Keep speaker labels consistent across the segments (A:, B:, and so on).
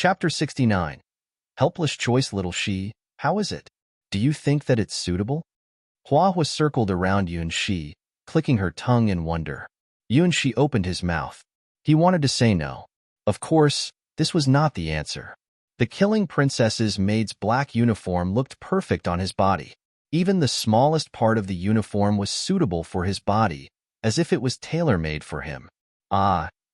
A: Chapter 69. Helpless choice, little she, how is it? Do you think that it's suitable? Hua was circled around Yuan Shi, clicking her tongue in wonder. Yuan Shi opened his mouth. He wanted to say no. Of course, this was not the answer. The killing princess's maid's black uniform looked perfect on his body. Even the smallest part of the uniform was suitable for his body, as if it was tailor-made for him.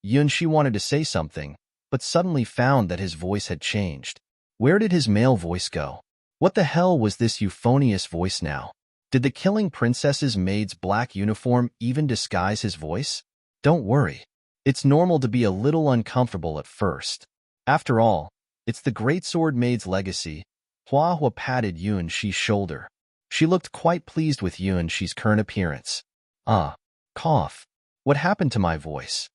A: Yuan Shi wanted to say something, but suddenly found that his voice had changed. Where did his male voice go? What the hell was this euphonious voice now? Did the killing princess's maid's black uniform even disguise his voice? Don't worry. It's normal to be a little uncomfortable at first. After all, it's the greatsword maid's legacy. Hua patted Yuan Shi's shoulder. She looked quite pleased with Yuan Shi's current appearance. Cough. What happened to my voice?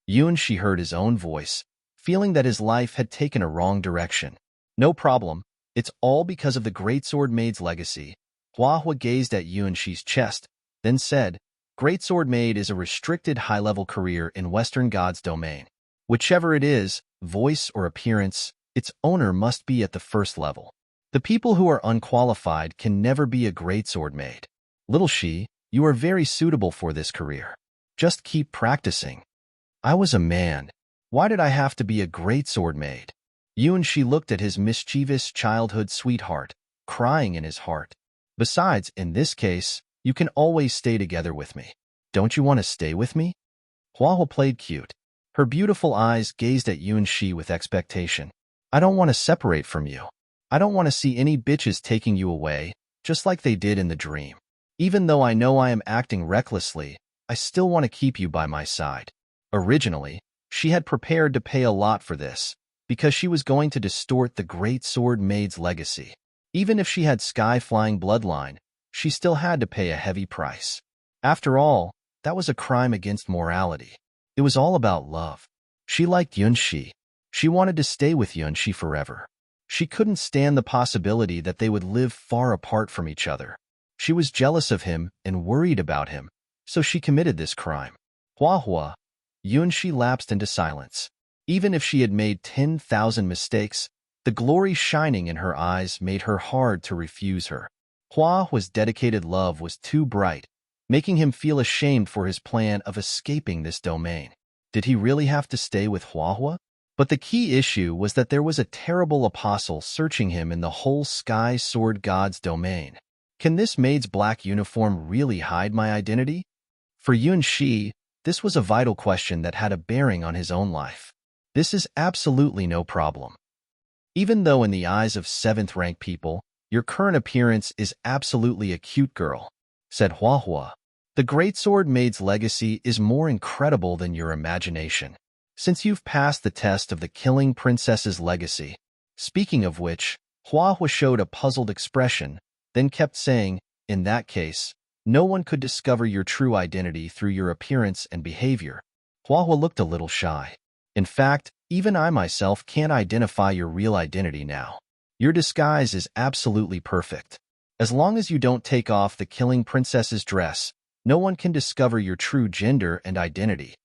A: Yuan Shi heard his own voice, feeling that his life had taken a wrong direction. No problem. It's all because of the greatsword maid's legacy. Hua gazed at Yuan Shi's chest, then said, Greatsword maid is a restricted high-level career in Western God's domain. Whichever it is, voice or appearance, its owner must be at the first level. The people who are unqualified can never be a greatsword maid. Little she, you are very suitable for this career. Just keep practicing. I was a man. Why did I have to be a greatsword maid? Yuan Shi looked at his mischievous childhood sweetheart, crying in his heart. Besides, in this case, you can always stay together with me. Don't you want to stay with me? Hua played cute. Her beautiful eyes gazed at Yuan Shi with expectation. I don't want to separate from you. I don't want to see any bitches taking you away, just like they did in the dream. Even though I know I am acting recklessly, I still want to keep you by my side. Originally, she had prepared to pay a lot for this, because she was going to distort the great sword maid's legacy. Even if she had sky-flying bloodline, she still had to pay a heavy price. After all, that was a crime against morality. It was all about love. She liked Yuan Shi. She wanted to stay with Yuan Shi forever. She couldn't stand the possibility that they would live far apart from each other. She was jealous of him and worried about him, so she committed this crime. Hua. Yuan Shi lapsed into silence. Even if she had made 10,000 mistakes, the glory shining in her eyes made her hard to refuse her. Hua's dedicated love was too bright, making him feel ashamed for his plan of escaping this domain. Did he really have to stay with Hua? But the key issue was that there was a terrible apostle searching him in the whole Sky Sword God's domain. Can this maid's black uniform really hide my identity? For Yuan Shi, this was a vital question that had a bearing on his own life. This is absolutely no problem. Even though in the eyes of 7th-rank people, your current appearance is absolutely a cute girl, said Hua. The greatsword maid's legacy is more incredible than your imagination. Since you've passed the test of the killing princess's legacy. Speaking of which, Hua showed a puzzled expression, then kept saying, in that case, no one could discover your true identity through your appearance and behavior. Hua looked a little shy. In fact, even I myself can't identify your real identity now. Your disguise is absolutely perfect. As long as you don't take off the killing princess's dress, no one can discover your true gender and identity.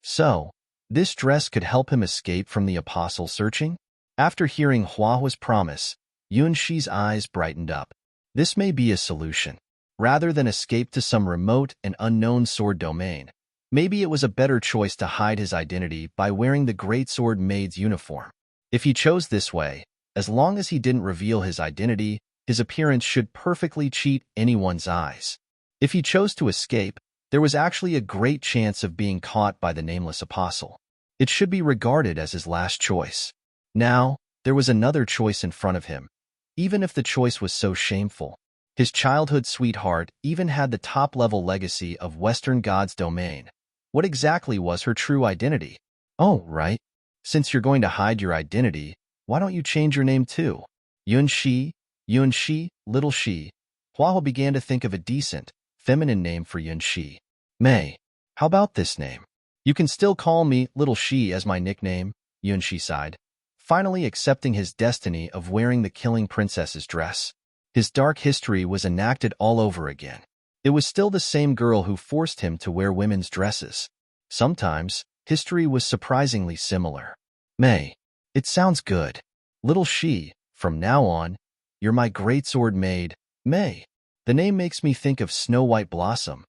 A: So, this dress could help him escape from the apostle searching? After hearing Hua's promise, Yuan Shi's eyes brightened up. This may be a solution. Rather than escape to some remote and unknown sword domain, maybe it was a better choice to hide his identity by wearing the greatsword maid's uniform. If he chose this way, as long as he didn't reveal his identity, his appearance should perfectly cheat anyone's eyes. If he chose to escape, there was actually a great chance of being caught by the nameless apostle. It should be regarded as his last choice. Now, there was another choice in front of him, even if the choice was so shameful. His childhood sweetheart even had the top-level legacy of Western God's domain. What exactly was her true identity? Oh, right. Since you're going to hide your identity, why don't you change your name too? Yuan Shi, Little Shi. Hua began to think of a decent, feminine name for Yuan Shi. May. How about this name? You can still call me Little Shi as my nickname, Yuan Shi sighed, finally accepting his destiny of wearing the killing princess's dress. His dark history was enacted all over again. It was still the same girl who forced him to wear women's dresses. Sometimes, history was surprisingly similar. May. It sounds good. Little Shi, from now on, you're my greatsword maid, May. The name makes me think of Snow White Blossom.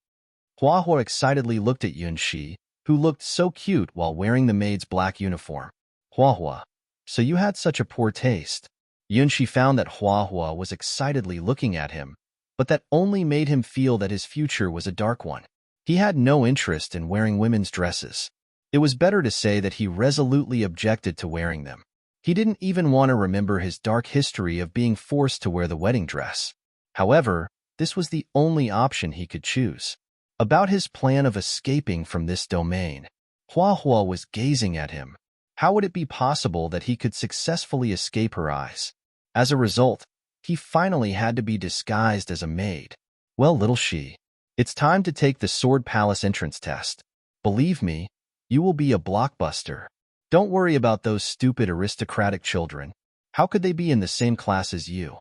A: Hua Hua excitedly looked at Yun Shi, who looked so cute while wearing the maid's black uniform. Hua Hua, so you had such a poor taste. Yun Shi found that Hua Hua was excitedly looking at him, but that only made him feel that his future was a dark one. He had no interest in wearing women's dresses. It was better to say that he resolutely objected to wearing them. He didn't even want to remember his dark history of being forced to wear the wedding dress. However, this was the only option he could choose. About his plan of escaping from this domain, Hua Hua was gazing at him. How would it be possible that he could successfully escape her eyes? As a result, he finally had to be disguised as a maid. Well, little Shi, it's time to take the Sword Palace entrance test. Believe me, you will be a blockbuster. Don't worry about those stupid aristocratic children. How could they be in the same class as you?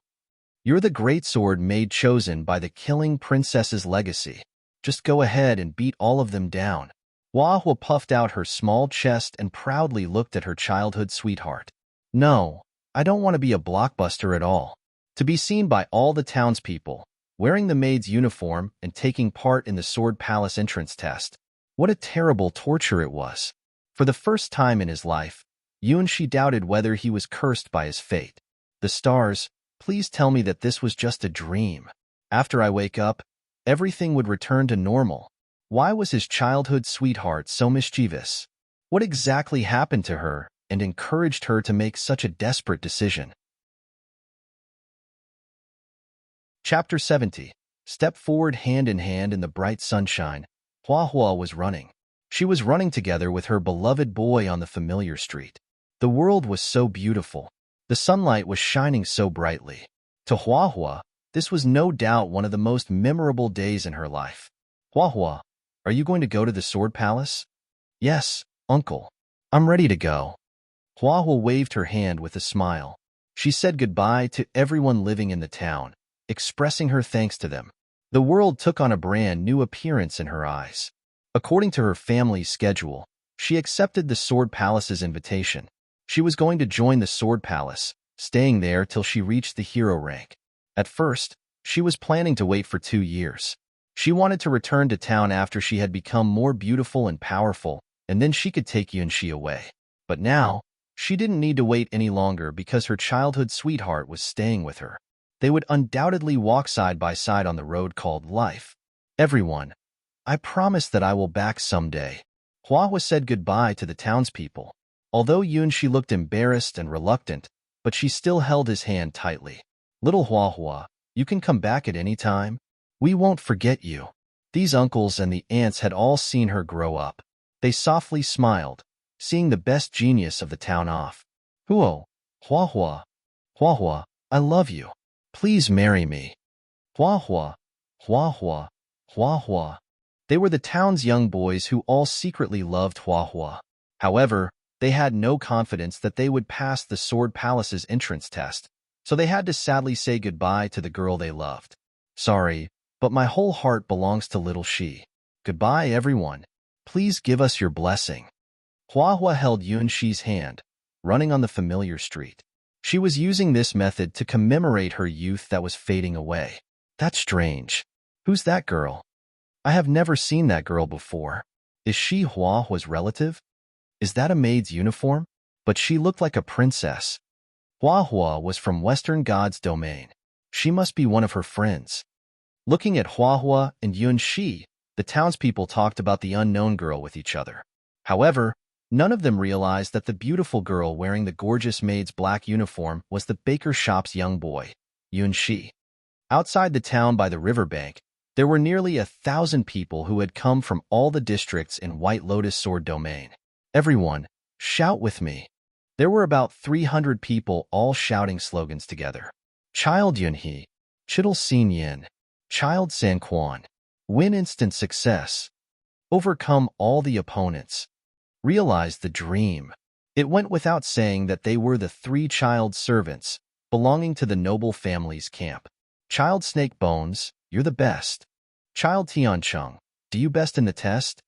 A: You're the great sword maid chosen by the killing princess's legacy. Just go ahead and beat all of them down. Hua Hua puffed out her small chest and proudly looked at her childhood sweetheart. No, I don't want to be a blockbuster at all. To be seen by all the townspeople, wearing the maid's uniform and taking part in the Sword Palace entrance test. What a terrible torture it was. For the first time in his life, Yun Shi doubted whether he was cursed by his fate. The stars, please tell me that this was just a dream. After I wake up, everything would return to normal. Why was his childhood sweetheart so mischievous? What exactly happened to her and encouraged her to make such a desperate decision? Chapter 70. Step forward hand in hand in the bright sunshine. Hua Hua was running. She was running together with her beloved boy on the familiar street. The world was so beautiful. The sunlight was shining so brightly. To Hua Hua, this was no doubt one of the most memorable days in her life. Hua Hua, are you going to go to the Sword Palace? Yes, uncle. I'm ready to go. Hua Hua waved her hand with a smile. She said goodbye to everyone living in the town, expressing her thanks to them. The world took on a brand new appearance in her eyes. According to her family's schedule, she accepted the Sword Palace's invitation. She was going to join the Sword Palace, staying there till she reached the hero rank. At first, she was planning to wait for 2 years. She wanted to return to town after she had become more beautiful and powerful, and then she could take Yun Shi away. But now, she didn't need to wait any longer because her childhood sweetheart was staying with her. They would undoubtedly walk side by side on the road called life. Everyone, I promise that I will back someday. Hua Hua said goodbye to the townspeople. Although Yun Shi looked embarrassed and reluctant, but she still held his hand tightly. Little Hua Hua, you can come back at any time. We won't forget you. These uncles and the aunts had all seen her grow up. They softly smiled, seeing the best genius of the town off. Huo, Hua Hua, Hua Hua, I love you. Please marry me. Hua Hua, Hua Hua, Hua Hua. They were the town's young boys who all secretly loved Hua Hua. However, they had no confidence that they would pass the Sword Palace's entrance test, so they had to sadly say goodbye to the girl they loved. Sorry, but my whole heart belongs to little Shi. Goodbye, everyone. Please give us your blessing. Hua Hua held Yun Shi's hand, running on the familiar street. She was using this method to commemorate her youth that was fading away. That's strange. Who's that girl? I have never seen that girl before. Is she Hua Hua's relative? Is that a maid's uniform? But she looked like a princess. Hua Hua was from Western God's domain. She must be one of her friends. Looking at Hua Hua and Yun Shi, the townspeople talked about the unknown girl with each other. However, none of them realized that the beautiful girl wearing the gorgeous maid's black uniform was the baker shop's young boy, Yun Shi. Outside the town by the riverbank, there were nearly 1,000 people who had come from all the districts in White Lotus Sword Domain. Everyone, shout with me. There were about 300 people all shouting slogans together. Child Yun He, Chittle Xin Yin, Child San Quan, win instant success. Overcome all the opponents. Realize the dream. It went without saying that they were the 3 child servants belonging to the noble family's camp. Child Snake Bones, you're the best. Child Tiancheng, do you best in the test?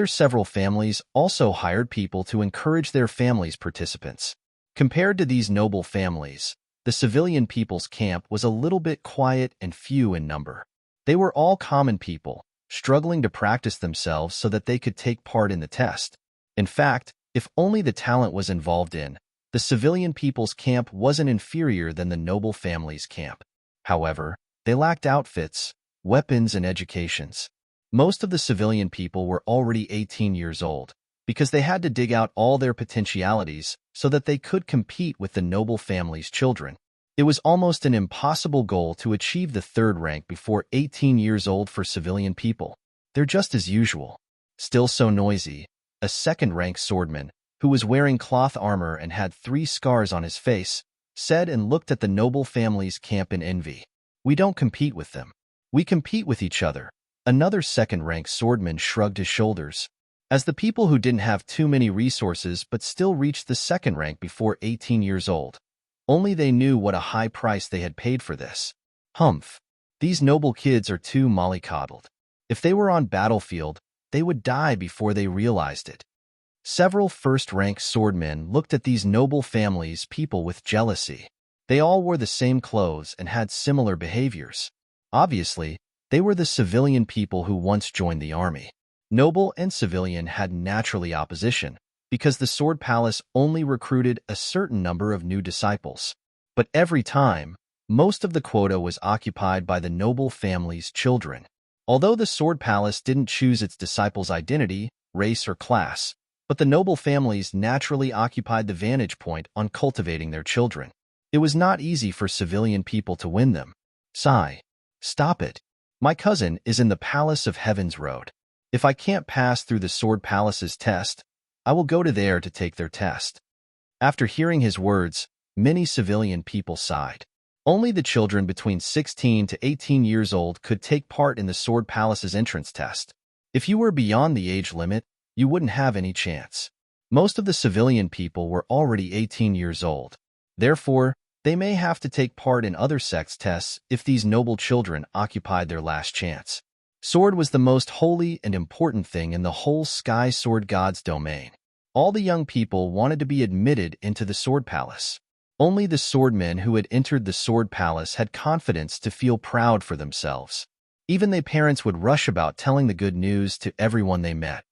A: Several families also hired people to encourage their families' participants. Compared to these noble families, the civilian people's camp was a little bit quiet and few in number. They were all common people, struggling to practice themselves so that they could take part in the test. In fact, if only the talent was involved in, the civilian people's camp wasn't inferior than the noble family's camp. However, they lacked outfits, weapons, and educations. Most of the civilian people were already 18 years old, because they had to dig out all their potentialities so that they could compete with the noble family's children. It was almost an impossible goal to achieve the third rank before 18 years old for civilian people. They're just as usual. Still so noisy, a second-rank swordman, who was wearing cloth armor and had 3 scars on his face, said and looked at the noble family's camp in envy. "We don't compete with them. We compete with each other." Another second-rank swordman shrugged his shoulders. As the people who didn't have too many resources but still reached the second rank before 18 years old, only they knew what a high price they had paid for this. Humph. These noble kids are too mollycoddled. If they were on battlefield, they would die before they realized it. Several first-rank swordmen looked at these noble families' people with jealousy. They all wore the same clothes and had similar behaviors. Obviously, they were the civilian people who once joined the army. Noble and civilian had naturally opposition, because the Sword Palace only recruited a certain number of new disciples. But every time, most of the quota was occupied by the noble family's children. Although the Sword Palace didn't choose its disciples' identity, race, or class, but the noble families naturally occupied the vantage point on cultivating their children. It was not easy for civilian people to win them. Sigh. Stop it. My cousin is in the Palace of Heaven's Road. If I can't pass through the Sword Palace's test, I will go to there to take their test. After hearing his words, many civilian people sighed. Only the children between 16 to 18 years old could take part in the Sword Palace's entrance test. If you were beyond the age limit, you wouldn't have any chance. Most of the civilian people were already 18 years old. Therefore, they may have to take part in other sects' tests if these noble children occupied their last chance. Sword was the most holy and important thing in the whole Sky Sword God's domain. All the young people wanted to be admitted into the Sword Palace. Only the swordmen who had entered the Sword Palace had confidence to feel proud for themselves. Even their parents would rush about telling the good news to everyone they met.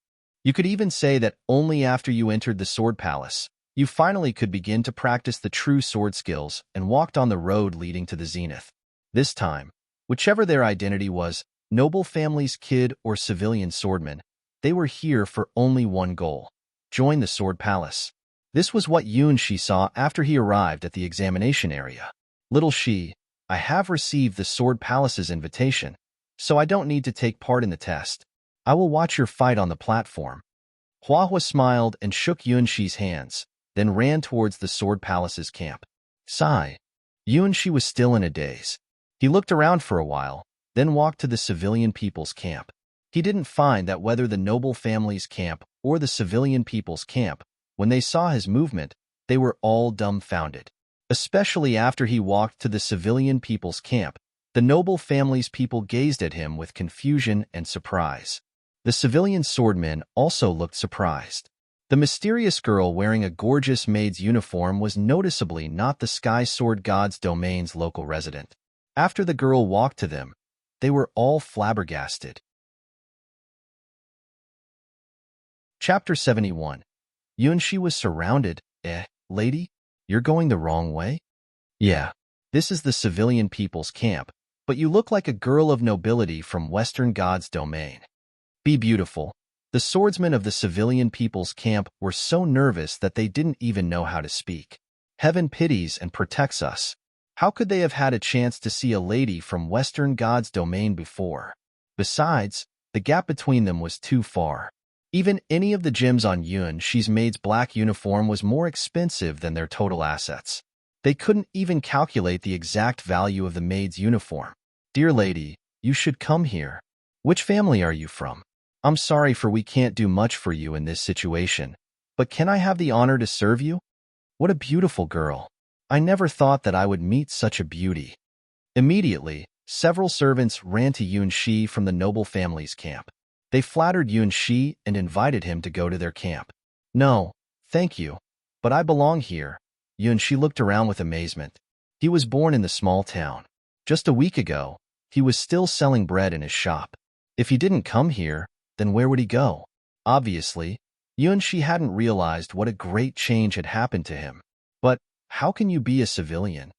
A: You could even say that only after you entered the Sword Palace, you finally could begin to practice the true sword skills and walked on the road leading to the zenith. This time, whichever their identity was, noble family's kid or civilian swordman, they were here for only one goal: join the Sword Palace. This was what Yunshi saw after he arrived at the examination area. Little Shi, I have received the Sword Palace's invitation, so I don't need to take part in the test. I will watch your fight on the platform. Huahua smiled and shook Yunshi's hands, then ran towards the Sword Palace's camp. Sigh. Yunshi was still in a daze. He looked around for a while, then walked to the civilian people's camp. He didn't find that whether the noble family's camp or the civilian people's camp, when they saw his movement, they were all dumbfounded. Especially after he walked to the civilian people's camp, the noble family's people gazed at him with confusion and surprise. The civilian swordmen also looked surprised. The mysterious girl wearing a gorgeous maid's uniform was noticeably not the Sky Sword God's domain's local resident. After the girl walked to them, they were all flabbergasted. Chapter 71. Yunshi was surrounded. Lady? You're going the wrong way? Yeah, this is the civilian people's camp, but you look like a girl of nobility from Western God's domain. Be beautiful. The swordsmen of the civilian people's camp were so nervous that they didn't even know how to speak. Heaven pities and protects us. How could they have had a chance to see a lady from Western God's domain before? Besides, the gap between them was too far. Even any of the gems on Yunshi's maid's black uniform was more expensive than their total assets. They couldn't even calculate the exact value of the maid's uniform. Dear lady, you should come here. Which family are you from? I'm sorry for we can't do much for you in this situation, but can I have the honor to serve you? What a beautiful girl. I never thought that I would meet such a beauty. Immediately, several servants ran to Yunshi from the noble family's camp. They flattered Yunshi and invited him to go to their camp. No, thank you, but I belong here. She looked around with amazement. He was born in the small town. Just a week ago, he was still selling bread in his shop. If he didn't come here, then where would he go? Obviously, She hadn't realized what a great change had happened to him. But how can you be a civilian?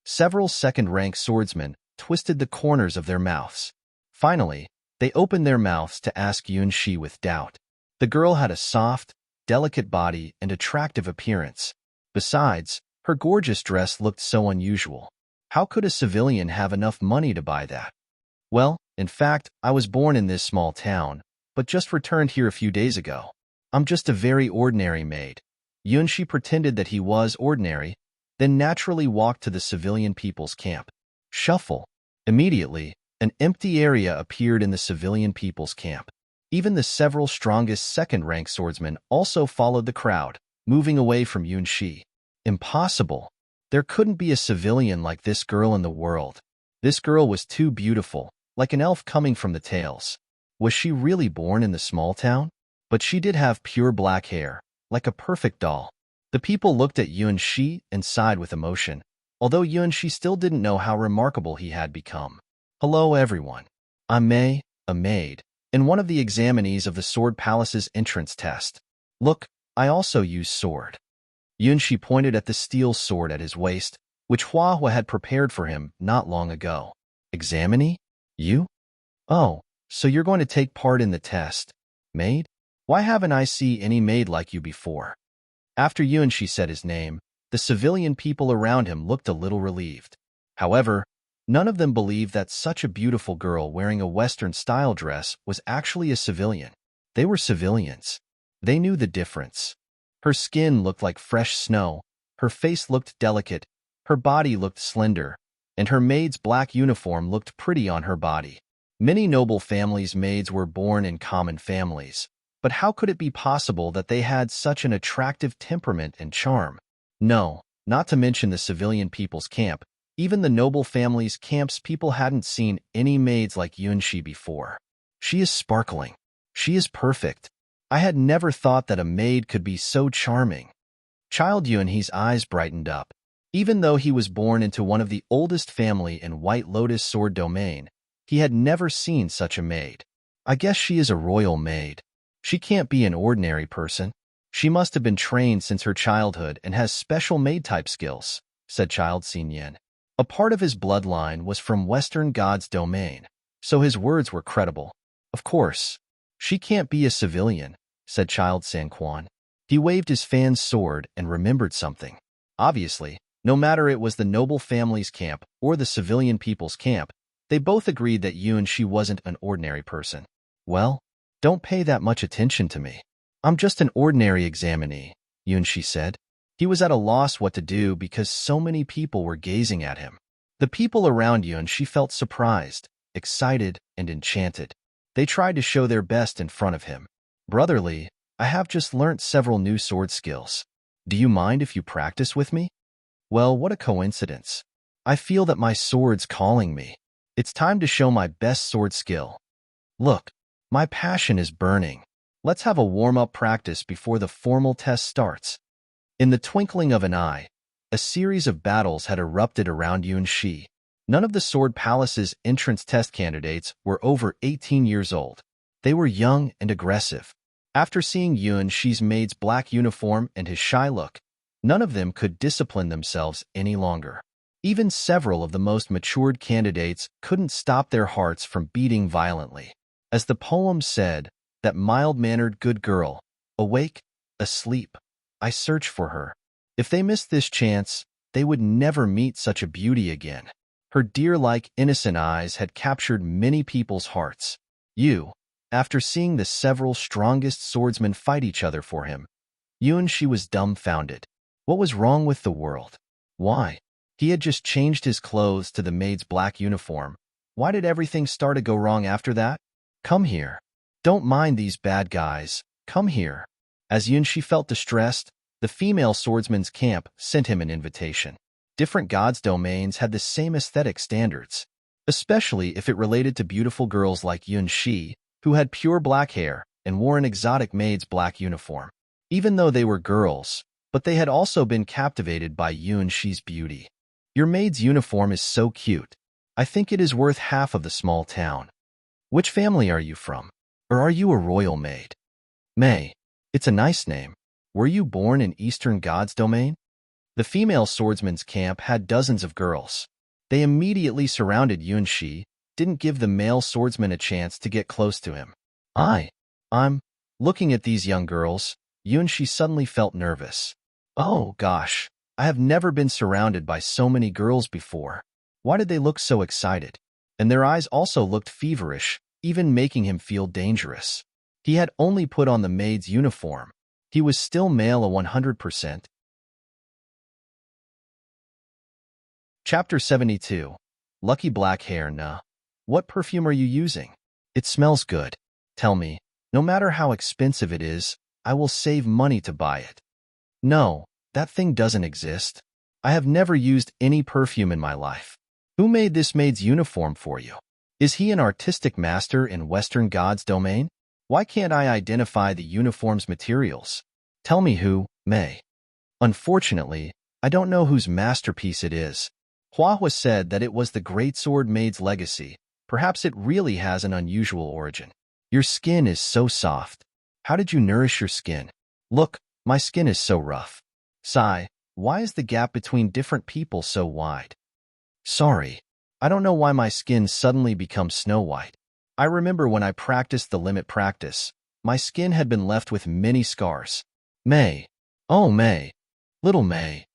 A: Several second-rank swordsmen twisted the corners of their mouths. Finally, they opened their mouths to ask Shi with doubt. The girl had a soft, delicate body and attractive appearance. Besides, her gorgeous dress looked so unusual. How could a civilian have enough money to buy that? Well, in fact, I was born in this small town, but just returned here a few days ago. I'm just a very ordinary maid. Shi pretended that he was ordinary, then naturally walked to the civilian people's camp. Shuffle. Immediately, an empty area appeared in the civilian people's camp. Even the several strongest second-rank swordsmen also followed the crowd, moving away from Shi. Impossible. There couldn't be a civilian like this girl in the world. This girl was too beautiful, like an elf coming from the tales. Was she really born in the small town? But she did have pure black hair, like a perfect doll. The people looked at Shi and sighed with emotion, although Shi still didn't know how remarkable he had become. Hello everyone. I'm May, a maid, and one of the examinees of the Sword Palace's entrance test. Look, I also use sword. Shi pointed at the steel sword at his waist, which Hua had prepared for him not long ago. Examinee? You? Oh, so you're going to take part in the test. Maid? Why haven't I seen any maid like you before? After Shi said his name, the civilian people around him looked a little relieved. However, none of them believed that such a beautiful girl wearing a Western-style dress was actually a civilian. They were civilians. They knew the difference. Her skin looked like fresh snow, her face looked delicate, her body looked slender, and her maid's black uniform looked pretty on her body. Many noble families' maids were born in common families, but how could it be possible that they had such an attractive temperament and charm? No, not to mention the civilian people's camp. Even the noble families' camp's people hadn't seen any maids like Shi before. She is sparkling. She is perfect. I had never thought that a maid could be so charming. Child He's eyes brightened up. Even though he was born into one of the oldest family in White Lotus Sword Domain, he had never seen such a maid. I guess she is a royal maid. She can't be an ordinary person. She must have been trained since her childhood and has special maid-type skills, said Child Xinyan. A part of his bloodline was from Western God's domain, so his words were credible. Of course. She can't be a civilian, said Child Sanquan. He waved his fan's sword and remembered something. Obviously, no matter it was the noble family's camp or the civilian people's camp, they both agreed that Shi wasn't an ordinary person. Well, don't pay that much attention to me. I'm just an ordinary examinee, Shi said. He was at a loss what to do because so many people were gazing at him. The people around Shi felt surprised, excited, and enchanted. They tried to show their best in front of him. Brotherly, I have just learnt several new sword skills. Do you mind if you practice with me? Well, what a coincidence. I feel that my sword's calling me. It's time to show my best sword skill. Look, my passion is burning. Let's have a warm-up practice before the formal test starts. In the twinkling of an eye, a series of battles had erupted around Shi. None of the Sword Palace's entrance test candidates were over 18 years old. They were young and aggressive. After seeing Shi's maid's black uniform and his shy look, none of them could discipline themselves any longer. Even several of the most matured candidates couldn't stop their hearts from beating violently. As the poem said, that mild-mannered good girl, awake, asleep, I search for her. If they missed this chance, they would never meet such a beauty again. Her deer-like innocent eyes had captured many people's hearts. After seeing the several strongest swordsmen fight each other for him, Shi was dumbfounded. What was wrong with the world? Why? He had just changed his clothes to the maid's black uniform. Why did everything start to go wrong after that? Come here. Don't mind these bad guys. Come here. As Shi felt distressed, the female swordsman's camp sent him an invitation. Different gods' domains had the same aesthetic standards, especially if it related to beautiful girls like Shi, who had pure black hair and wore an exotic maid's black uniform. Even though they were girls, but they had also been captivated by Yuan-Shi's beauty. Your maid's uniform is so cute. I think it is worth half of the small town. Which family are you from? Or are you a royal maid? May. It's a nice name. Were you born in Eastern God's domain? The female swordsman's camp had dozens of girls. They immediately surrounded Yuan-Shi, didn't give the male swordsman a chance to get close to him. I'm looking at these young girls. Yuan-Shi suddenly felt nervous. Oh, gosh. I have never been surrounded by so many girls before. Why did they look so excited? And their eyes also looked feverish, even making him feel dangerous. He had only put on the maid's uniform. He was still male 100%. Chapter 72. Lucky black hair, nah. What perfume are you using? It smells good. Tell me, no matter how expensive it is, I will save money to buy it. No, that thing doesn't exist. I have never used any perfume in my life. Who made this maid's uniform for you? Is he an artistic master in Western God's domain? Why can't I identify the uniform's materials? Tell me who, May. Unfortunately, I don't know whose masterpiece it is. Hua said that it was the great sword maid's legacy. Perhaps it really has an unusual origin. Your skin is so soft. How did you nourish your skin? Look, my skin is so rough. Sigh, why is the gap between different people so wide? Sorry, I don't know why my skin suddenly becomes snow white. I remember when I practiced the limit practice, my skin had been left with many scars. May. Oh, May. Little May.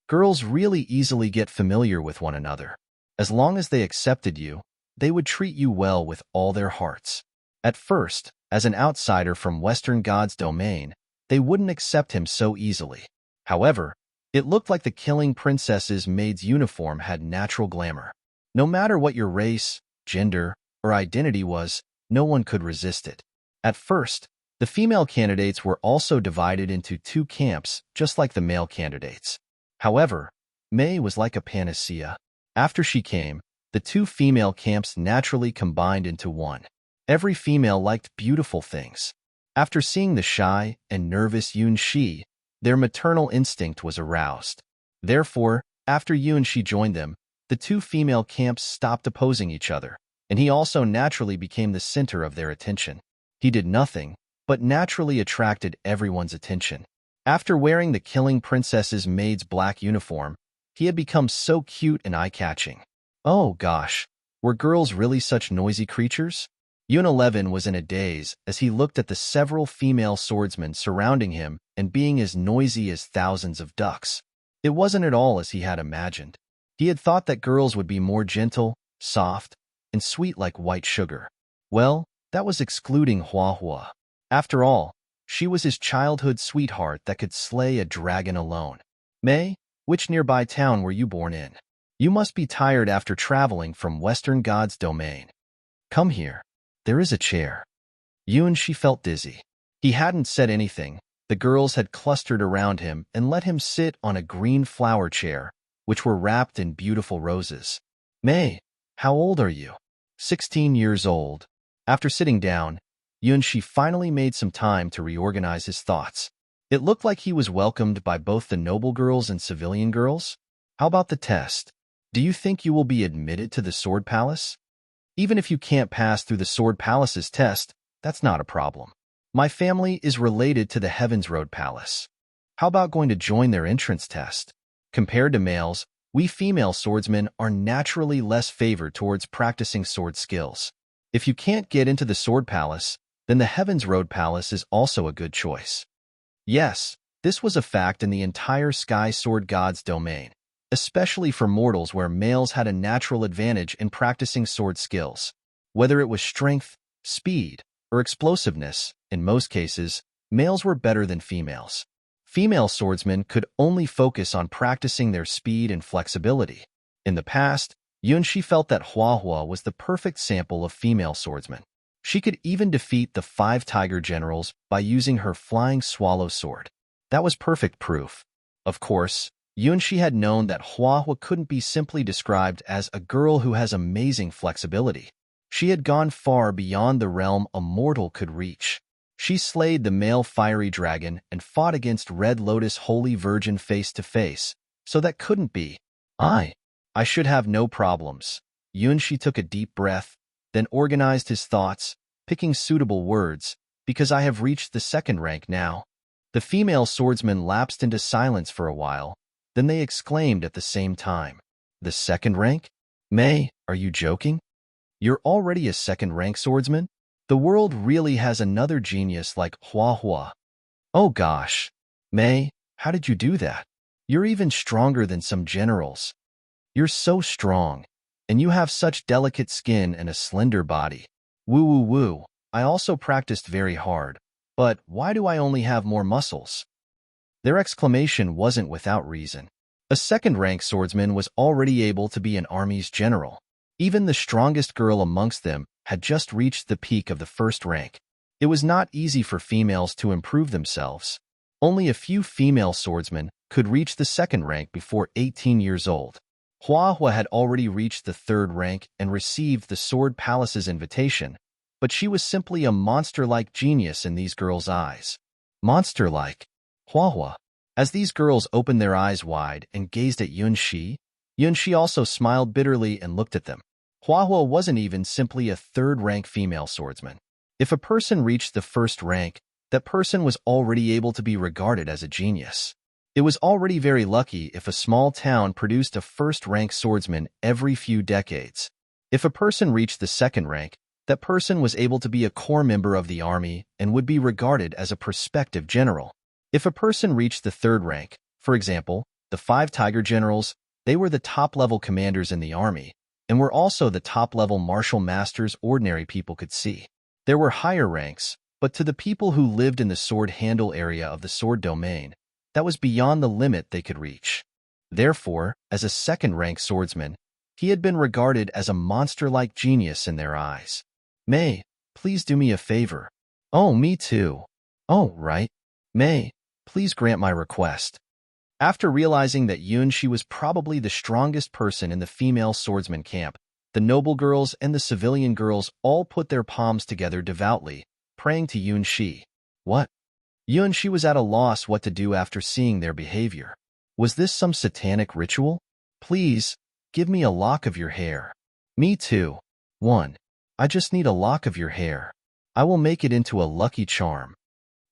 A: Girls really easily get familiar with one another. As long as they accepted you, they would treat you well with all their hearts. At first, as an outsider from Western God's domain, they wouldn't accept him so easily. However, it looked like the killing princess's maid's uniform had natural glamour. No matter what your race, gender, or identity was, no one could resist it. At first, the female candidates were also divided into two camps, just like the male candidates. However, May was like a panacea. After she came, the two female camps naturally combined into one. Every female liked beautiful things. After seeing the shy and nervous Yuan-Shi, their maternal instinct was aroused. Therefore, after Yuan-Shi joined them, the two female camps stopped opposing each other, and he also naturally became the center of their attention. He did nothing, but naturally attracted everyone's attention. After wearing the killing princess's maid's black uniform, he had become so cute and eye-catching. Oh gosh, were girls really such noisy creatures? Yun-11 was in a daze as he looked at the several female swordsmen surrounding him and being as noisy as thousands of ducks. It wasn't at all as he had imagined. He had thought that girls would be more gentle, soft, and sweet like white sugar. Well, that was excluding Hua. After all, she was his childhood sweetheart that could slay a dragon alone. May, which nearby town were you born in? You must be tired after traveling from Western God's domain. Come here. There is a chair. Yuan-Shi felt dizzy. He hadn't said anything. The girls had clustered around him and let him sit on a green flower chair, which were wrapped in beautiful roses. May, how old are you? 16 years old. After sitting down, Yuan-Shi finally made some time to reorganize his thoughts. It looked like he was welcomed by both the noble girls and civilian girls. How about the test? Do you think you will be admitted to the Sword Palace? Even if you can't pass through the Sword Palace's test, that's not a problem. My family is related to the Heaven's Road Palace. How about going to join their entrance test? Compared to males, we female swordsmen are naturally less favored towards practicing sword skills. If you can't get into the Sword Palace, then the Heaven's Road Palace is also a good choice. Yes, this was a fact in the entire Sky Sword God's domain, especially for mortals where males had a natural advantage in practicing sword skills. Whether it was strength, speed, or explosiveness, in most cases, males were better than females. Female swordsmen could only focus on practicing their speed and flexibility. In the past, Yuan-Shi felt that Hua was the perfect sample of female swordsmen. She could even defeat the 5 tiger generals by using her flying swallow sword. That was perfect proof. Of course, Yuan-Shi had known that Hua couldn't be simply described as a girl who has amazing flexibility. She had gone far beyond the realm a mortal could reach. She slayed the male fiery dragon and fought against Red Lotus Holy Virgin face to face, so that couldn't be. I should have no problems. Yunshi took a deep breath, then organized his thoughts, picking suitable words, because I have reached the second rank now. The female swordsmen lapsed into silence for a while, then they exclaimed at the same time. The second rank? Mei, are you joking? You're already a second-rank swordsman? The world really has another genius like Hua Hua. Oh gosh. Mei, how did you do that? You're even stronger than some generals. You're so strong, and you have such delicate skin and a slender body. Woo woo woo. I also practiced very hard, but why do I only have more muscles? Their exclamation wasn't without reason. A second-rank swordsman was already able to be an army's general. Even the strongest girl amongst them had just reached the peak of the first rank. It was not easy for females to improve themselves. Only a few female swordsmen could reach the second rank before 18 years old. Hua Hua had already reached the third rank and received the Sword Palace's invitation, but she was simply a monster-like genius in these girls' eyes. Monster-like? Hua Hua. As these girls opened their eyes wide and gazed at Yunshi also smiled bitterly and looked at them. Hua Hua wasn't even simply a third-rank female swordsman. If a person reached the first rank, that person was already able to be regarded as a genius. It was already very lucky if a small town produced a first-rank swordsman every few decades. If a person reached the second rank, that person was able to be a core member of the army and would be regarded as a prospective general. If a person reached the third rank, for example, the 5 Tiger Generals, they were the top-level commanders in the army, and were also the top-level martial masters ordinary people could see. There were higher ranks, but to the people who lived in the sword handle area of the sword domain, that was beyond the limit they could reach. Therefore, as a second-rank swordsman, he had been regarded as a monster-like genius in their eyes. Mei, please do me a favor. Oh, me too. Oh, right. Mei, please grant my request. After realizing that Yunshi was probably the strongest person in the female swordsman camp, the noble girls and the civilian girls all put their palms together devoutly, praying to Yunshi. What? Yunshi was at a loss what to do after seeing their behavior. Was this some satanic ritual? Please, give me a lock of your hair. Me too. 1. I just need a lock of your hair. I will make it into a lucky charm.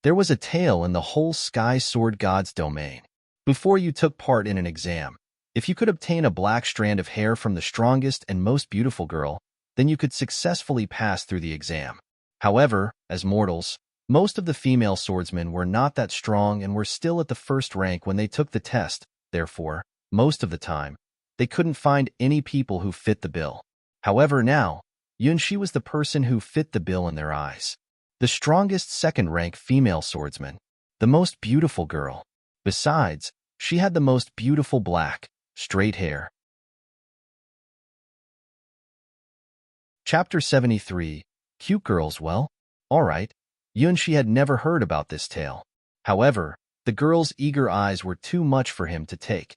A: There was a tale in the whole Sky Sword God's domain. Before you took part in an exam, if you could obtain a black strand of hair from the strongest and most beautiful girl, then you could successfully pass through the exam. However, as mortals, most of the female swordsmen were not that strong and were still at the first rank when they took the test. Therefore, most of the time, they couldn't find any people who fit the bill. However, now, Yunshi was the person who fit the bill in their eyes. The strongest second-rank female swordsman. The most beautiful girl. Besides, she had the most beautiful black, straight hair. Chapter 73. Cute girls. Well, alright. Yunshi had never heard about this tale. However, the girl's eager eyes were too much for him to take.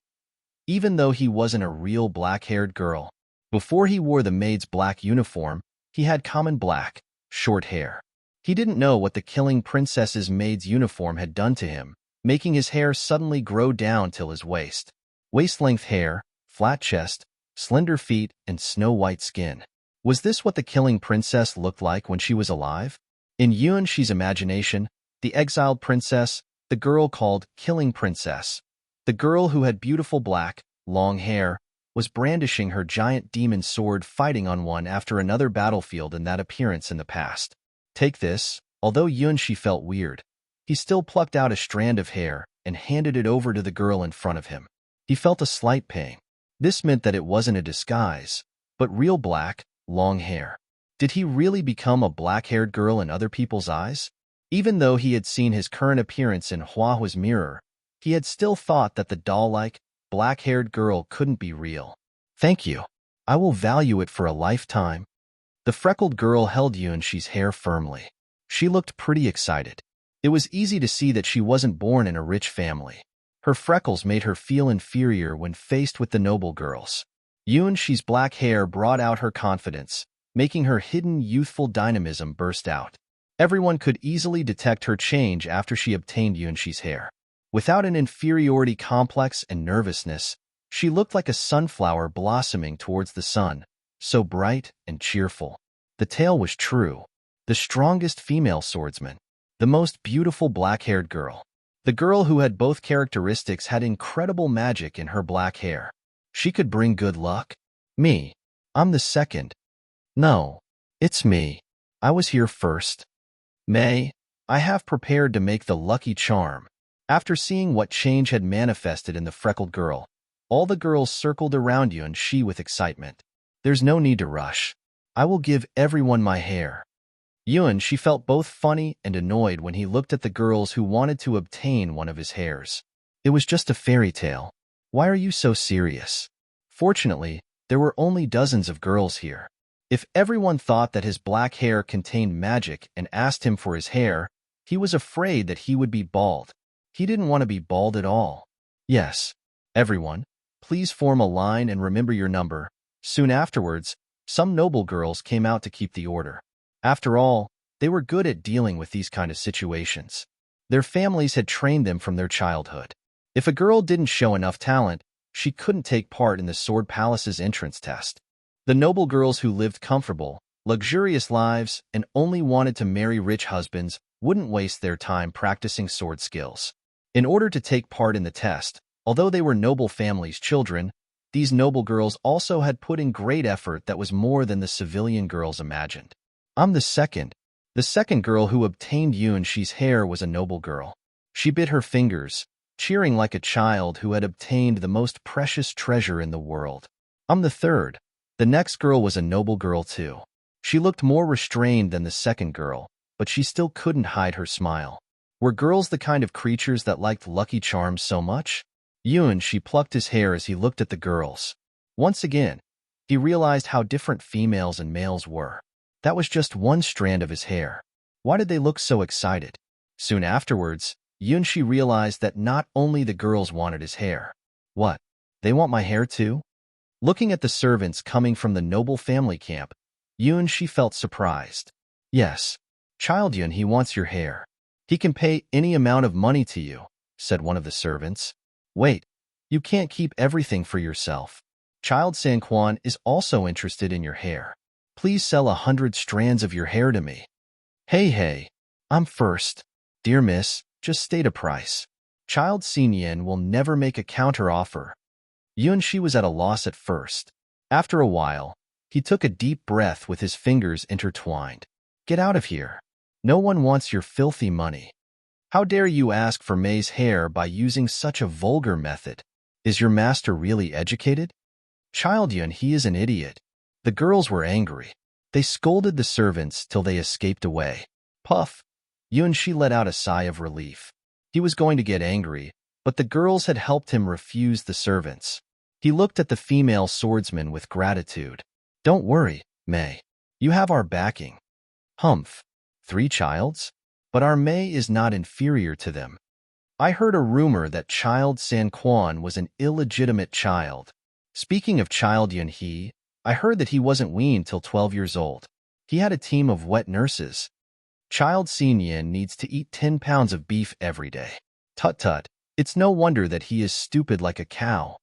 A: Even though he wasn't a real black-haired girl, before he wore the maid's black uniform, he had common black, short hair. He didn't know what the killing princess's maid's uniform had done to him, making his hair suddenly grow down till his waist. Waist-length hair, flat chest, slender feet, and snow-white skin. Was this what the killing princess looked like when she was alive? In Yunshi's imagination, the exiled princess, the girl called Killing Princess, the girl who had beautiful black, long hair, was brandishing her giant demon sword fighting on one after another battlefield in that appearance in the past. Take this. Although Yunshi felt weird, he still plucked out a strand of hair and handed it over to the girl in front of him. He felt a slight pain. This meant that it wasn't a disguise, but real black, long hair. Did he really become a black-haired girl in other people's eyes? Even though he had seen his current appearance in Hua Hua's mirror, he had still thought that the doll-like, black-haired girl couldn't be real. Thank you. I will value it for a lifetime. The freckled girl held Yunshi's hair firmly. She looked pretty excited. It was easy to see that she wasn't born in a rich family. Her freckles made her feel inferior when faced with the noble girls. Yunshi's black hair brought out her confidence, making her hidden youthful dynamism burst out. Everyone could easily detect her change after she obtained Yunshi's hair. Without an inferiority complex and nervousness, she looked like a sunflower blossoming towards the sun, so bright and cheerful. The tale was true. The strongest female swordsman. The most beautiful black-haired girl. The girl who had both characteristics had incredible magic in her black hair. She could bring good luck. Me. I'm the second. No. It's me. I was here first. May, I have prepared to make the lucky charm. After seeing what change had manifested in the freckled girl, all the girls circled around Yunshe with excitement. There's no need to rush. I will give everyone my hair. Yunshe felt both funny and annoyed when he looked at the girls who wanted to obtain one of his hairs. It was just a fairy tale. Why are you so serious? Fortunately, there were only dozens of girls here. If everyone thought that his black hair contained magic and asked him for his hair, he was afraid that he would be bald. He didn't want to be bald at all. Yes. Everyone, please form a line and remember your number. Soon afterwards, some noble girls came out to keep the order. After all, they were good at dealing with these kind of situations. Their families had trained them from their childhood. If a girl didn't show enough talent, she couldn't take part in the Sword Palace's entrance test. The noble girls who lived comfortable, luxurious lives and only wanted to marry rich husbands wouldn't waste their time practicing sword skills. In order to take part in the test, although they were noble families' children, these noble girls also had put in great effort that was more than the civilian girls imagined. I'm the second. The second girl who obtained Yunshe's hair was a noble girl. She bit her fingers, cheering like a child who had obtained the most precious treasure in the world. I'm the third. The next girl was a noble girl too. She looked more restrained than the second girl, but she still couldn't hide her smile. Were girls the kind of creatures that liked lucky charms so much? Yunshe plucked his hair as he looked at the girls. Once again, he realized how different females and males were. That was just one strand of his hair. Why did they look so excited? Soon afterwards, Yunshe realized that not only the girls wanted his hair. What? They want my hair too? Looking at the servants coming from the noble family camp, Yunshe felt surprised. Yes, Child Yun, he wants your hair. He can pay any amount of money to you, said one of the servants. Wait, you can't keep everything for yourself. Child Sanquan is also interested in your hair. Please sell 100 strands of your hair to me. Hey, I'm first. Dear miss, just state a price. Child Xinyan will never make a counter-offer. Yunshe was at a loss at first. After a while, he took a deep breath with his fingers intertwined. Get out of here. No one wants your filthy money. How dare you ask for May's hair by using such a vulgar method? Is your master really educated? Child Yun, he is an idiot. The girls were angry. They scolded the servants till they escaped away. Puff. Yunshe let out a sigh of relief. He was going to get angry, but the girls had helped him refuse the servants. He looked at the female swordsman with gratitude. Don't worry, May. You have our backing. Humph. 3 childs? But our May is not inferior to them. I heard a rumor that Child Sanquan was an illegitimate child. Speaking of Child Yunhe, I heard that he wasn't weaned till 12 years old. He had a team of wet nurses. Child Xinyan needs to eat 10 pounds of beef every day. Tut-tut, it's no wonder that he is stupid like a cow.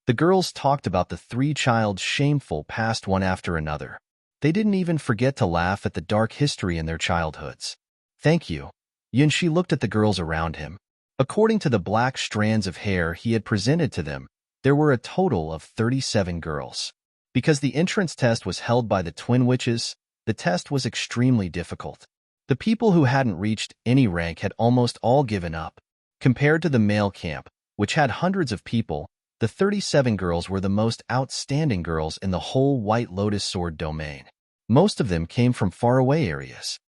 A: The girls talked about the 3 child's shameful past one after another. They didn't even forget to laugh at the dark history in their childhoods. Thank you. Yunshe looked at the girls around him. According to the black strands of hair he had presented to them, there were a total of 37 girls. Because the entrance test was held by the twin witches, the test was extremely difficult. The people who hadn't reached any rank had almost all given up. Compared to the male camp, which had hundreds of people, the 37 girls were the most outstanding girls in the whole White Lotus Sword domain. Most of them came from faraway areas.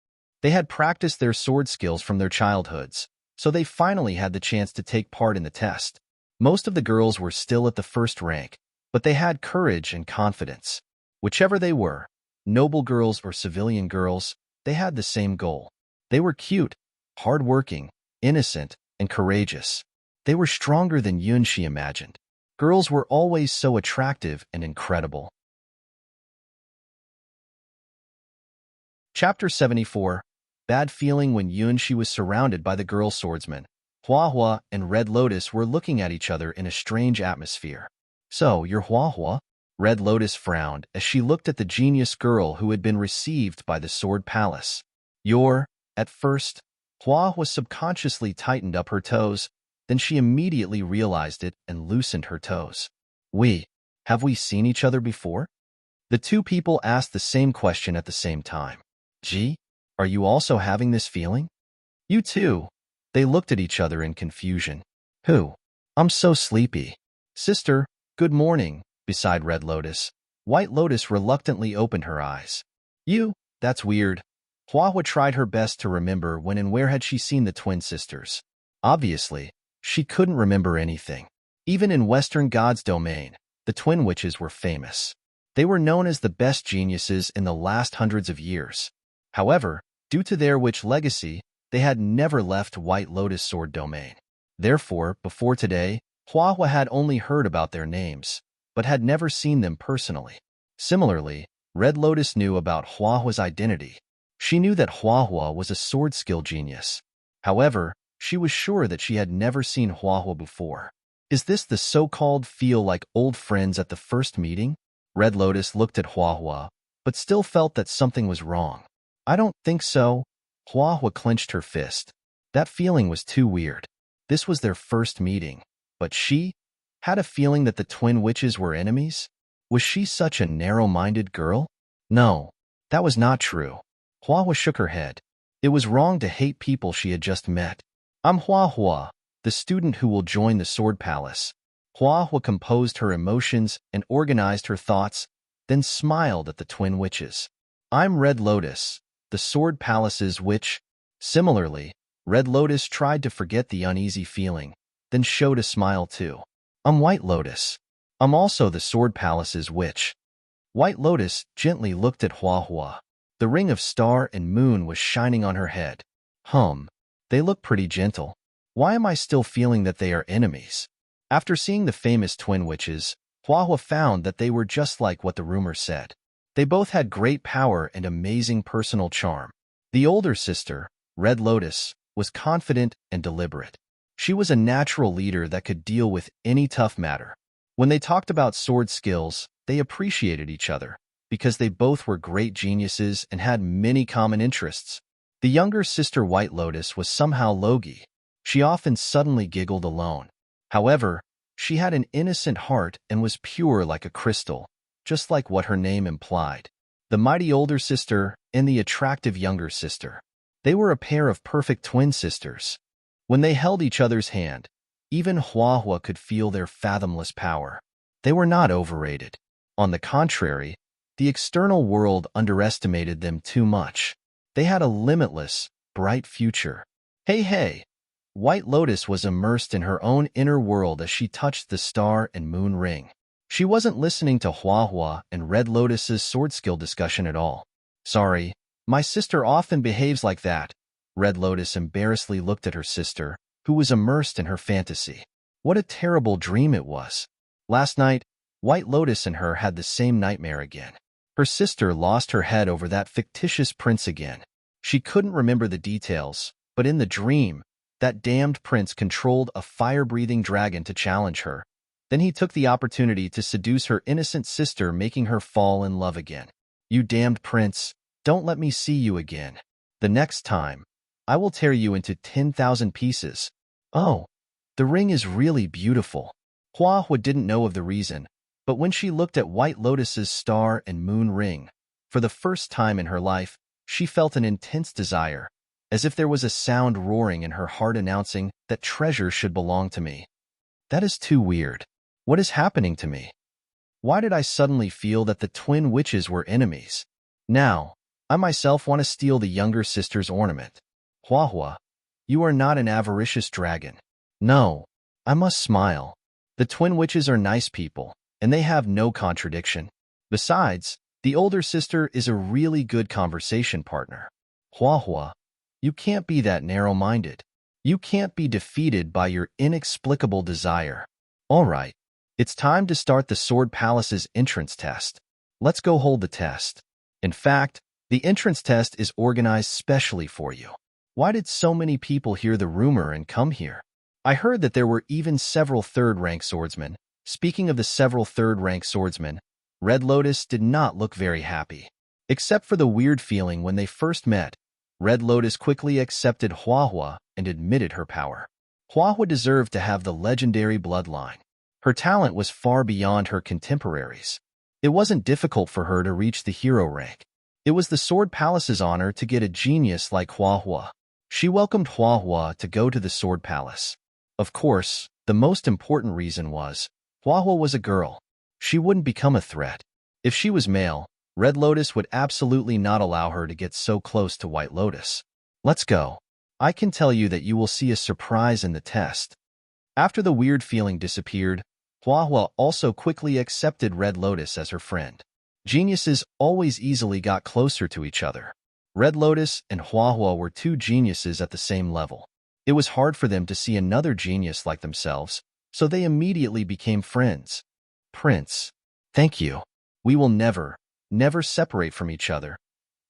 A: They had practiced their sword skills from their childhoods, so they finally had the chance to take part in the test. Most of the girls were still at the first rank, but they had courage and confidence. Whichever they were, noble girls or civilian girls, they had the same goal. They were cute, hardworking, innocent, and courageous. They were stronger than Yunshe imagined. Girls were always so attractive and incredible. Chapter 74. bad feeling when Yunshi was surrounded by the girl swordsmen. Hua and Red Lotus were looking at each other in a strange atmosphere. So, you're Hua? Red Lotus frowned as she looked at the genius girl who had been received by the Sword Palace. At first, Hua subconsciously tightened up her toes, then she immediately realized it and loosened her toes. Have we seen each other before? The two people asked the same question at the same time. Gee, are you also having this feeling? You too. They looked at each other in confusion. Who? I'm so sleepy. Sister, good morning. Beside Red Lotus, White Lotus reluctantly opened her eyes. That's weird. Hua tried her best to remember when and where had she seen the twin sisters. Obviously, she couldn't remember anything. Even in Western God's domain, the twin witches were famous. They were known as the best geniuses in the last hundreds of years. However, due to their witch legacy, they had never left White Lotus Sword domain. Therefore, before today, Hua had only heard about their names, but had never seen them personally. Similarly, Red Lotus knew about Hua's identity. She knew that Hua was a sword skill genius. However, she was sure that she had never seen Hua before. Is this the so-called feel like old friends at the first meeting? Red Lotus looked at Hua, but still felt that something was wrong. I don't think so. Hua clenched her fist. That feeling was too weird. This was their first meeting, but she had a feeling that the twin witches were enemies? Was she such a narrow-minded girl? No, that was not true. Hua shook her head. It was wrong to hate people she had just met. I'm Hua, the student who will join the Sword Palace. Hua composed her emotions and organized her thoughts, then smiled at the twin witches. I'm Red Lotus, the Sword Palace's witch. Similarly, Red Lotus tried to forget the uneasy feeling, then showed a smile too. I'm White Lotus. I'm also the Sword Palace's witch. White Lotus gently looked at Hua. The ring of star and moon was shining on her head. They look pretty gentle. Why am I still feeling that they are enemies? After seeing the famous twin witches, Hua found that they were just like what the rumor said. They both had great power and amazing personal charm. The older sister, Red Lotus, was confident and deliberate. She was a natural leader that could deal with any tough matter. When they talked about sword skills, they appreciated each other, because they both were great geniuses and had many common interests. The younger sister White Lotus was somehow logy. She often suddenly giggled alone. However, she had an innocent heart and was pure like a crystal, just like what her name implied. The mighty older sister and the attractive younger sister. They were a pair of perfect twin sisters. When they held each other's hand, even Hua could feel their fathomless power. They were not overrated. On the contrary, the external world underestimated them too much. They had a limitless, bright future. Hey! White Lotus was immersed in her own inner world as she touched the star and moon ring. She wasn't listening to Hua and Red Lotus's sword skill discussion at all. Sorry, my sister often behaves like that. Red Lotus embarrassedly looked at her sister, who was immersed in her fantasy. What a terrible dream it was. Last night, White Lotus and her had the same nightmare again. Her sister lost her head over that fictitious prince again. She couldn't remember the details, but in the dream, that damned prince controlled a fire-breathing dragon to challenge her. Then he took the opportunity to seduce her innocent sister, making her fall in love again. You damned prince, don't let me see you again. The next time, I will tear you into 10,000 pieces. Oh, the ring is really beautiful. Hua didn't know of the reason, but when she looked at White Lotus's star and moon ring, for the first time in her life, she felt an intense desire, as if there was a sound roaring in her heart announcing that treasure should belong to me. That is too weird. What is happening to me? Why did I suddenly feel that the twin witches were enemies? Now, I myself want to steal the younger sister's ornament. Hua, you are not an avaricious dragon. No, I must smile. The twin witches are nice people, and they have no contradiction. Besides, the older sister is a really good conversation partner. Hua, you can't be that narrow-minded. You can't be defeated by your inexplicable desire. All right, it's time to start the Sword Palace's entrance test. Let's go hold the test. In fact, The entrance test is organized specially for you. Why did so many people hear the rumor and come here? I heard that there were even several third-rank swordsmen. Speaking of the several third-rank swordsmen, Red Lotus did not look very happy. Except for the weird feeling when they first met, Red Lotus quickly accepted Huahua and admitted her power. Huahua deserved to have the legendary bloodline. Her talent was far beyond her contemporaries. It wasn't difficult for her to reach the hero rank. It was the Sword Palace's honor to get a genius like Huahua. She welcomed Huahua to go to the Sword Palace. Of course, the most important reason was, Huahua was a girl. She wouldn't become a threat. If she was male, Red Lotus would absolutely not allow her to get so close to White Lotus. Let's go. I can tell you that you will see a surprise in the test. After the weird feeling disappeared, Huahua also quickly accepted Red Lotus as her friend. Geniuses always easily got closer to each other. Red Lotus and Huahua were two geniuses at the same level. It was hard for them to see another genius like themselves, so they immediately became friends. Prince, thank you. We will never separate from each other.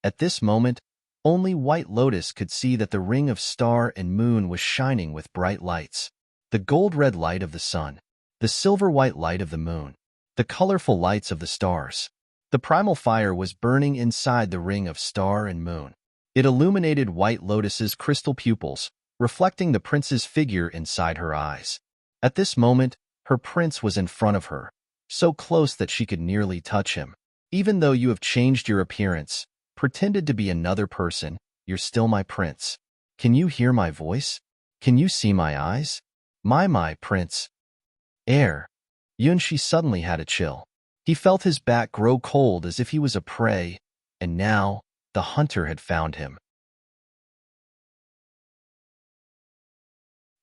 A: At this moment, only White Lotus could see that the ring of star and moon was shining with bright lights. The gold-red light of the sun, the silver-white light of the moon, the colorful lights of the stars. The primal fire was burning inside the ring of star and moon. It illuminated White Lotus's crystal pupils, reflecting the prince's figure inside her eyes. At this moment, her prince was in front of her, so close that she could nearly touch him. Even though you have changed your appearance, pretended to be another person, you're still my prince. Can you hear my voice? Can you see my eyes? My prince. Air. Yunshi suddenly had a chill. He felt his back grow cold as if he was a prey, and now the hunter had found him.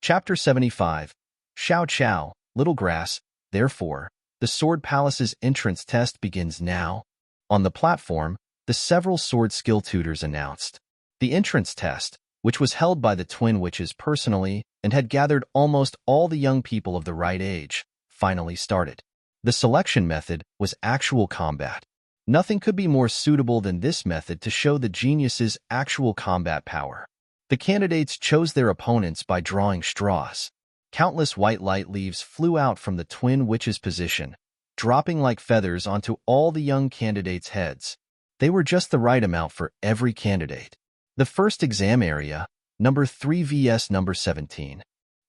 A: Chapter 75. Xiao Qiao, Little Grass. Therefore, the Sword Palace's entrance test begins now. On the platform, the several sword skill tutors announced. The entrance test, which was held by the twin witches personally and had gathered almost all the young people of the right age, finally started. The selection method was actual combat. Nothing could be more suitable than this method to show the genius's actual combat power. The candidates chose their opponents by drawing straws. Countless white light leaves flew out from the twin witches' position, dropping like feathers onto all the young candidates' heads. They were just the right amount for every candidate. The first exam area, number 3 vs number 17.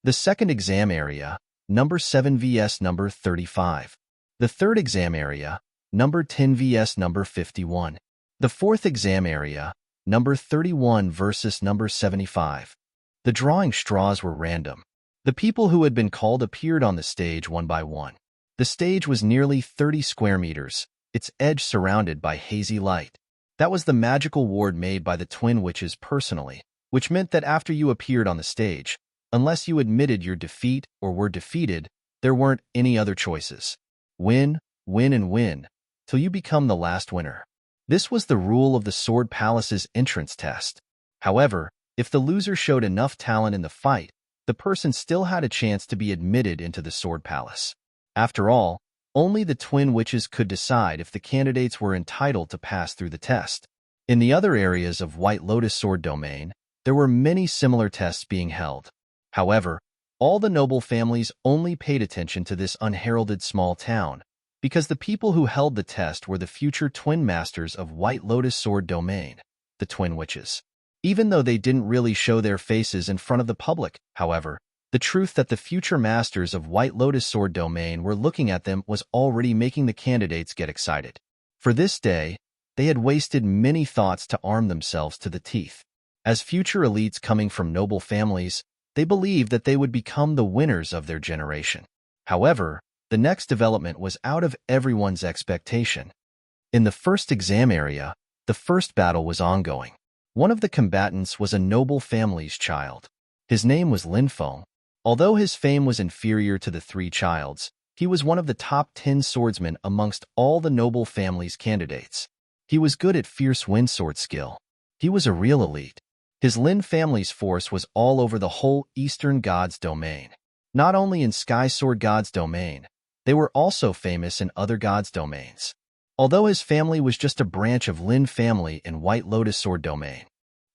A: The second exam area, number 7 vs number 35. The third exam area, number 10 vs number 51. The fourth exam area, number 31 versus number 75. The drawing straws were random. The people who had been called appeared on the stage one by one. The stage was nearly 30 square meters, its edge surrounded by hazy light. That was the magical ward made by the twin witches personally, which meant that after you appeared on the stage, unless you admitted your defeat or were defeated, there weren't any other choices. Win, win, and win, till you become the last winner. This was the rule of the Sword Palace's entrance test. However, if the loser showed enough talent in the fight, the person still had a chance to be admitted into the Sword Palace. After all, only the twin witches could decide if the candidates were entitled to pass through the test. In the other areas of White Lotus Sword Domain, there were many similar tests being held. However, all the noble families only paid attention to this unheralded small town, because the people who held the test were the future twin masters of White Lotus Sword Domain, the twin witches. Even though they didn't really show their faces in front of the public, however, the truth that the future masters of White Lotus Sword Domain were looking at them was already making the candidates get excited. For this day, they had wasted many thoughts to arm themselves to the teeth. As future elites coming from noble families, they believed that they would become the winners of their generation. However, the next development was out of everyone's expectation. In the first exam area, the first battle was ongoing. One of the combatants was a noble family's child. His name was Lin Feng. Although his fame was inferior to the three childs, he was one of the top 10 swordsmen amongst all the noble family's candidates. He was good at fierce windsword skill. He was a real elite. His Lin family's force was all over the whole Eastern Gods domain. Not only in Sky Sword Gods domain, they were also famous in other gods domains. although his family was just a branch of Lin family in White Lotus Sword domain.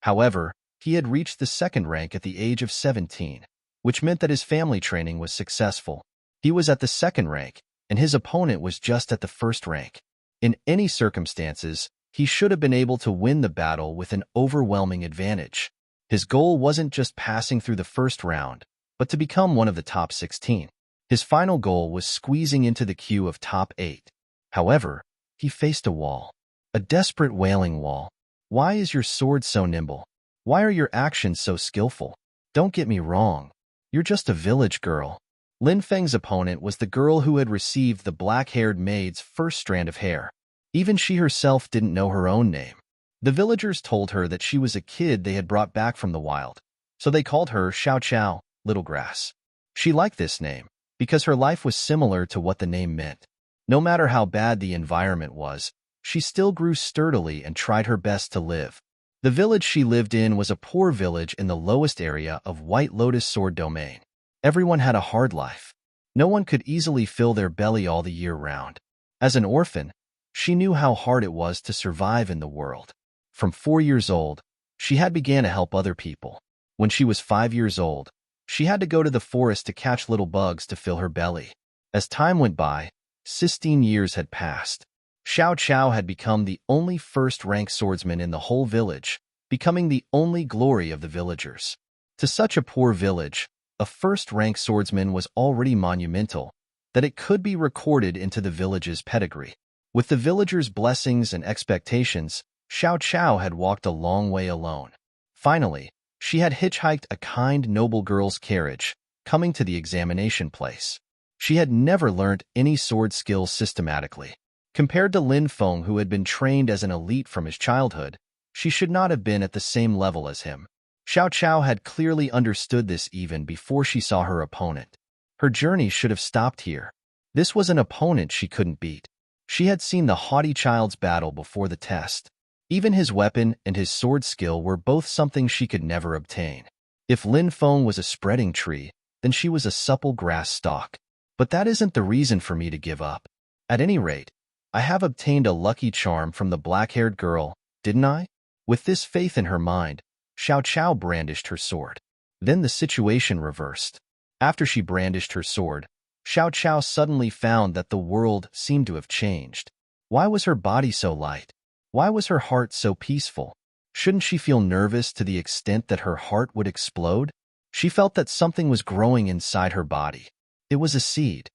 A: However, he had reached the second rank at the age of 17, which meant that his family training was successful. He was at the second rank, and his opponent was just at the first rank. In any circumstances, he should have been able to win the battle with an overwhelming advantage. His goal wasn't just passing through the first round, but to become one of the top 16. His final goal was squeezing into the queue of top 8. However, he faced a wall. A desperate wailing wall. Why is your sword so nimble? Why are your actions so skillful? Don't get me wrong. You're just a village girl. Lin Feng's opponent was the girl who had received the black-haired maid's first strand of hair. Even she herself didn't know her own name. The villagers told her that she was a kid they had brought back from the wild, so they called her Xiao Qiao, Little Grass. She liked this name, because her life was similar to what the name meant. No matter how bad the environment was, she still grew sturdily and tried her best to live. The village she lived in was a poor village in the lowest area of White Lotus Sword domain. Everyone had a hard life. No one could easily fill their belly all the year round. As an orphan, she knew how hard it was to survive in the world. From 4 years old, she had began to help other people. When she was 5 years old, she had to go to the forest to catch little bugs to fill her belly. As time went by, 16 years had passed. Xiao Qiao had become the only first-rank swordsman in the whole village, becoming the only glory of the villagers. To such a poor village, a first-rank swordsman was already monumental, that it could be recorded into the village's pedigree. With the villagers' blessings and expectations, Xiao Qiao had walked a long way alone. Finally, she had hitchhiked a kind, noble girl's carriage, coming to the examination place. She had never learnt any sword skills systematically. Compared to Lin Feng, who had been trained as an elite from his childhood, she should not have been at the same level as him. Xiao Qiao had clearly understood this even before she saw her opponent. Her journey should have stopped here. This was an opponent she couldn't beat. She had seen the haughty child's battle before the test. Even his weapon and his sword skill were both something she could never obtain. If Lin Feng was a spreading tree, then she was a supple grass stalk. But that isn't the reason for me to give up. At any rate, I have obtained a lucky charm from the black-haired girl, didn't I? With this faith in her mind, Xiao Qiao brandished her sword. Then the situation reversed. After she brandished her sword, Xiao Qiao suddenly found that the world seemed to have changed. Why was her body so light? Why was her heart so peaceful? Shouldn't she feel nervous to the extent that her heart would explode? She felt that something was growing inside her body. It was a seed.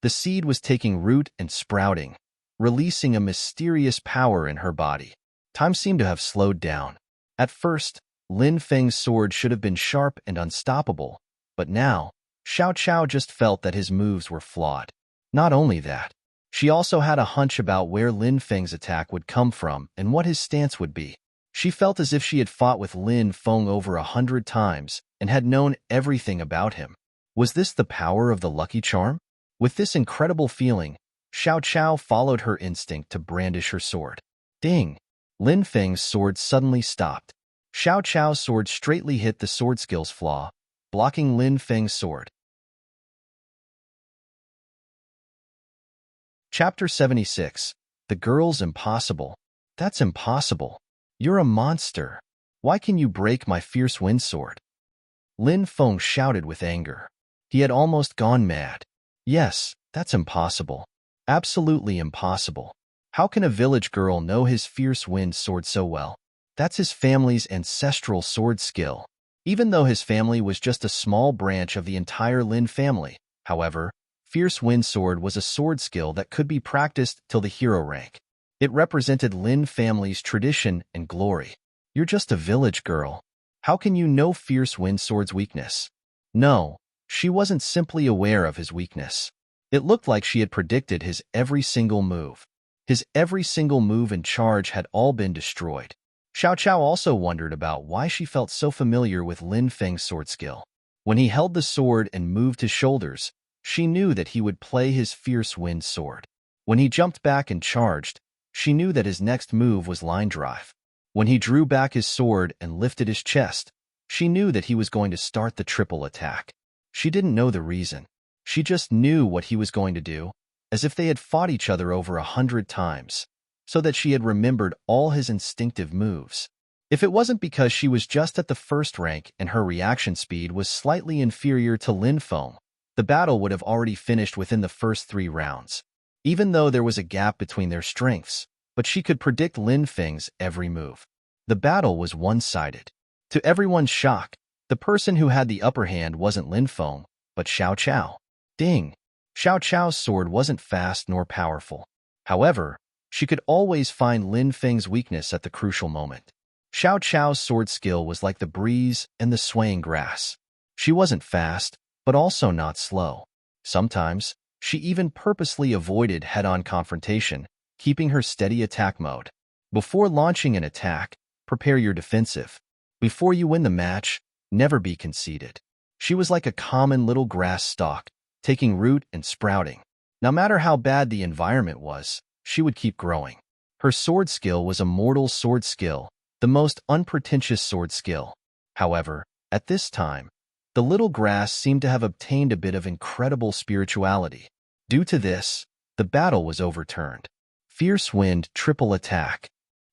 A: The seed was taking root and sprouting, releasing a mysterious power in her body. Time seemed to have slowed down. At first, Lin Feng's sword should have been sharp and unstoppable, but now, Xiao Qiao just felt that his moves were flawed. Not only that, she also had a hunch about where Lin Feng's attack would come from and what his stance would be. She felt as if she had fought with Lin Feng over 100 times and had known everything about him. Was this the power of the lucky charm? With this incredible feeling, Xiao Qiao followed her instinct to brandish her sword. Ding! Lin Feng's sword suddenly stopped. Xiao Qiao's sword straightly hit the sword skills flaw, blocking Lin Feng's sword. Chapter 76. The girl's impossible. That's impossible. You're a monster. Why can you break my fierce wind sword? Lin Feng shouted with anger. He had almost gone mad. Yes, that's impossible. Absolutely impossible. How can a village girl know his fierce wind sword so well? That's his family's ancestral sword skill. Even though his family was just a small branch of the entire Lin family, however, fierce wind sword was a sword skill that could be practiced till the hero rank. It represented Lin family's tradition and glory. You're just a village girl. How can you know fierce wind sword's weakness? No, she wasn't simply aware of his weakness. It looked like she had predicted his every single move. His every single move and charge had all been destroyed. Xiao Qiao also wondered about why she felt so familiar with Lin Feng's sword skill. When he held the sword and moved his shoulders, she knew that he would play his fierce wind sword. When he jumped back and charged, she knew that his next move was line drive. When he drew back his sword and lifted his chest, she knew that he was going to start the triple attack. She didn't know the reason. She just knew what he was going to do. as if they had fought each other over 100 times, so that she had remembered all his instinctive moves. If it wasn't because she was just at the first rank and her reaction speed was slightly inferior to Lin Feng, the battle would have already finished within the first 3 rounds. Even though there was a gap between their strengths, but she could predict Lin Feng's every move. The battle was one-sided. To everyone's shock, the person who had the upper hand wasn't Lin Feng, but Xiao Chao. Ding! Xiao Chao's sword wasn't fast nor powerful. However, she could always find Lin Feng's weakness at the crucial moment. Xiao Chao's sword skill was like the breeze and the swaying grass. She wasn't fast, but also not slow. Sometimes, she even purposely avoided head-on confrontation, keeping her steady attack mode. Before launching an attack, prepare your defensive. Before you win the match, never be conceited. She was like a common little grass stalk, taking root and sprouting. No matter how bad the environment was, she would keep growing. Her sword skill was a mortal sword skill, the most unpretentious sword skill. However, at this time, the little grass seemed to have obtained a bit of incredible spirituality. Due to this, the battle was overturned. Fierce Wind triple attack.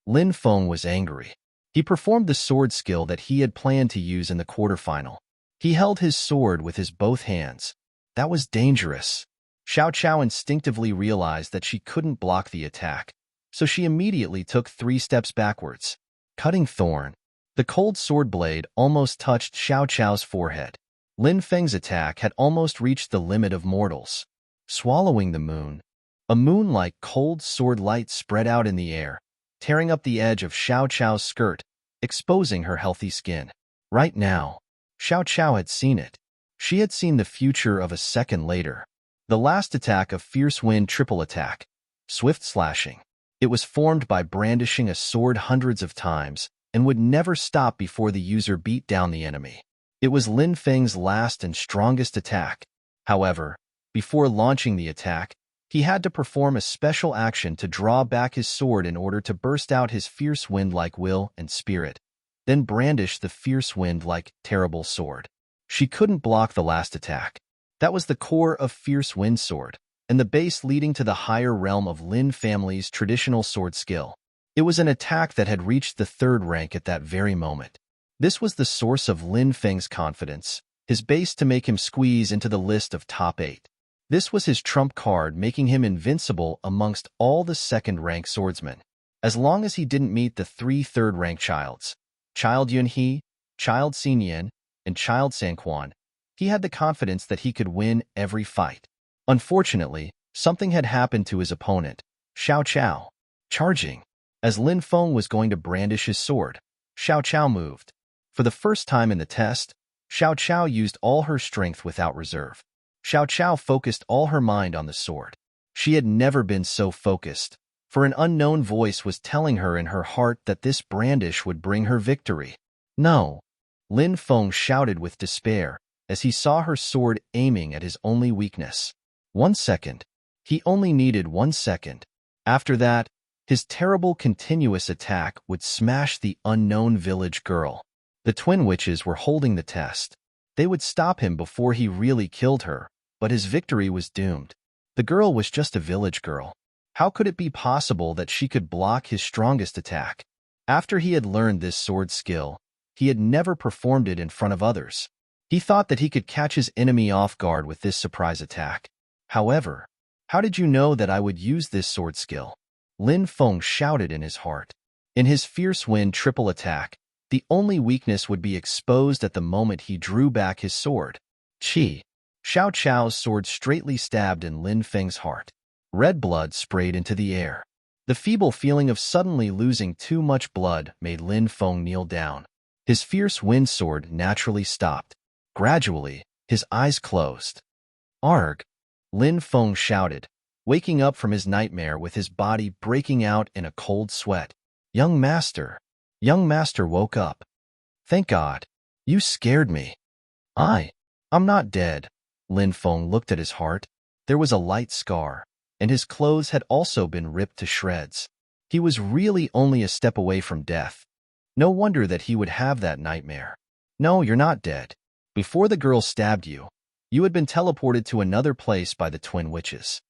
A: Lin Feng was angry. He performed the sword skill that he had planned to use in the quarterfinal. He held his sword with his both hands. That was dangerous. Xiao Chao instinctively realized that she couldn't block the attack, so she immediately took 3 steps backwards. Cutting Thorn. The cold sword blade almost touched Xiao Chao's forehead. Lin Feng's attack had almost reached the limit of mortals. Swallowing the moon. A moon-like cold sword light spread out in the air, tearing up the edge of Xiao Chao's skirt, exposing her healthy skin. Right now, Xiao Chao had seen it. She had seen the future of a second later. The last attack of Fierce Wind triple attack. Swift slashing. It was formed by brandishing a sword hundreds of times, and would never stop before the user beat down the enemy. It was Lin Feng's last and strongest attack. However, before launching the attack, he had to perform a special action to draw back his sword in order to burst out his fierce wind-like will and spirit, then brandish the fierce wind-like terrible sword. She couldn't block the last attack. That was the core of Fierce Wind Sword, and the base leading to the higher realm of Lin family's traditional sword skill. It was an attack that had reached the 3rd rank at that very moment. This was the source of Lin Feng's confidence, his base to make him squeeze into the list of top 8. This was his trump card, making him invincible amongst all the 2nd-rank swordsmen. As long as he didn't meet the 3 3rd-rank childs, Child Yunhe, Child Xinyan, and Child Sanquan, he had the confidence that he could win every fight. Unfortunately, something had happened to his opponent, Xiao Chao. Charging. As Lin Feng was going to brandish his sword, Xiao Chao moved. For the first time in the test, Xiao Chao used all her strength without reserve. Xiao Chao focused all her mind on the sword. She had never been so focused, for an unknown voice was telling her in her heart that this brandish would bring her victory. No! Lin Feng shouted with despair as he saw her sword aiming at his only weakness. 1 second. He only needed 1 second. After that, his terrible continuous attack would smash the unknown village girl. The twin witches were holding the test. They would stop him before he really killed her, but his victory was doomed. The girl was just a village girl. How could it be possible that she could block his strongest attack? After he had learned this sword skill, he had never performed it in front of others. He thought that he could catch his enemy off guard with this surprise attack. However, how did you know that I would use this sword skill? Lin Feng shouted in his heart. In his Fierce Wind triple attack, the only weakness would be exposed at the moment he drew back his sword. Qi. Xiao Chao's sword straightly stabbed in Lin Feng's heart. Red blood sprayed into the air. The feeble feeling of suddenly losing too much blood made Lin Feng kneel down. His Fierce Wind sword naturally stopped. Gradually, his eyes closed. Arg! Lin Feng shouted, waking up from his nightmare with his body breaking out in a cold sweat. Young master! Young master woke up. Thank God. You scared me. I'm not dead. Lin Feng looked at his heart. There was a light scar, and his clothes had also been ripped to shreds. He was really only a step away from death. No wonder that he would have that nightmare. No, you're not dead. Before the girl stabbed you, you had been teleported to another place by the twin witches.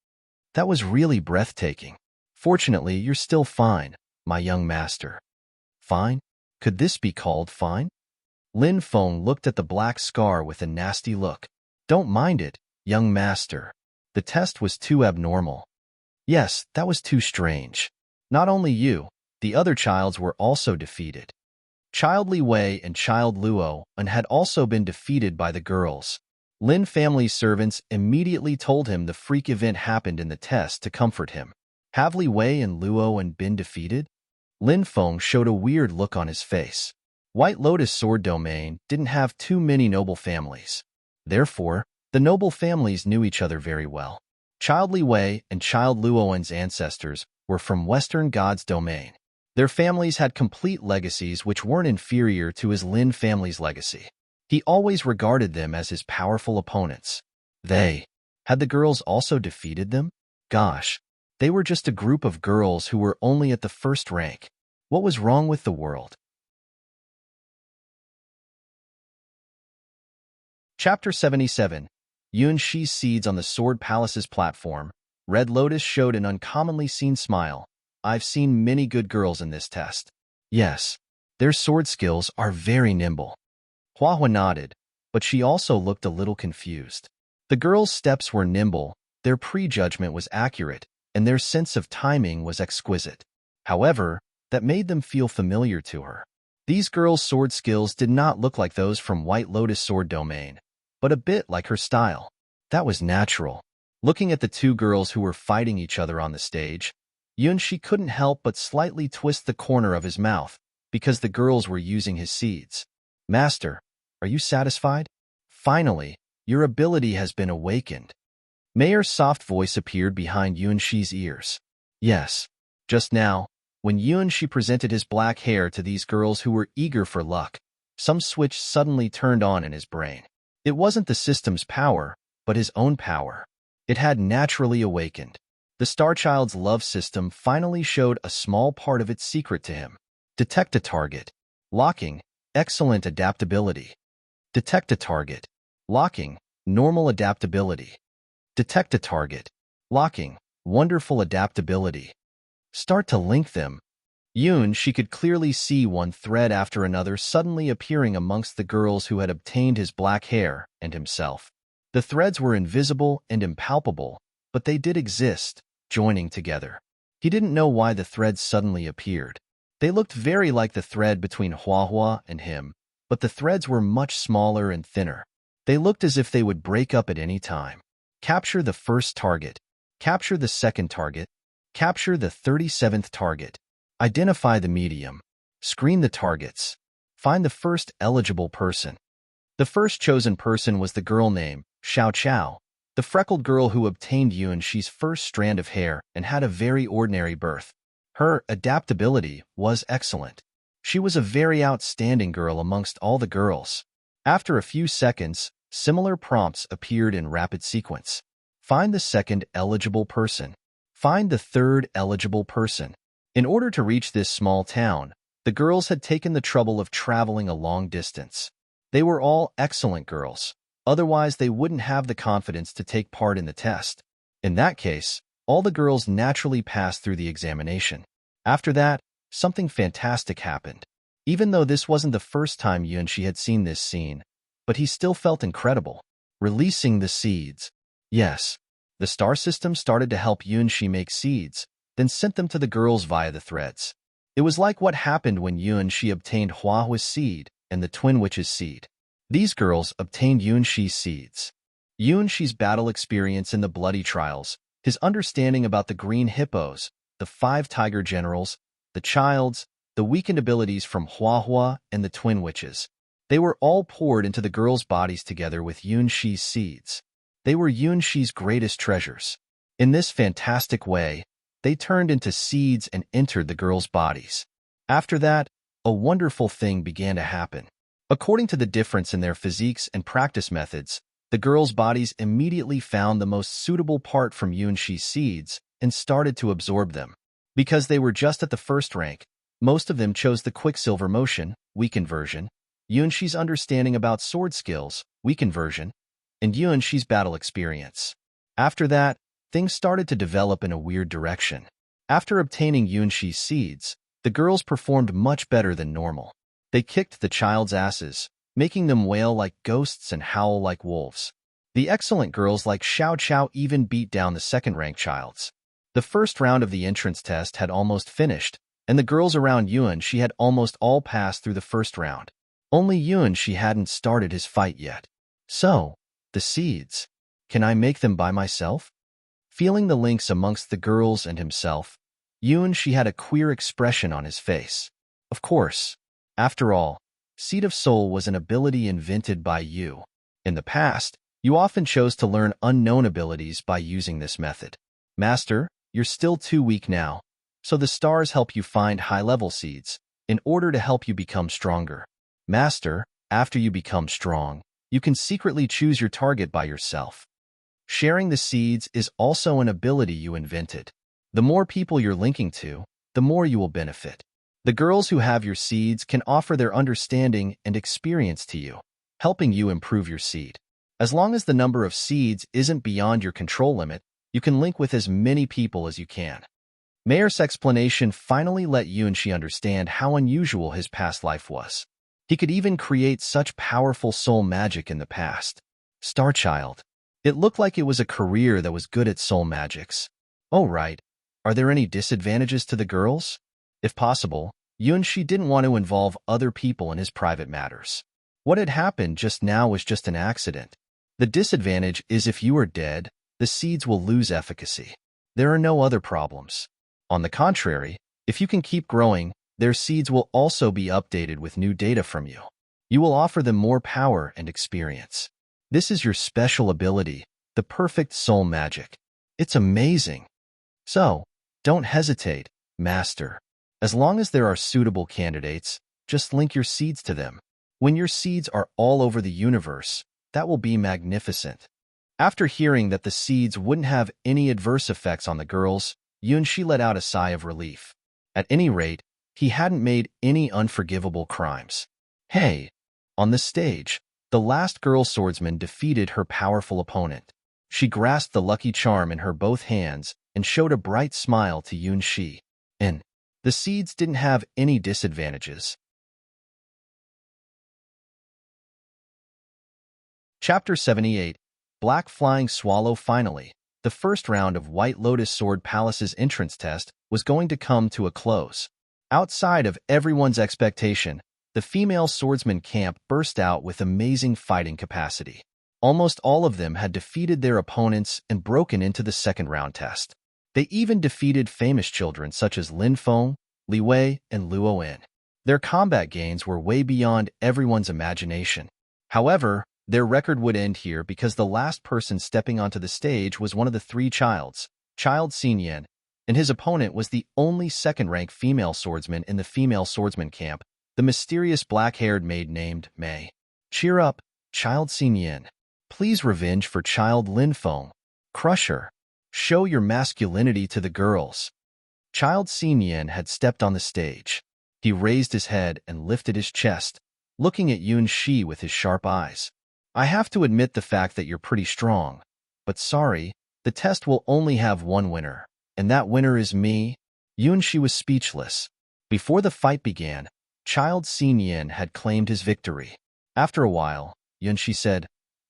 A: That was really breathtaking. Fortunately, you're still fine, my young master. Fine? Could this be called fine? Lin Feng looked at the black scar with a nasty look. Don't mind it, young master. The test was too abnormal. Yes, that was too strange. Not only you, the other childs were also defeated. Child Li Wei and Child Luo had also been defeated by the girls. Lin family's servants immediately told him the freak event happened in the test to comfort him. Have Li Wei and Luo been defeated? Lin Feng showed a weird look on his face. White Lotus Sword Domain didn't have too many noble families. Therefore, the noble families knew each other very well. Child Li Wei and Child Luo's ancestors were from Western God's domain. Their families had complete legacies which weren't inferior to his Lin family's legacy. He always regarded them as his powerful opponents. Had the girls also defeated them? Gosh, they were just a group of girls who were only at the first rank. What was wrong with the world? Chapter 77. Yuan Shi's Seeds on the Sword Palace's platform. Red Lotus showed an uncommonly seen smile. I've seen many good girls in this test. Yes, their sword skills are very nimble. Hua nodded, but she also looked a little confused. The girls' steps were nimble, their prejudgment was accurate, and their sense of timing was exquisite. However, that made them feel familiar to her. These girls' sword skills did not look like those from White Lotus Sword Domain, but a bit like her style. That was natural. Looking at the two girls who were fighting each other on the stage, Yuan Shi couldn't help but slightly twist the corner of his mouth because the girls were using his seeds. Master, are you satisfied? Finally, your ability has been awakened. Mayer's soft voice appeared behind Yuan Shi's ears. Yes. Just now, when Yuan Shi presented his black hair to these girls who were eager for luck, some switch suddenly turned on in his brain. It wasn't the system's power, but his own power. It had naturally awakened. The Star Child's love system finally showed a small part of its secret to him. Detect a target. Locking. Excellent adaptability. Detect a target. Locking. Normal adaptability. Detect a target. Locking. Wonderful adaptability. Start to link them. Yuan Shi could clearly see one thread after another suddenly appearing amongst the girls who had obtained his black hair and himself. The threads were invisible and impalpable, but they did exist, joining together. He didn't know why the threads suddenly appeared. They looked very like the thread between Hua and him, but the threads were much smaller and thinner. They looked as if they would break up at any time. Capture the first target. Capture the second target. Capture the 37th target. Identify the medium. Screen the targets. Find the first eligible person. The first chosen person was the girl named Xiao Chao, the freckled girl who obtained Yuan Shi's first strand of hair and had a very ordinary birth. Her adaptability was excellent. She was a very outstanding girl amongst all the girls. After a few seconds, similar prompts appeared in rapid sequence. Find the second eligible person. Find the third eligible person. In order to reach this small town, the girls had taken the trouble of traveling a long distance. They were all excellent girls. Otherwise, they wouldn't have the confidence to take part in the test. In that case, all the girls naturally passed through the examination. After that, something fantastic happened. Even though this wasn't the first time Yuan Shi had seen this scene, but he still felt incredible. Releasing the seeds. Yes, the star system started to help Yuan Shi make seeds, then sent them to the girls via the threads. It was like what happened when Yuan Shi obtained Hua's seed and the Twin Witch's seed. These girls obtained Yuan Shi's seeds. Yuan Shi's battle experience in the bloody trials, his understanding about the green hippos, the 5 tiger generals, the childs, the weakened abilities from Hua and the Twin Witches. They were all poured into the girls' bodies together with Yuan Shi's seeds. They were Yuan Shi's greatest treasures. In this fantastic way, they turned into seeds and entered the girls' bodies. After that, a wonderful thing began to happen. According to the difference in their physiques and practice methods, the girls' bodies immediately found the most suitable part from Yuan Shi's seeds and started to absorb them. Because they were just at the first rank, most of them chose the Quicksilver Motion, weakened version, Yuan Shi's understanding about sword skills, weakened version, and Yuan Shi's battle experience. After that, things started to develop in a weird direction. After obtaining Yunshi's seeds, the girls performed much better than normal. They kicked the child's asses, making them wail like ghosts and howl like wolves. The excellent girls like Xiao Qiao even beat down the second-ranked childs. The first round of the entrance test had almost finished, and the girls around Yuanxi had almost all passed through the first round. Only Yuanxi hadn't started his fight yet. So, the seeds. Can I make them by myself? Feeling the links amongst the girls and himself, Yuanxi had a queer expression on his face. Of course. After all, Seed of Soul was an ability invented by you. In the past, you often chose to learn unknown abilities by using this method. Master, you're still too weak now, so the stars help you find high-level seeds in order to help you become stronger. Master, after you become strong, you can secretly choose your target by yourself. Sharing the seeds is also an ability you invented. The more people you're linking to, the more you will benefit. The girls who have your seeds can offer their understanding and experience to you, helping you improve your seed. As long as the number of seeds isn't beyond your control limit, you can link with as many people as you can. Mayer's explanation finally let Yuanxi understand how unusual his past life was. He could even create such powerful soul magic in the past. Starchild. It looked like it was a career that was good at soul magics. Oh right. Are there any disadvantages to the girls? If possible, Yuanxi didn't want to involve other people in his private matters. What had happened just now was just an accident. The disadvantage is if you are dead, the seeds will lose efficacy. There are no other problems. On the contrary, if you can keep growing, their seeds will also be updated with new data from you. You will offer them more power and experience. This is your special ability, the perfect soul magic. It's amazing. So, don't hesitate, Master. As long as there are suitable candidates, just link your seeds to them. When your seeds are all over the universe, that will be magnificent. After hearing that the seeds wouldn't have any adverse effects on the girls, Yuanxi let out a sigh of relief. At any rate, he hadn't made any unforgivable crimes. Hey! On the stage, the last girl swordsman defeated her powerful opponent. She grasped the lucky charm in her both hands and showed a bright smile to Yuanxi. And the seeds didn't have any disadvantages. Chapter 78. Black Flying Swallow. Finally, the first round of White Lotus Sword Palace's entrance test was going to come to a close. Outside of everyone's expectation, the female swordsman camp burst out with amazing fighting capacity. Almost all of them had defeated their opponents and broken into the second round test. They even defeated famous children such as Lin Feng, Li Wei, and Luo En. Their combat gains were way beyond everyone's imagination. However, their record would end here because the last person stepping onto the stage was one of the three childs, Child Xinyan, and his opponent was the only second-ranked female swordsman in the female swordsman camp, the mysterious black-haired maid named Mei. Cheer up, Child Xinyan. Please revenge for Child Lin Feng. Crush her. Show your masculinity to the girls. Child Xinyan had stepped on the stage. He raised his head and lifted his chest, looking at Yuanxi with his sharp eyes. I have to admit the fact that you're pretty strong, but sorry, the test will only have one winner, and that winner is me. Yuanxi was speechless. Before the fight began, Child Xinyan had claimed his victory. After a while, Yuanxi said,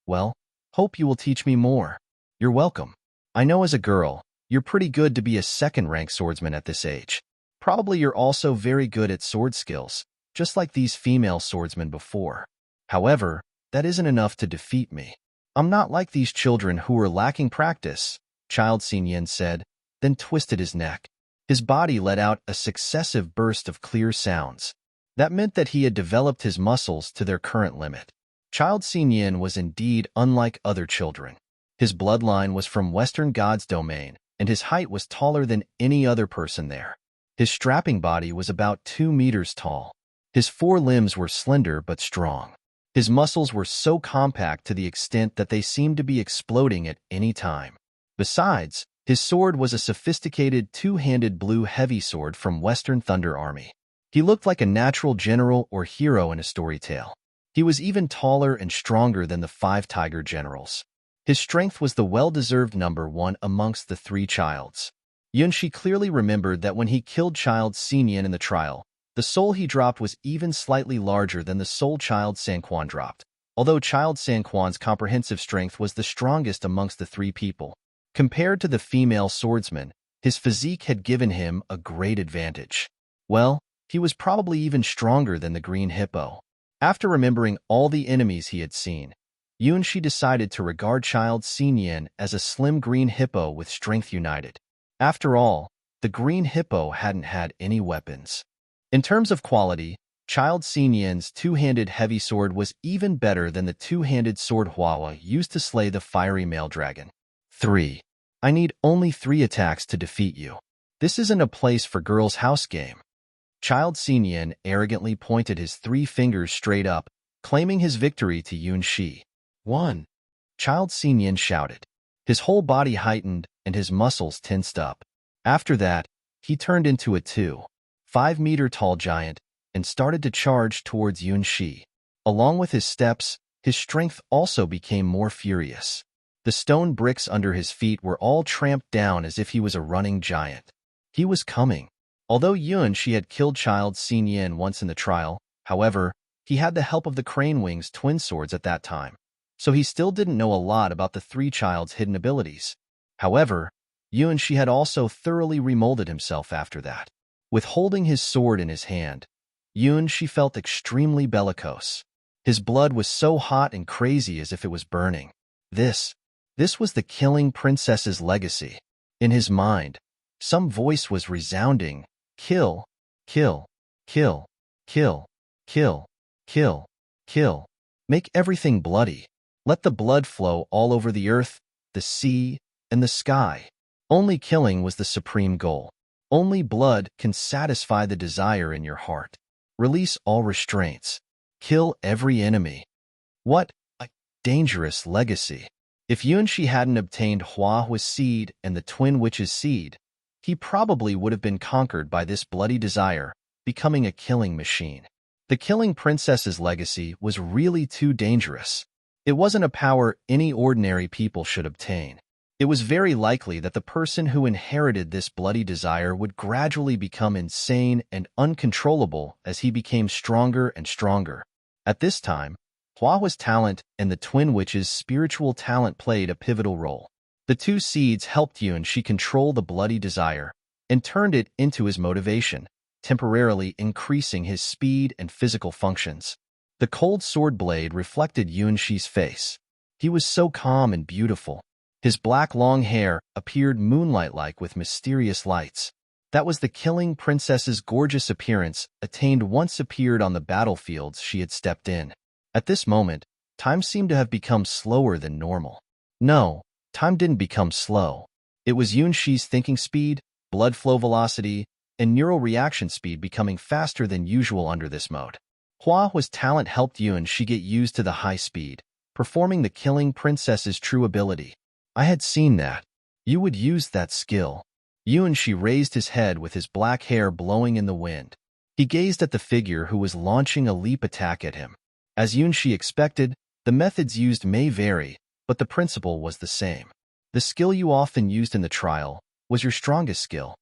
A: Well, hope you will teach me more. You're welcome. I know as a girl, you're pretty good to be a second-rank swordsman at this age. Probably you're also very good at sword skills, just like these female swordsmen before. However, that isn't enough to defeat me. I'm not like these children who are lacking practice, Child Xinyan said, then twisted his neck. His body let out a successive burst of clear sounds. That meant that he had developed his muscles to their current limit. Child Xinyan was indeed unlike other children. His bloodline was from Western God's domain, and his height was taller than any other person there. His strapping body was about 2 meters tall. His 4 limbs were slender but strong. His muscles were so compact to the extent that they seemed to be exploding at any time. Besides, his sword was a sophisticated 2-handed blue heavy sword from Western Thunder Army. He looked like a natural general or hero in a story tale. He was even taller and stronger than the 5 tiger generals. His strength was the well-deserved #1 amongst the three childs. Yunshi clearly remembered that when he killed child Xinyan in the trial, the soul he dropped was even slightly larger than the soul child Sanquan dropped, although child Sanquan's comprehensive strength was the strongest amongst the three people. Compared to the female swordsman, his physique had given him a great advantage. Well, he was probably even stronger than the green hippo. After remembering all the enemies he had seen, Yunshi decided to regard child Xinyan as a slim green hippo with strength united. After all, the green hippo hadn't had any weapons. In terms of quality, child Xinyan's two-handed heavy sword was even better than the two-handed sword Hua used to slay the fiery male dragon. 3. I need only 3 attacks to defeat you. This isn't a place for girls' house game. Child Xinyan arrogantly pointed his 3 fingers straight up, claiming his victory to Yunshi. 1. Child Xinyan shouted. His whole body heightened and his muscles tensed up. After that, he turned into a 2.5-meter-tall giant and started to charge towards Yunshi. Along with his steps, his strength also became more furious. The stone bricks under his feet were all tramped down as if he was a running giant. He was coming. Although Yunshi had killed child Xinyan once in the trial, however, he had the help of the Crane Wing's twin swords at that time, so he still didn't know a lot about the three child's hidden abilities. However, Yunshi had also thoroughly remolded himself after that. With holding his sword in his hand, Yunshi felt extremely bellicose. His blood was so hot and crazy as if it was burning. This was the killing princess's legacy. In his mind, some voice was resounding, kill, kill, kill, kill, kill, kill, kill. Make everything bloody. Let the blood flow all over the earth, the sea, and the sky. Only killing was the supreme goal. Only blood can satisfy the desire in your heart. Release all restraints. Kill every enemy. What a dangerous legacy. If Yunshi hadn't obtained Hua's seed and the Twin Witch's seed, he probably would have been conquered by this bloody desire, becoming a killing machine. The killing princess's legacy was really too dangerous. It wasn't a power any ordinary people should obtain. It was very likely that the person who inherited this bloody desire would gradually become insane and uncontrollable as he became stronger and stronger. At this time, Hua's talent and the Twin Witch's spiritual talent played a pivotal role. The two seeds helped Yunshi control the bloody desire and turned it into his motivation, temporarily increasing his speed and physical functions. The cold sword blade reflected Yunshi's face. He was so calm and beautiful. His black long hair appeared moonlight-like with mysterious lights. That was the killing princess's gorgeous appearance attained once appeared on the battlefields she had stepped in. At this moment, time seemed to have become slower than normal. No, time didn't become slow. It was Yunshi's thinking speed, blood flow velocity, and neural reaction speed becoming faster than usual under this mode. Hua's talent helped Yunshi get used to the high speed, performing the killing princess's true ability. I had seen that. You would use that skill. Yunshi raised his head with his black hair blowing in the wind. He gazed at the figure who was launching a leap attack at him. As Yunshi expected, the methods used may vary, but the principle was the same. The skill you often used in the trial was your strongest skill.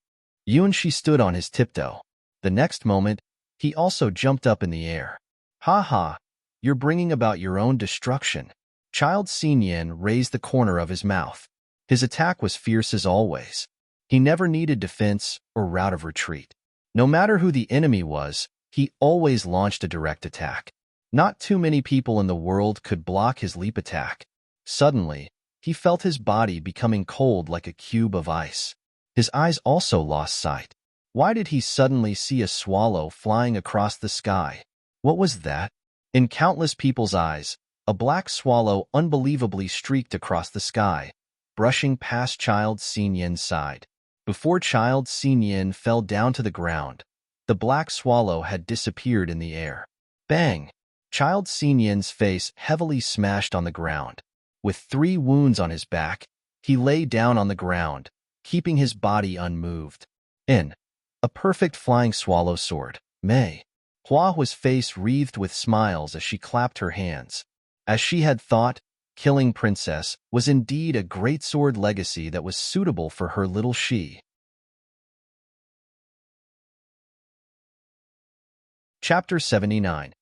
A: Yunshi stood on his tiptoe. The next moment, he also jumped up in the air. Ha ha, you're bringing about your own destruction. Child Xinyan raised the corner of his mouth. His attack was fierce as always. He never needed defense or route of retreat. No matter who the enemy was, he always launched a direct attack. Not too many people in the world could block his leap attack. Suddenly, he felt his body becoming cold like a cube of ice. His eyes also lost sight. Why did he suddenly see a swallow flying across the sky? What was that? In countless people's eyes, a black swallow unbelievably streaked across the sky, brushing past Child Xinyan's side. Before Child Xinyan fell down to the ground, the black swallow had disappeared in the air. Bang! Child Xinyan's face heavily smashed on the ground. With 3 wounds on his back, he lay down on the ground, keeping his body unmoved. In a perfect flying swallow sword, May. Hua's face wreathed with smiles as she clapped her hands. As she had thought, killing princess, was indeed a great sword legacy that was suitable for her little she. Chapter 79.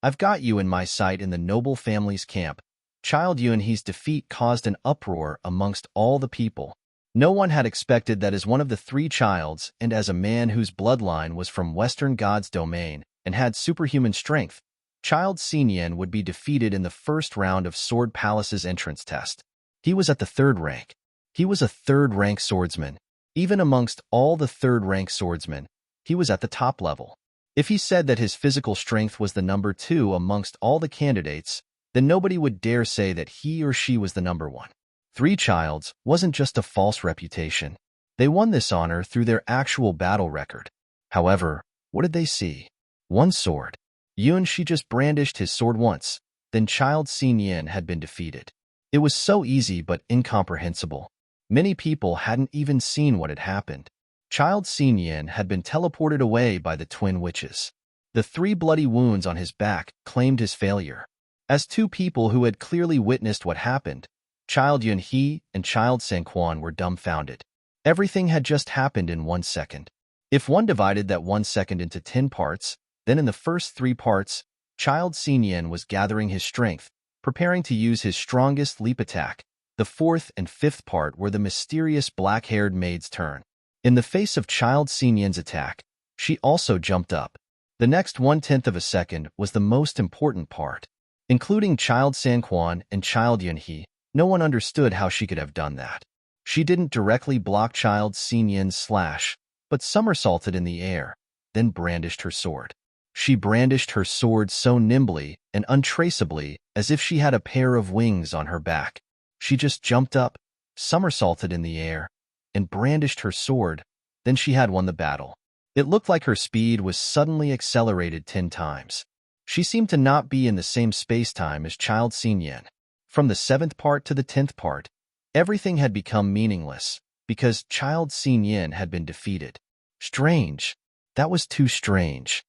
A: I've got you in my sight in the noble family's camp. Child Yuanhe's defeat caused an uproar amongst all the people. No one had expected that as one of the three childs, and as a man whose bloodline was from Western God's domain and had superhuman strength, Child Xinyan would be defeated in the first round of Sword Palace's entrance test. He was at the third rank. He was a third-rank swordsman. Even amongst all the third-rank swordsmen, he was at the top level. If he said that his physical strength was the number 2 amongst all the candidates, then nobody would dare say that he or she was the number 1. Three Childs wasn't just a false reputation. They won this honor through their actual battle record. However, what did they see? One sword. Yuanshi just brandished his sword once, then Child Xinyan had been defeated. It was so easy but incomprehensible. Many people hadn't even seen what had happened. Child Xinyan had been teleported away by the twin witches. The 3 bloody wounds on his back claimed his failure. As two people who had clearly witnessed what happened, Child Yuanhe and Child Sanquan were dumbfounded. Everything had just happened in 1 second. If one divided that 1 second into 10 parts, then in the first 3 parts, Child Xinyan was gathering his strength, preparing to use his strongest leap attack. The 4th and 5th part were the mysterious black-haired maid's turn. In the face of Child Xinyan's attack, she also jumped up. The next 1/10 of a second was the most important part. Including Child Sanquan and Child Yuanhe, no one understood how she could have done that. She didn't directly block Child Xinyan's slash, but somersaulted in the air, then brandished her sword. She brandished her sword so nimbly and untraceably as if she had a pair of wings on her back. She just jumped up, somersaulted in the air, and brandished her sword, then she had won the battle. It looked like her speed was suddenly accelerated 10 times. She seemed to not be in the same space-time as Child Xinyan. From the 7th part to the 10th part, everything had become meaningless, because Child Xinyan had been defeated. Strange. That was too strange.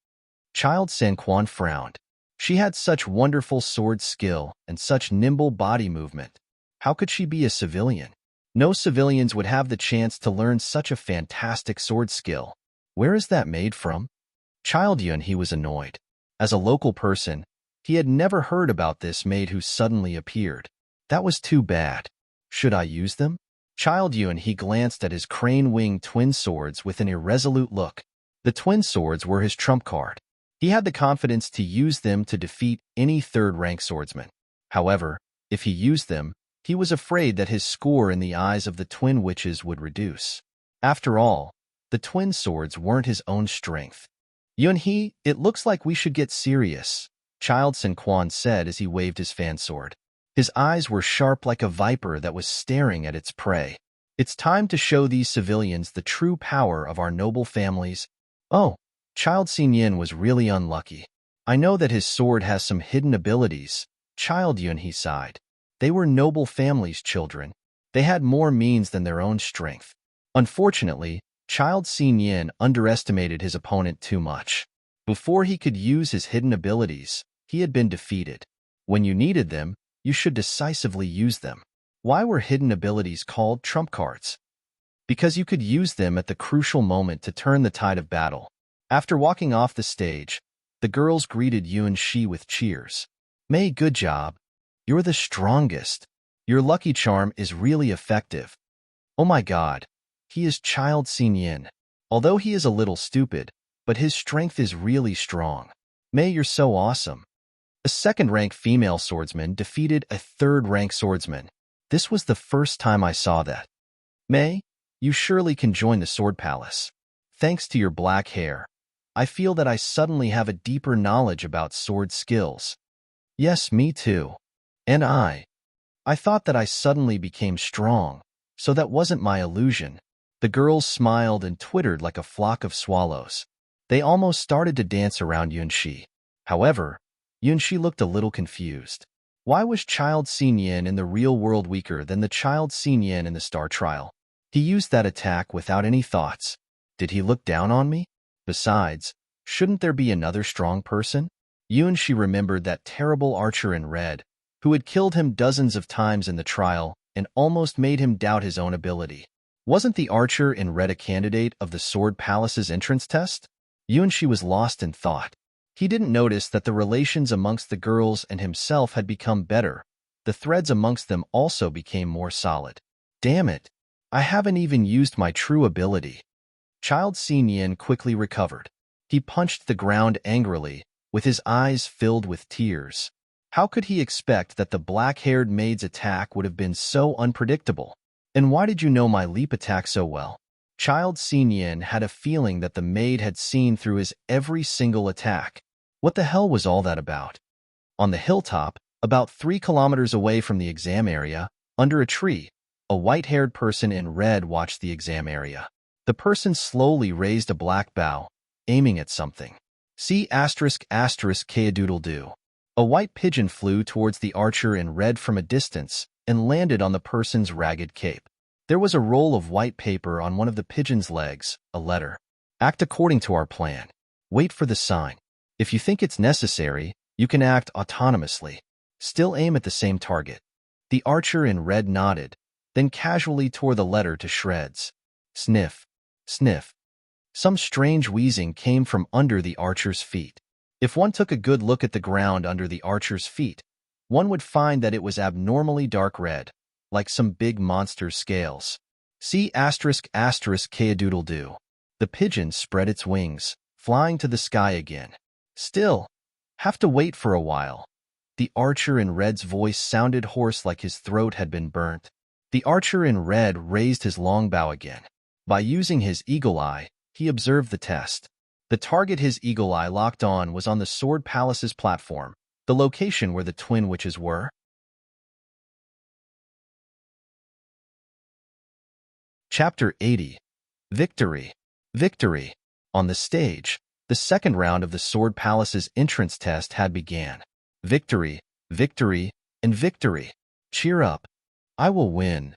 A: Child Sanquan frowned. She had such wonderful sword skill and such nimble body movement. How could she be a civilian? No civilians would have the chance to learn such a fantastic sword skill. Where is that made from? Child Yuanhe was annoyed. As a local person, he had never heard about this maid who suddenly appeared. That was too bad. Should I use them? Child Yuanhe glanced at his crane-wing twin swords with an irresolute look. The twin swords were his trump card. He had the confidence to use them to defeat any third-rank swordsman. However, if he used them, he was afraid that his score in the eyes of the twin witches would reduce. After all, the twin swords weren't his own strength. Yuanhe, it looks like we should get serious, Child Sanquan said as he waved his fan sword. His eyes were sharp like a viper that was staring at its prey. It's time to show these civilians the true power of our noble families. Oh, Child Xinyan was really unlucky. I know that his sword has some hidden abilities, Child Yuanhe sighed. They were noble families' children. They had more means than their own strength. Unfortunately, Child Xinyan underestimated his opponent too much. Before he could use his hidden abilities, he had been defeated. When you needed them, you should decisively use them. Why were hidden abilities called trump cards? Because you could use them at the crucial moment to turn the tide of battle. After walking off the stage, the girls greeted Yuanshi with cheers. May, good job. You're the strongest. Your lucky charm is really effective. Oh my god. He is Child Xinyan. Although he is a little stupid, but his strength is really strong. May, you're so awesome. A second-rank female swordsman defeated a third-rank swordsman. This was the first time I saw that. May, you surely can join the Sword Palace. Thanks to your black hair, I feel that I suddenly have a deeper knowledge about sword skills. Yes, me too. And I thought that I suddenly became strong, so that wasn't my illusion. The girls smiled and twittered like a flock of swallows. They almost started to dance around Yuanshi. However, Yuanshi looked a little confused. Why was Child Xinyan in the real world weaker than the Child Xinyan in the Star Trial? He used that attack without any thoughts. Did he look down on me? Besides, shouldn't there be another strong person? Yuanshi remembered that terrible archer in red, who had killed him dozens of times in the trial and almost made him doubt his own ability. Wasn't the archer in red a candidate of the Sword Palace's entrance test? Yuanxi was lost in thought. He didn't notice that the relations amongst the girls and himself had become better. The threads amongst them also became more solid. Damn it! I haven't even used my true ability. Child Xinyan quickly recovered. He punched the ground angrily, with his eyes filled with tears. How could he expect that the black-haired maid's attack would have been so unpredictable? And why did you know my leap attack so well? Child Xinyan had a feeling that the maid had seen through his every single attack. What the hell was all that about? On the hilltop, about 3 kilometers away from the exam area, under a tree, a white-haired person in red watched the exam area. The person slowly raised a black bow, aiming at something. See ********. A white pigeon flew towards the archer in red from a distance and landed on the person's ragged cape. There was a roll of white paper on one of the pigeon's legs, a letter. Act according to our plan. Wait for the sign. If you think it's necessary, you can act autonomously. Still aim at the same target. The archer in red nodded, then casually tore the letter to shreds. Sniff. Sniff. Some strange wheezing came from under the archer's feet. If one took a good look at the ground under the archer's feet, one would find that it was abnormally dark red, like some big monster's scales. See *****. The pigeon spread its wings, flying to the sky again. Still, have to wait for a while. The archer in red's voice sounded hoarse like his throat had been burnt. The archer in red raised his long bow again. By using his eagle eye, he observed the test. The target his eagle eye locked on was on the Sword Palace's platform, the location where the twin witches were. Chapter 80. Victory. Victory. On the stage, the second round of the Sword Palace's entrance test had begun. Victory, victory, and victory. Cheer up. I will win.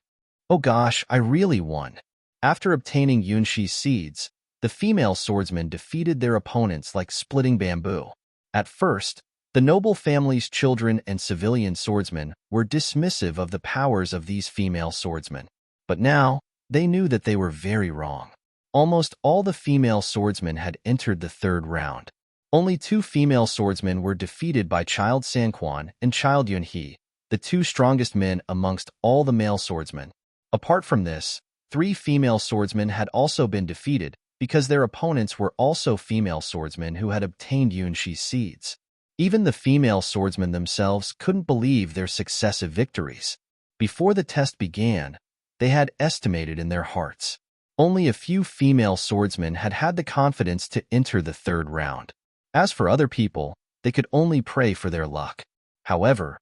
A: Oh gosh, I really won. After obtaining Yuanxi's seeds, the female swordsmen defeated their opponents like splitting bamboo. At first, the noble family's children and civilian swordsmen were dismissive of the powers of these female swordsmen. But now, they knew that they were very wrong. Almost all the female swordsmen had entered the third round. Only 2 female swordsmen were defeated by Child Sanquan and Child Yunhe, the 2 strongest men amongst all the male swordsmen. Apart from this, 3 female swordsmen had also been defeated because their opponents were also female swordsmen who had obtained Yuanxi's seeds. Even the female swordsmen themselves couldn't believe their successive victories. Before the test began, they had estimated in their hearts. Only a few female swordsmen had had the confidence to enter the third round. As for other people, they could only pray for their luck. However,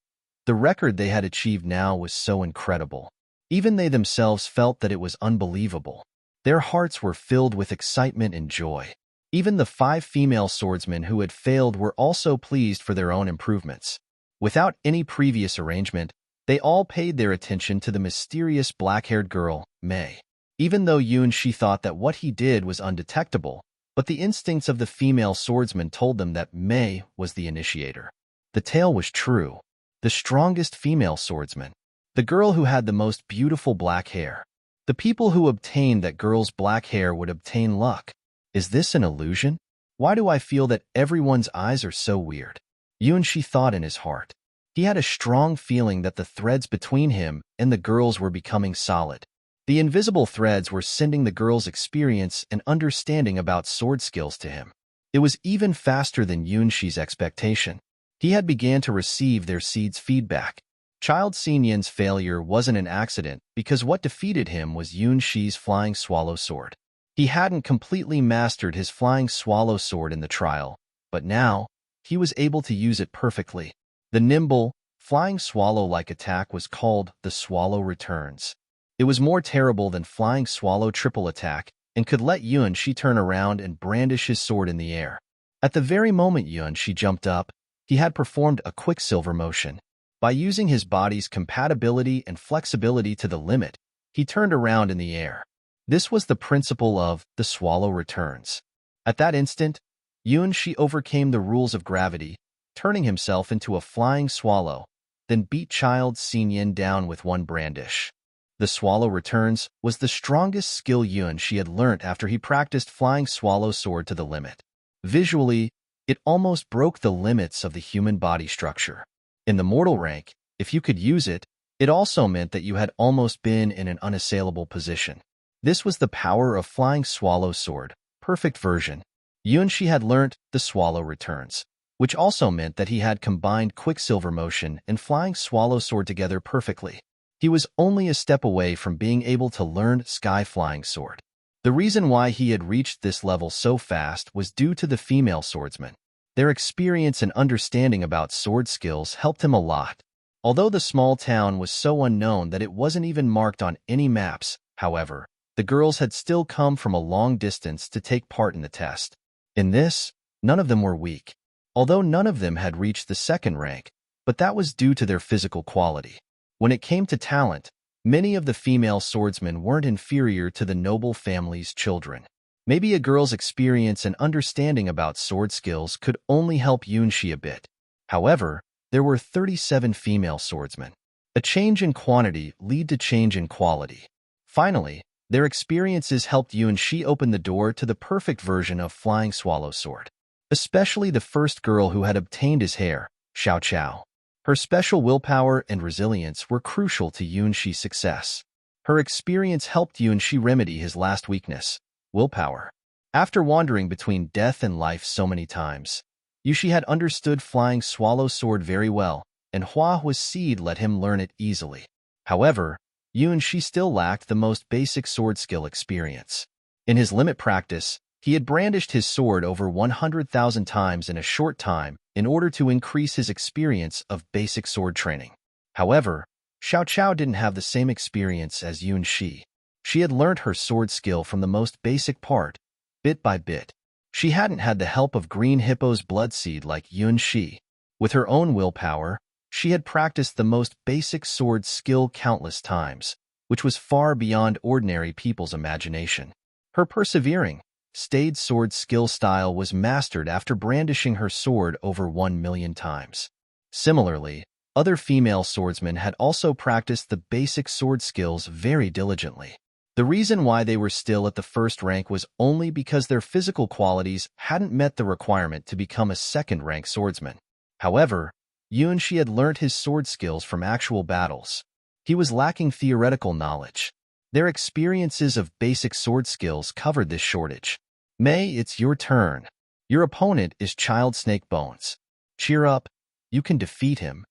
A: the record they had achieved now was so incredible. Even they themselves felt that it was unbelievable. Their hearts were filled with excitement and joy. Even the 5 female swordsmen who had failed were also pleased for their own improvements. Without any previous arrangement, they all paid their attention to the mysterious black-haired girl, Mei. Even though Yuanxi thought that what he did was undetectable, but the instincts of the female swordsman told them that Mei was the initiator. The tale was true. The strongest female swordsman. The girl who had the most beautiful black hair. The people who obtained that girl's black hair would obtain luck. Is this an illusion? Why do I feel that everyone's eyes are so weird? Yuanxi thought in his heart. He had a strong feeling that the threads between him and the girls were becoming solid. The invisible threads were sending the girls' experience and understanding about sword skills to him. It was even faster than Yuanxi's expectation. He had began to receive their seeds' feedback. Child Xinyan's failure wasn't an accident because what defeated him was Yuanxi's flying swallow sword. He hadn't completely mastered his flying swallow sword in the trial, but now, he was able to use it perfectly. The nimble, flying swallow-like attack was called the Swallow Returns. It was more terrible than flying swallow triple attack and could let Yuanxi turn around and brandish his sword in the air. At the very moment Yuanxi jumped up, he had performed a quicksilver motion. By using his body's compatibility and flexibility to the limit, he turned around in the air. This was the principle of the Swallow Returns. At that instant, Yuanxi overcame the rules of gravity, turning himself into a flying swallow, then beat Child Xinyan down with one brandish. The swallow returns was the strongest skill She had learnt after he practiced flying swallow sword to the limit. Visually, it almost broke the limits of the human body structure. In the mortal rank, if you could use it, it also meant that you had almost been in an unassailable position. This was the power of flying swallow sword, perfect version. Shi had learnt the swallow returns, which also meant that he had combined quicksilver motion and flying swallow sword together perfectly. He was only a step away from being able to learn sky flying sword. The reason why he had reached this level so fast was due to the female swordsmen. Their experience and understanding about sword skills helped him a lot. Although the small town was so unknown that it wasn't even marked on any maps, however, the girls had still come from a long distance to take part in the test. In this, none of them were weak. Although none of them had reached the second rank, but that was due to their physical quality. When it came to talent, many of the female swordsmen weren't inferior to the noble family's children. Maybe a girl's experience and understanding about sword skills could only help Shi a bit. However, there were 37 female swordsmen. A change in quantity led to change in quality. Finally, their experiences helped Shi open the door to the perfect version of flying swallow sword. Especially the first girl who had obtained his hair, Xiao Chao. Her special willpower and resilience were crucial to Shi's success. Her experience helped Shi remedy his last weakness, willpower. After wandering between death and life so many times, Shi had understood flying swallow sword very well, and Hua's seed let him learn it easily. However, Shi still lacked the most basic sword skill experience. In his limit practice, he had brandished his sword over 100,000 times in a short time in order to increase his experience of basic sword training. However, Xiao Chao didn't have the same experience as Shi. She had learnt her sword skill from the most basic part, bit by bit. She hadn't had the help of Green Hippo's blood seed like Shi. With her own willpower, she had practiced the most basic sword skill countless times, which was far beyond ordinary people's imagination. Her persevering, stayed sword skill style was mastered after brandishing her sword over 1,000,000 times. Similarly, other female swordsmen had also practiced the basic sword skills very diligently. The reason why they were still at the first rank was only because their physical qualities hadn't met the requirement to become a second-rank swordsman. However, Shi had learnt his sword skills from actual battles. He was lacking theoretical knowledge. Their experiences of basic sword skills covered this shortage. Mei, it's your turn. Your opponent is Child Snake Bones. Cheer up, you can defeat him.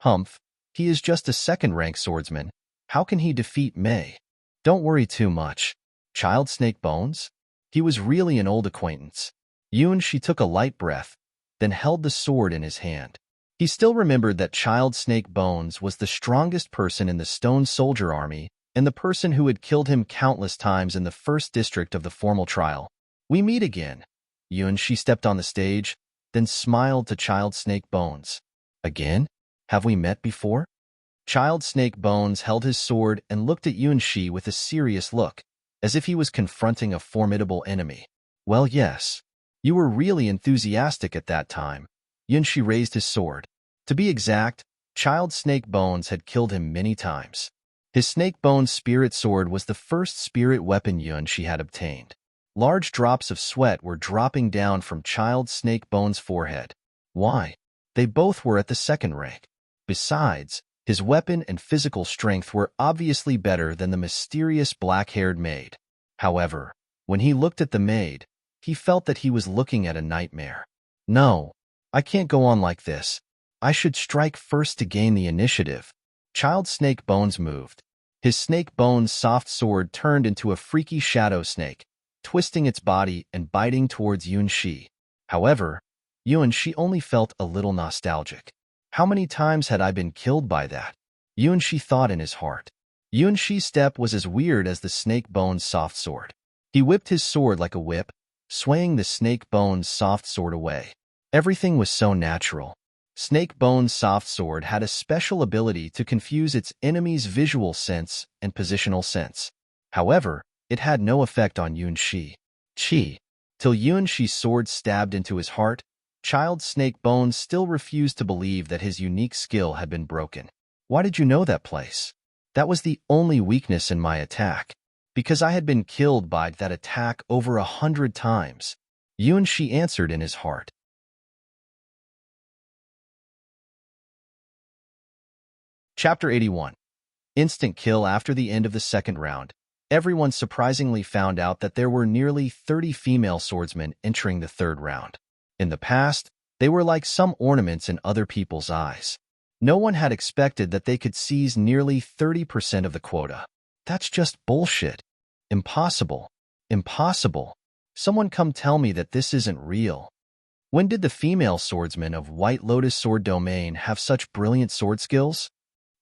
A: Humph, he is just a second-rank swordsman. How can he defeat Mei? Don't worry too much. Child Snake Bones? He was really an old acquaintance. She took a light breath, then held the sword in his hand. He still remembered that Child Snake Bones was the strongest person in the Stone Soldier Army and the person who had killed him countless times in the first district of the formal trial. We meet again. She stepped on the stage, then smiled to Child Snake Bones. Again? Have we met before? Child Snake Bones held his sword and looked at Shi with a serious look, as if he was confronting a formidable enemy. Well, yes. You were really enthusiastic at that time. Shi raised his sword. To be exact, Child Snake Bones had killed him many times. His Snake Bones spirit sword was the first spirit weapon Shi had obtained. Large drops of sweat were dropping down from Child Snake Bones' forehead. Why? They both were at the second rank. Besides, his weapon and physical strength were obviously better than the mysterious black-haired maid. However, when he looked at the maid, he felt that he was looking at a nightmare. No, I can't go on like this. I should strike first to gain the initiative. Child Snake Bones moved. His Snake Bones soft sword turned into a freaky shadow snake, twisting its body and biting towards Shi. However, Shi only felt a little nostalgic. How many times had I been killed by that? Shi thought in his heart. Shi's step was as weird as the Snake Bones soft sword. He whipped his sword like a whip, swaying the Snake Bones soft sword away. Everything was so natural. Snake Bones soft sword had a special ability to confuse its enemy's visual sense and positional sense. However, it had no effect on Shi. Till Shi's sword stabbed into his heart, Child Snake Bones still refused to believe that his unique skill had been broken. Why did you know that place? That was the only weakness in my attack. Because I had been killed by that attack over 100 times. Yuanshi answered in his heart. Chapter 81. Instant kill. After the end of the second round, everyone surprisingly found out that there were nearly 30 female swordsmen entering the third round. In the past, they were like some ornaments in other people's eyes. No one had expected that they could seize nearly 30% of the quota. That's just bullshit. Impossible. Impossible. Someone come tell me that this isn't real. When did the female swordsmen of White Lotus Sword Domain have such brilliant sword skills?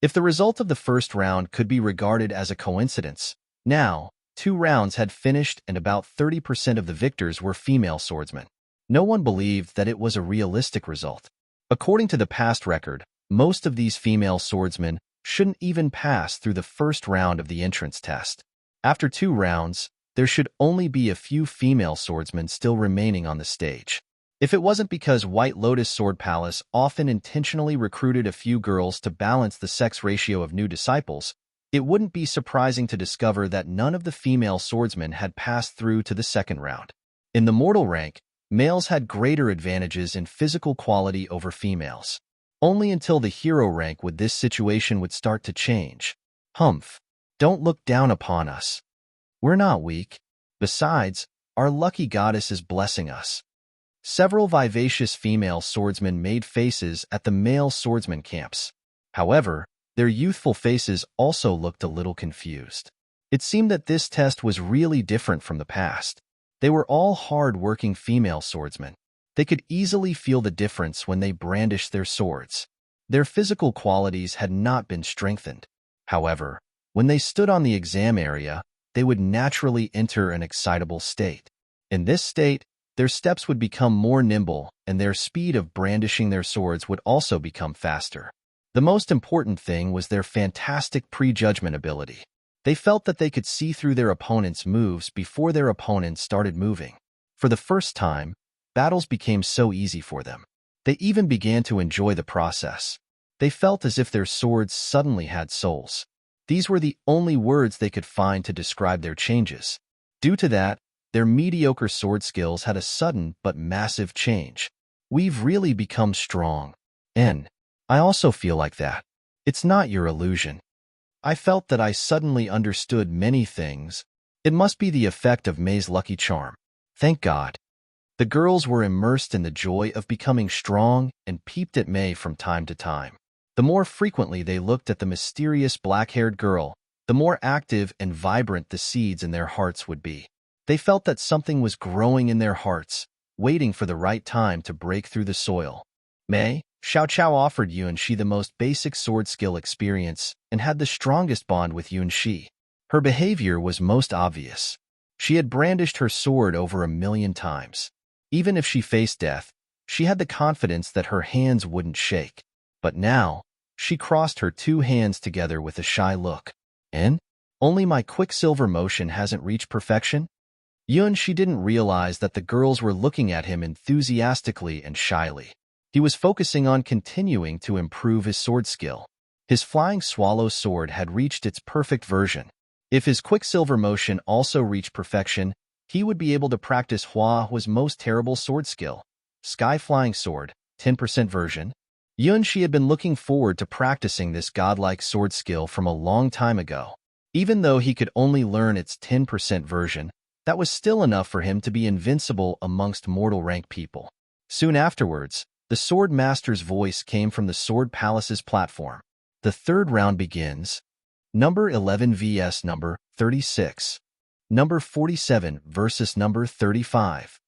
A: If the result of the first round could be regarded as a coincidence, now, 2 rounds had finished and about 30% of the victors were female swordsmen. No one believed that it was a realistic result. According to the past record, most of these female swordsmen shouldn't even pass through the first round of the entrance test. After 2 rounds, there should only be a few female swordsmen still remaining on the stage. If it wasn't because White Lotus Sword Palace often intentionally recruited a few girls to balance the sex ratio of new disciples, it wouldn't be surprising to discover that none of the female swordsmen had passed through to the second round. In the mortal rank, males had greater advantages in physical quality over females. Only until the hero rank would this situation would start to change. Humph. Don't look down upon us. We're not weak. Besides, our lucky goddess is blessing us. Several vivacious female swordsmen made faces at the male swordsman camps. However, their youthful faces also looked a little confused. It seemed that this test was really different from the past. They were all hard-working female swordsmen. They could easily feel the difference when they brandished their swords. Their physical qualities had not been strengthened. However, when they stood on the exam area, they would naturally enter an excitable state. In this state, their steps would become more nimble, and their speed of brandishing their swords would also become faster. The most important thing was their fantastic prejudgment ability. They felt that they could see through their opponent's moves before their opponents started moving. For the first time, battles became so easy for them. They even began to enjoy the process. They felt as if their swords suddenly had souls. These were the only words they could find to describe their changes. Due to that, their mediocre sword skills had a sudden but massive change. We've really become strong. I also feel like that. It's not your illusion. I felt that I suddenly understood many things. It must be the effect of May's lucky charm. Thank God. The girls were immersed in the joy of becoming strong and peeped at May from time to time. The more frequently they looked at the mysterious black-haired girl, the more active and vibrant the seeds in their hearts would be. They felt that something was growing in their hearts, waiting for the right time to break through the soil. May, Xiao Chao offered Yuanshi the most basic sword skill experience and had the strongest bond with Yuanshi. Her behavior was most obvious. She had brandished her sword over 1,000,000 times. Even if she faced death, she had the confidence that her hands wouldn't shake. But now, she crossed her 2 hands together with a shy look. Only my quicksilver motion hasn't reached perfection? Yuanshi didn't realize that the girls were looking at him enthusiastically and shyly. He was focusing on continuing to improve his sword skill. His flying swallow sword had reached its perfect version. If his quicksilver motion also reached perfection, he would be able to practice Hua's most terrible sword skill, Sky Flying Sword, 10% version. Yuanshi had been looking forward to practicing this godlike sword skill from a long time ago. Even though he could only learn its 10% version, that was still enough for him to be invincible amongst mortal rank people. Soon afterwards, the Sword Master's voice came from the Sword Palace's platform. The third round begins. Number 11 vs. Number 36. Number 47 versus Number 35.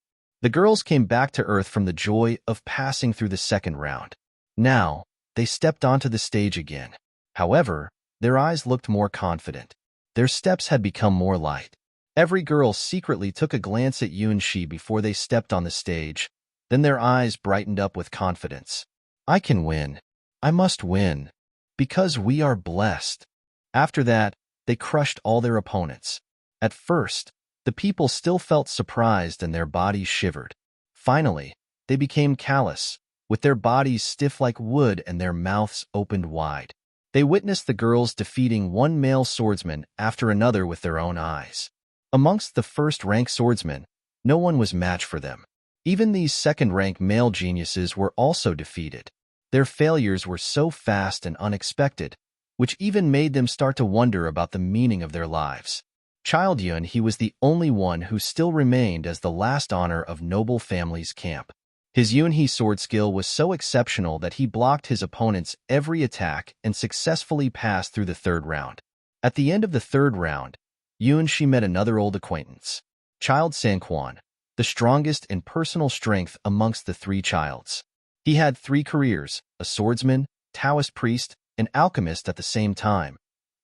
A: The girls came back to Earth from the joy of passing through the second round. Now, they stepped onto the stage again. However, their eyes looked more confident. Their steps had become more light. Every girl secretly took a glance at Yuanshi before they stepped on the stage. Then their eyes brightened up with confidence. I can win. I must win. Because we are blessed. After that, they crushed all their opponents. At first, the people still felt surprised and their bodies shivered. Finally, they became callous, with their bodies stiff like wood and their mouths opened wide. They witnessed the girls defeating one male swordsman after another with their own eyes. Amongst the first-rank swordsmen, no one was match for them. Even these second-rank male geniuses were also defeated. Their failures were so fast and unexpected, which even made them start to wonder about the meaning of their lives. Child Yun, he was the only one who still remained as the last honor of noble family's camp. His Yunhe sword skill was so exceptional that he blocked his opponent's every attack and successfully passed through the third round. At the end of the third round, Yunshi met another old acquaintance, Child Sanquan, the strongest in personal strength amongst the three childs. He had 3 careers, a swordsman, Taoist priest, and alchemist at the same time,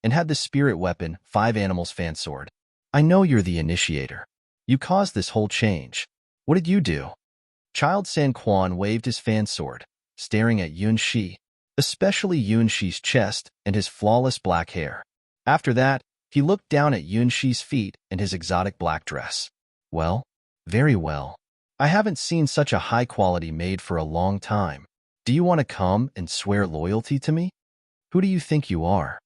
A: and had the spirit weapon, 5 Animals Fan Sword. I know you're the initiator. You caused this whole change. What did you do? Child Sanquan waved his fan sword, staring at Yunshi, especially Yunshi's chest and his flawless black hair. After that, he looked down at Yunshi's feet and his exotic black dress. Well, very well. I haven't seen such a high-quality maid for a long time. Do you want to come and swear loyalty to me? Who do you think you are?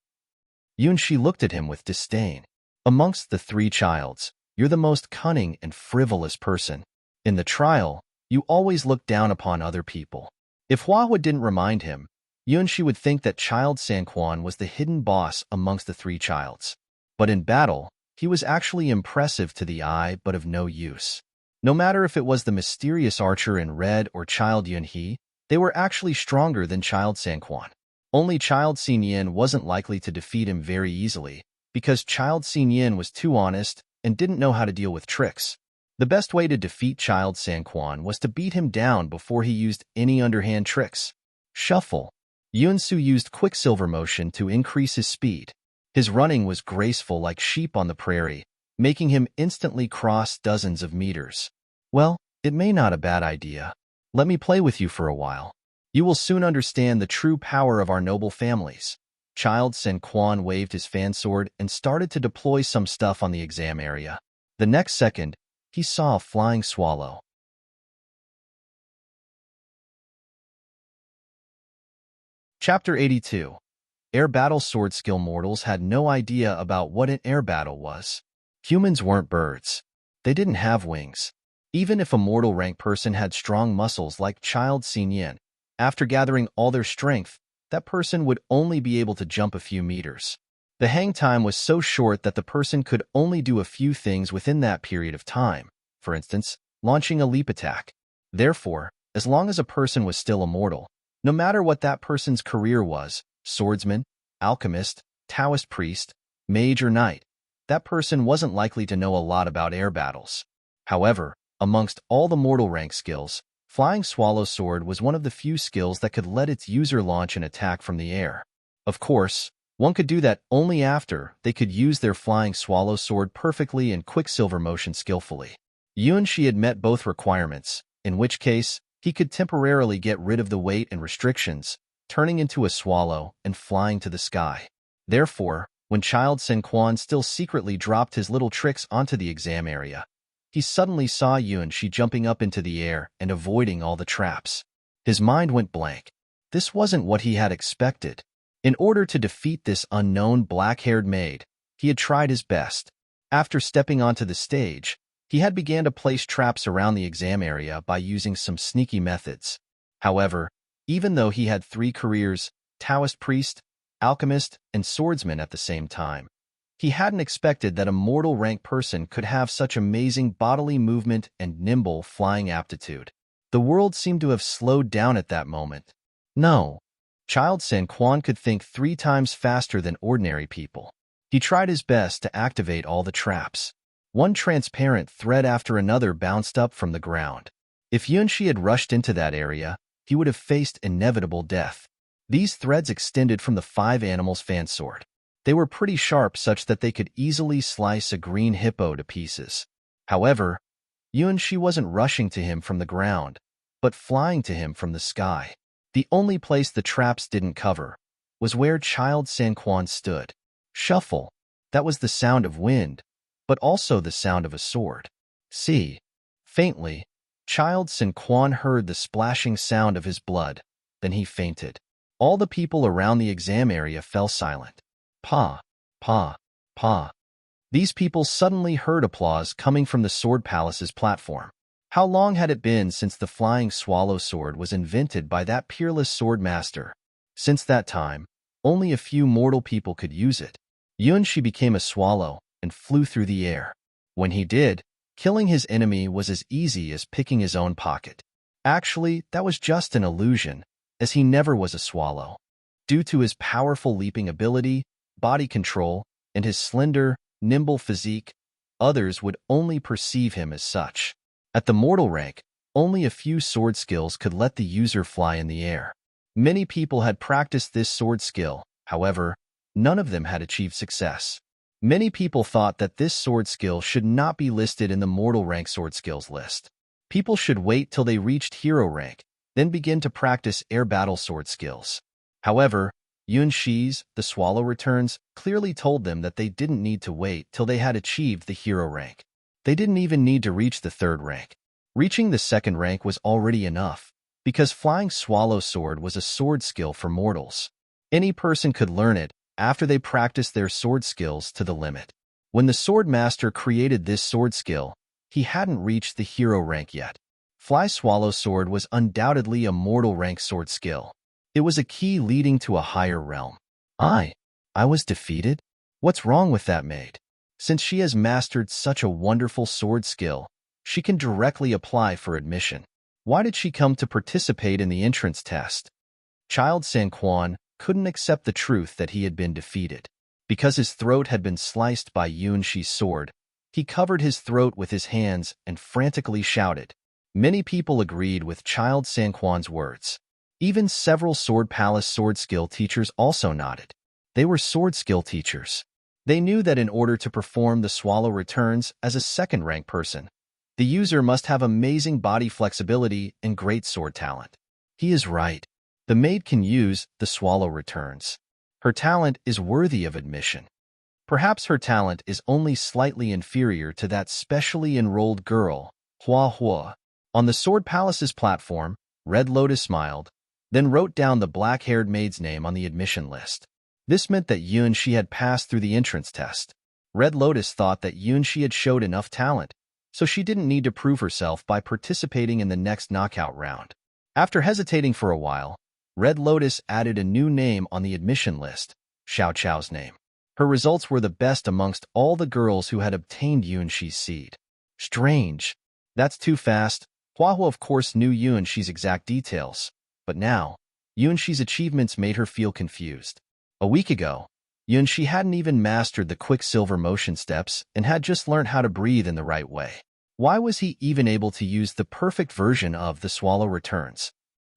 A: Yunshi looked at him with disdain. Amongst the 3 childs, you're the most cunning and frivolous person. In the trial, you always look down upon other people. If Huahua didn't remind him, Yunshi would think that Child Sanquan was the hidden boss amongst the 3 childs. But in battle, he was actually impressive to the eye but of no use. No matter if it was the mysterious archer in red or Child Yunhe, they were actually stronger than Child Sanquan. Only Child Xinyin wasn't likely to defeat him very easily, because Child Xinyin was too honest and didn't know how to deal with tricks. The best way to defeat Child Sanquan was to beat him down before he used any underhand tricks. Shuffle. Yunsu used Quicksilver motion to increase his speed. His running was graceful like sheep on the prairie, making him instantly cross dozens of meters. Well, it may not a bad idea. Let me play with you for a while. You will soon understand the true power of our noble families. Child Sanquan waved his fan sword and started to deploy some stuff on the exam area. The next second, he saw a flying swallow. Chapter 82. Air Battle Sword Skill. Mortals had no idea about what an air battle was. Humans weren't birds. They didn't have wings. Even if a mortal rank person had strong muscles like Child Xinyin, after gathering all their strength, that person would only be able to jump a few meters. The hang time was so short that the person could only do a few things within that period of time, for instance, launching a leap attack. Therefore, as long as a person was still immortal, no matter what that person's career was, swordsman, alchemist, Taoist priest, mage or knight, that person wasn't likely to know a lot about air battles. However, amongst all the mortal rank skills, Flying Swallow Sword was one of the few skills that could let its user launch an attack from the air. Of course, one could do that only after they could use their Flying Swallow Sword perfectly and Quicksilver motion skillfully. Yunshi had met both requirements, in which case, he could temporarily get rid of the weight and restrictions, turning into a swallow and flying to the sky. Therefore, when Child Sanquan still secretly dropped his little tricks onto the exam area, he suddenly saw Yunshi jumping up into the air and avoiding all the traps. His mind went blank. This wasn't what he had expected. In order to defeat this unknown black-haired maid, he had tried his best. After stepping onto the stage, he had began to place traps around the exam area by using some sneaky methods. However, even though he had 3 careers, Taoist priest, alchemist, and swordsman at the same time, he hadn't expected that a mortal rank person could have such amazing bodily movement and nimble flying aptitude. The world seemed to have slowed down at that moment. No. Child Sanquan could think 3 times faster than ordinary people. He tried his best to activate all the traps. One transparent thread after another bounced up from the ground. If Yunshi had rushed into that area, he would have faced inevitable death. These threads extended from the 5 Animals Fan Sword. They were pretty sharp such that they could easily slice a green hippo to pieces. However, Yunshi wasn't rushing to him from the ground, but flying to him from the sky. The only place the traps didn't cover was where Child Sanquan stood. Shuffle. That was the sound of wind, but also the sound of a sword. See. Faintly, Child Sin Quan heard the splashing sound of his blood. Then he fainted. All the people around the exam area fell silent. Pa, pa, pa. These people suddenly heard applause coming from the Sword Palace's platform. How long had it been since the flying swallow sword was invented by that peerless sword master? Since that time, only a few mortal people could use it. Yuanxi became a swallow and flew through the air. When he did, killing his enemy was as easy as picking his own pocket. Actually, that was just an illusion, as he never was a swallow. Due to his powerful leaping ability, body control, and his slender, nimble physique, others would only perceive him as such. At the mortal rank, only a few sword skills could let the user fly in the air. Many people had practiced this sword skill, however, none of them had achieved success. Many people thought that this sword skill should not be listed in the mortal rank sword skills list. People should wait till they reached hero rank, then begin to practice air battle sword skills. However, Yuanxi's, the Swallow Returns, clearly told them that they didn't need to wait till they had achieved the hero rank. They didn't even need to reach the third rank. Reaching the second rank was already enough, because Flying Swallow Sword was a sword skill for mortals. Any person could learn it after they practiced their sword skills to the limit. When the Sword Master created this sword skill, he hadn't reached the hero rank yet. Fly Swallow Sword was undoubtedly a mortal rank sword skill. It was a key leading to a higher realm. I was defeated? What's wrong with that maid? Since she has mastered such a wonderful sword skill, she can directly apply for admission. Why did she come to participate in the entrance test? Child San Quan couldn't accept the truth that he had been defeated. Because his throat had been sliced by Yuanxi's sword, he covered his throat with his hands and frantically shouted. Many people agreed with Child San Quan's words. Even several Sword Palace sword skill teachers also nodded. They were sword skill teachers. They knew that in order to perform the Swallow Returns as a second-rank person, the user must have amazing body flexibility and great sword talent. He is right. The maid can use the Swallow Returns. Her talent is worthy of admission. Perhaps her talent is only slightly inferior to that specially enrolled girl, Hua Hua. On the Sword Palace's platform, Red Lotus smiled, then wrote down the black-haired maid's name on the admission list. This meant that Yuanxi had passed through the entrance test. Red Lotus thought that Yuanxi had showed enough talent, so she didn't need to prove herself by participating in the next knockout round. After hesitating for a while, Red Lotus added a new name on the admission list, Xiao Chao's name. Her results were the best amongst all the girls who had obtained Yuanxi's seed. Strange. That's too fast. Hua Hua of course knew Yuanxi's exact details, but now, Yuanxi's achievements made her feel confused. A week ago, Yuanxi hadn't even mastered the Quicksilver motion steps and had just learned how to breathe in the right way. Why was he even able to use the perfect version of the Swallow Returns?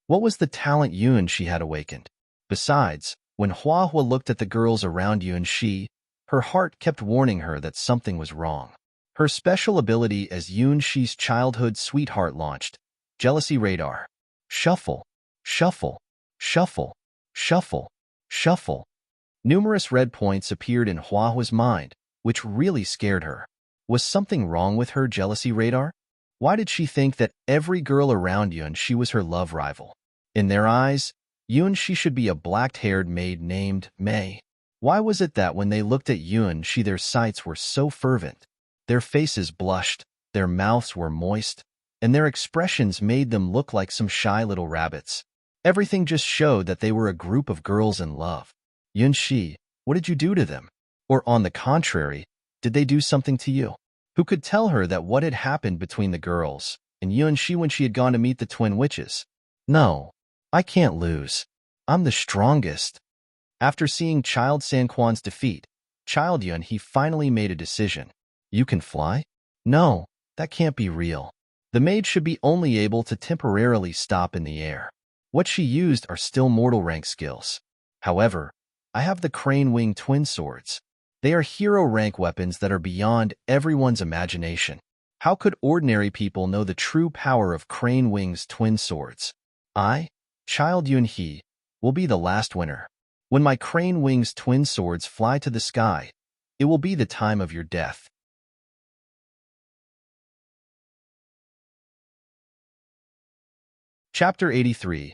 A: What was the talent Yuanxi had awakened? Besides, when Hua Hua looked at the girls around Yuanxi, her heart kept warning her that something was wrong. Her special ability as Yuanxi's childhood sweetheart launched, Jealousy Radar. Shuffle, shuffle, shuffle, shuffle, shuffle. Numerous red points appeared in Hua Hua's mind, which really scared her. Was something wrong with her jealousy radar? Why did she think that every girl around Yuanxi was her love rival? In their eyes, Yuanxi should be a black-haired maid named Mei. Why was it that when they looked at Yuanxi their sights were so fervent? Their faces blushed, their mouths were moist, and their expressions made them look like some shy little rabbits. Everything just showed that they were a group of girls in love. Yuanxi, what did you do to them? Or on the contrary, did they do something to you? Who could tell her that what had happened between the girls and Yuanxi when she had gone to meet the twin witches? No, I can't lose. I'm the strongest. After seeing Child San Quan's defeat, Child Yun he finally made a decision. You can fly? No, that can't be real. The maid should be only able to temporarily stop in the air. What she used are still mortal rank skills. However, I have the Crane Wing Twin Swords. They are hero rank weapons that are beyond everyone's imagination. How could ordinary people know the true power of Crane Wing's Twin Swords? I, Child Yun He, will be the last winner. When my Crane Wing's Twin Swords fly to the sky, it will be the time of your death. Chapter 83.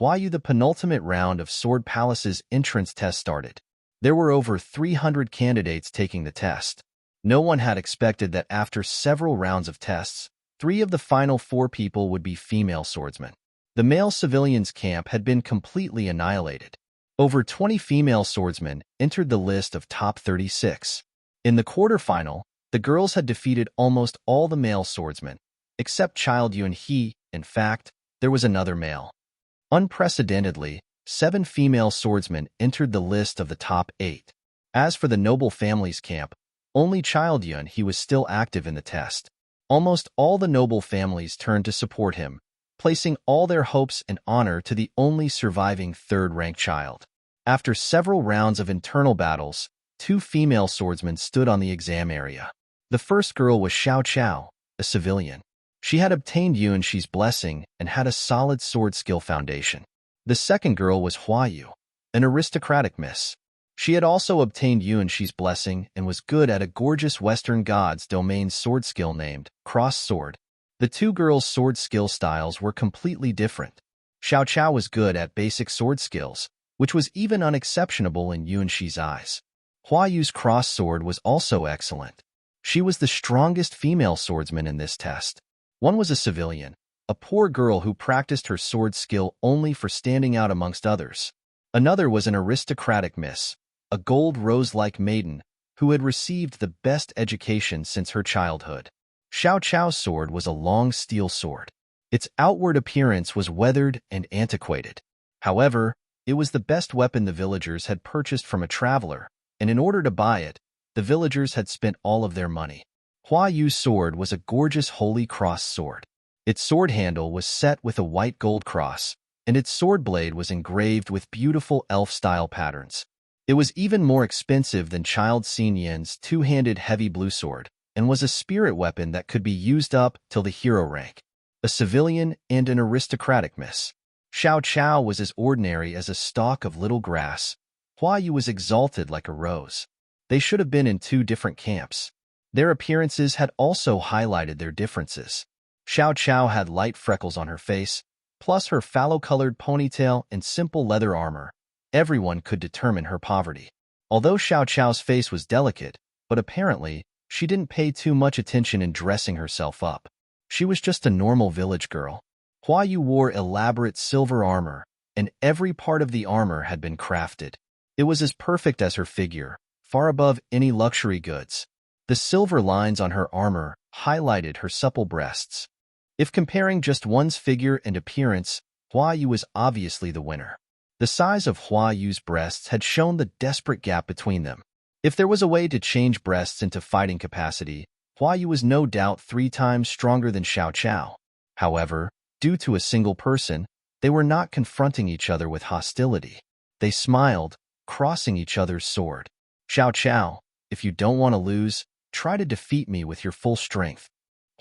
A: Huayu. The penultimate round of Sword Palace's entrance test started. There were over 300 candidates taking the test. No one had expected that after several rounds of tests, 3 of the final 4 people would be female swordsmen. The male civilians' camp had been completely annihilated. Over 20 female swordsmen entered the list of top 36. In the quarterfinal, the girls had defeated almost all the male swordsmen, except Child Yuan He. In fact, there was another male. Unprecedentedly, 7 female swordsmen entered the list of the top 8. As for the noble family's camp, only Child Yuan He was still active in the test. Almost all the noble families turned to support him, placing all their hopes and honor to the only surviving third-ranked child. After several rounds of internal battles, 2 female swordsmen stood on the exam area. The first girl was Xiao Chao, a civilian. She had obtained Yuan Shi's blessing and had a solid sword skill foundation. The second girl was Huayu, an aristocratic miss. She had also obtained Yuan Shi's blessing and was good at a gorgeous Western God's domain sword skill named Cross Sword. The 2 girls' sword skill styles were completely different. Xiao Chao was good at basic sword skills, which was even unexceptionable in Yuan Shi's eyes. Huayu's cross sword was also excellent. She was the strongest female swordsman in this test. One was a civilian, a poor girl who practiced her sword skill only for standing out amongst others. Another was an aristocratic miss, a gold rose-like maiden who had received the best education since her childhood. Xiao Chao's sword was a long steel sword. Its outward appearance was weathered and antiquated. However, it was the best weapon the villagers had purchased from a traveler, and in order to buy it, the villagers had spent all of their money. Huayu's sword was a gorgeous holy cross sword. Its sword handle was set with a white gold cross, and its sword blade was engraved with beautiful elf-style patterns. It was even more expensive than Child Xin Yan's two-handed heavy blue sword, and was a spirit weapon that could be used up till the hero rank. A civilian and an aristocratic miss. Xiao Chao was as ordinary as a stalk of little grass. Huayu was exalted like a rose. They should have been in 2 different camps. Their appearances had also highlighted their differences. Xiao Chao had light freckles on her face, plus her fallow-colored ponytail and simple leather armor. Everyone could determine her poverty. Although Xiao Chao's face was delicate, but apparently, she didn't pay too much attention in dressing herself up. She was just a normal village girl. Huayu wore elaborate silver armor, and every part of the armor had been crafted. It was as perfect as her figure, far above any luxury goods. The silver lines on her armor highlighted her supple breasts. If comparing just one's figure and appearance, Huayu was obviously the winner. The size of Huayu's breasts had shown the desperate gap between them. If there was a way to change breasts into fighting capacity, Huayu was no doubt 3 times stronger than Xiao Chao. However, due to a single person, they were not confronting each other with hostility. They smiled, crossing each other's sword. Xiao Chao, if you don't want to lose, try to defeat me with your full strength,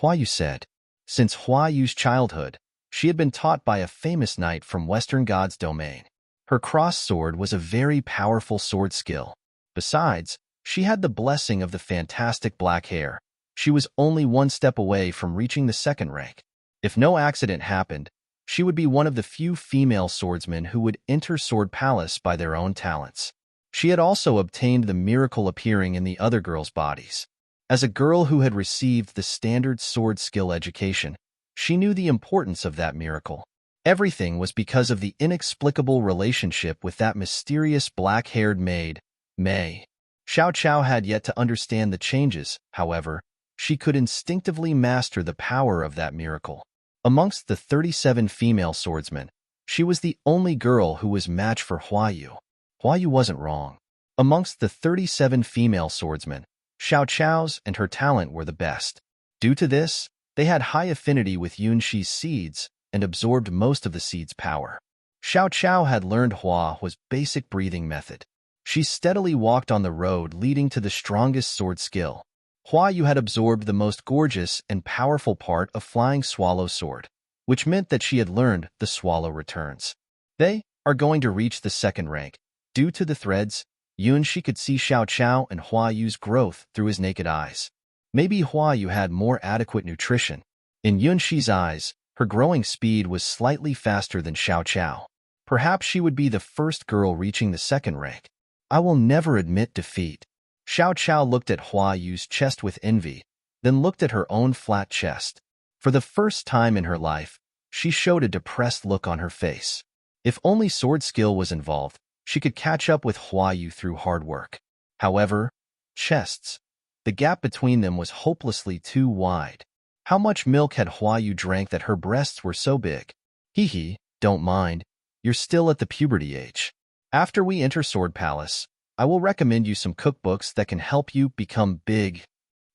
A: Huayu said. Since Huayu's childhood, she had been taught by a famous knight from Western God's domain. Her cross sword was a very powerful sword skill. Besides, she had the blessing of the fantastic black hair. She was only 1 step away from reaching the 2nd rank. If no accident happened, she would be one of the few female swordsmen who would enter Sword Palace by their own talents. She had also obtained the miracle appearing in the other girls' bodies. As a girl who had received the standard sword skill education, she knew the importance of that miracle. Everything was because of the inexplicable relationship with that mysterious black-haired maid, Mei. Xiao Chao had yet to understand the changes, however. She could instinctively master the power of that miracle. Amongst the 37 female swordsmen, she was the only girl who was matched for Huayu. Huayu wasn't wrong. Amongst the 37 female swordsmen, Xiao Chao's and her talent were the best. Due to this, they had high affinity with Yuan Shi's seeds and absorbed most of the seed's power. Xiao Chao had learned Hua's basic breathing method. She steadily walked on the road leading to the strongest sword skill. Huayu had absorbed the most gorgeous and powerful part of Flying Swallow Sword, which meant that she had learned the Swallow Returns. They are going to reach the 2nd rank. Due to the threads, Yuan Shi could see Xiao Chao and Huayu's growth through his naked eyes. Maybe Huayu had more adequate nutrition. In Yuan Shi's eyes, Her growing speed was slightly faster than Xiao Qiao. Perhaps she would be the first girl reaching the second rank. I will never admit defeat. Xiao Qiao looked at Hua Yu's chest with envy, then looked at her own flat chest. For the first time in her life, she showed a depressed look on her face. If only sword skill was involved, she could catch up with Hua Yu through hard work. However, chests. The gap between them was hopelessly too wide. How much milk had Hua Yu drank that her breasts were so big? Hee hee, don't mind. You're still at the puberty age. After we enter Sword Palace, I will recommend you some cookbooks that can help you become big.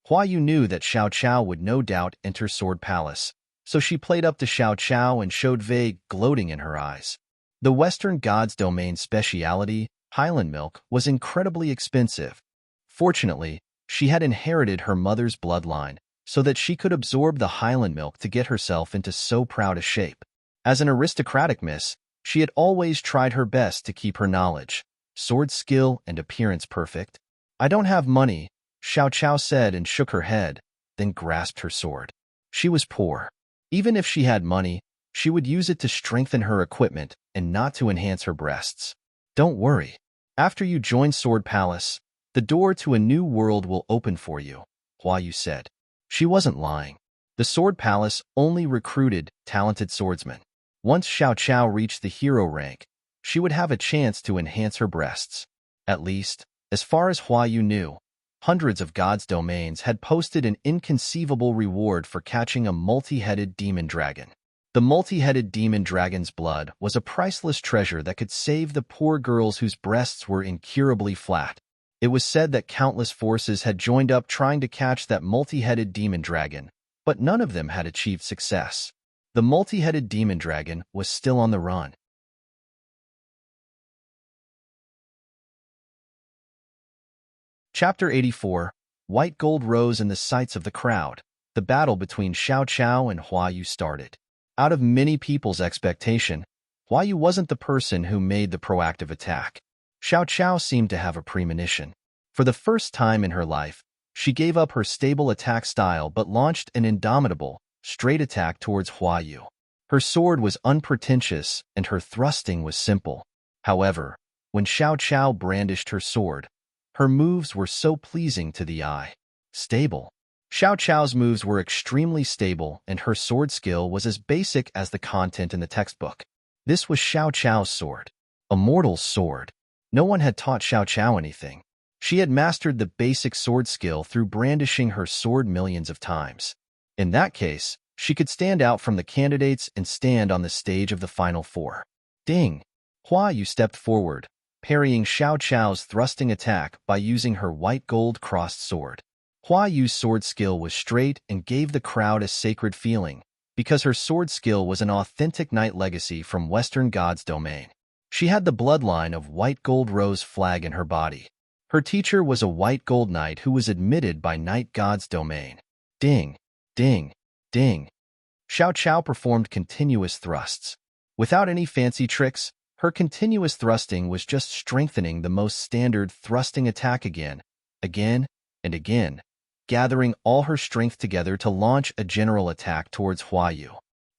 A: Hua Yu knew that Xiao Qiao would no doubt enter Sword Palace, so she played up to Xiao Qiao and showed vague gloating in her eyes. The Western Gods Domain speciality, Highland milk, was incredibly expensive. Fortunately, she had inherited her mother's bloodline, so that she could absorb the Highland milk to get herself into so proud a shape. As an aristocratic miss, she had always tried her best to keep her knowledge, sword skill, and appearance perfect. I don't have money, Xiao Qiao said and shook her head, then grasped her sword. She was poor. Even if she had money, she would use it to strengthen her equipment and not to enhance her breasts. Don't worry. After you join Sword Palace, the door to a new world will open for you, Hua Yu said. She wasn't lying. The Sword Palace only recruited talented swordsmen. Once Xiao Qiao reached the hero rank, she would have a chance to enhance her breasts. At least, as far as Hua Yu knew, hundreds of gods' domains had posted an inconceivable reward for catching a multi-headed demon dragon. The multi-headed demon dragon's blood was a priceless treasure that could save the poor girls whose breasts were incurably flat. It was said that countless forces had joined up trying to catch that multi-headed demon dragon, but none of them had achieved success. The multi-headed demon dragon was still on the run. Chapter 84, White Gold rose in the sights of the crowd. The battle between Xiao Qiao and Hua Yu started. Out of many people's expectation, Hua Yu wasn't the person who made the proactive attack. Xiao Qiao seemed to have a premonition. For the first time in her life, she gave up her stable attack style but launched an indomitable, straight attack towards Hua Yu. Her sword was unpretentious and her thrusting was simple. However, when Xiao Qiao brandished her sword, her moves were so pleasing to the eye. Stable. Xiao Qiao's moves were extremely stable and her sword skill was as basic as the content in the textbook. This was Xiao Qiao's sword. A mortal's sword. No one had taught Xiao Qiao anything. She had mastered the basic sword skill through brandishing her sword millions of times. In that case, she could stand out from the candidates and stand on the stage of the final four. Ding! Hua Yu stepped forward, parrying Xiao Qiao's thrusting attack by using her white gold crossed sword. Hua Yu's sword skill was straight and gave the crowd a sacred feeling, because her sword skill was an authentic knight legacy from Western God's domain. She had the bloodline of White Gold Rose flag in her body. Her teacher was a White Gold Knight who was admitted by Knight God's domain. Ding! Ding! Ding! Xiao Qiao performed continuous thrusts. Without any fancy tricks, her continuous thrusting was just strengthening the most standard thrusting attack again, and again, gathering all her strength together to launch a general attack towards Hua Yu.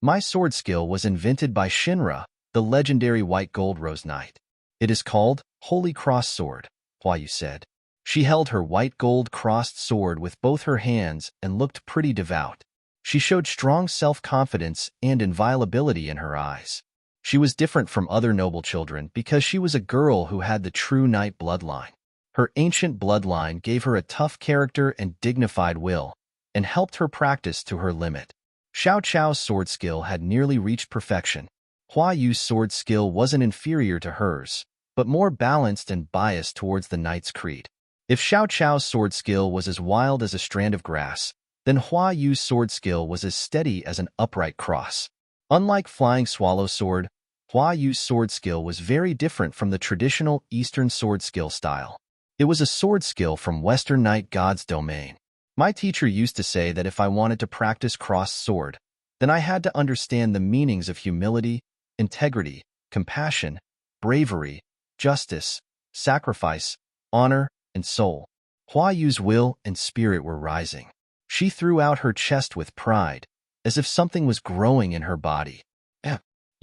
A: My sword skill was invented by Shinra, the legendary White Gold Rose Knight. It is called Holy Cross Sword, Hua Yu said. She held her white gold crossed sword with both her hands and looked pretty devout. She showed strong self-confidence and inviolability in her eyes. She was different from other noble children because she was a girl who had the true knight bloodline. Her ancient bloodline gave her a tough character and dignified will, and helped her practice to her limit. Xiao Qiao's sword skill had nearly reached perfection. Hua Yu's sword skill wasn't inferior to hers, but more balanced and biased towards the knight's creed. If Xiao Qiao's sword skill was as wild as a strand of grass, then Hua Yu's sword skill was as steady as an upright cross. Unlike Flying Swallow Sword, Hua Yu's sword skill was very different from the traditional Eastern sword skill style. It was a sword skill from Western Knight God's domain. My teacher used to say that if I wanted to practice crossed sword, then I had to understand the meanings of humility, integrity, compassion, bravery, justice, sacrifice, honor, and soul. Hua Yu's will and spirit were rising. She threw out her chest with pride, as if something was growing in her body.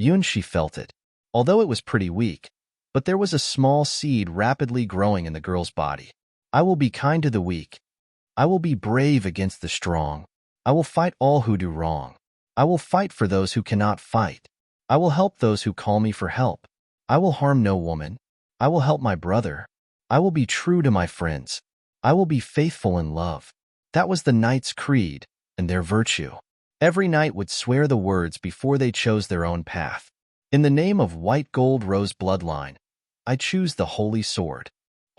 A: Yunshi felt it, although it was pretty weak, but there was a small seed rapidly growing in the girl's body. I will be kind to the weak. I will be brave against the strong. I will fight all who do wrong. I will fight for those who cannot fight. I will help those who call me for help. I will harm no woman. I will help my brother. I will be true to my friends. I will be faithful in love. That was the knight's creed and their virtue. Every knight would swear the words before they chose their own path. In the name of white gold rose bloodline, I choose the holy sword.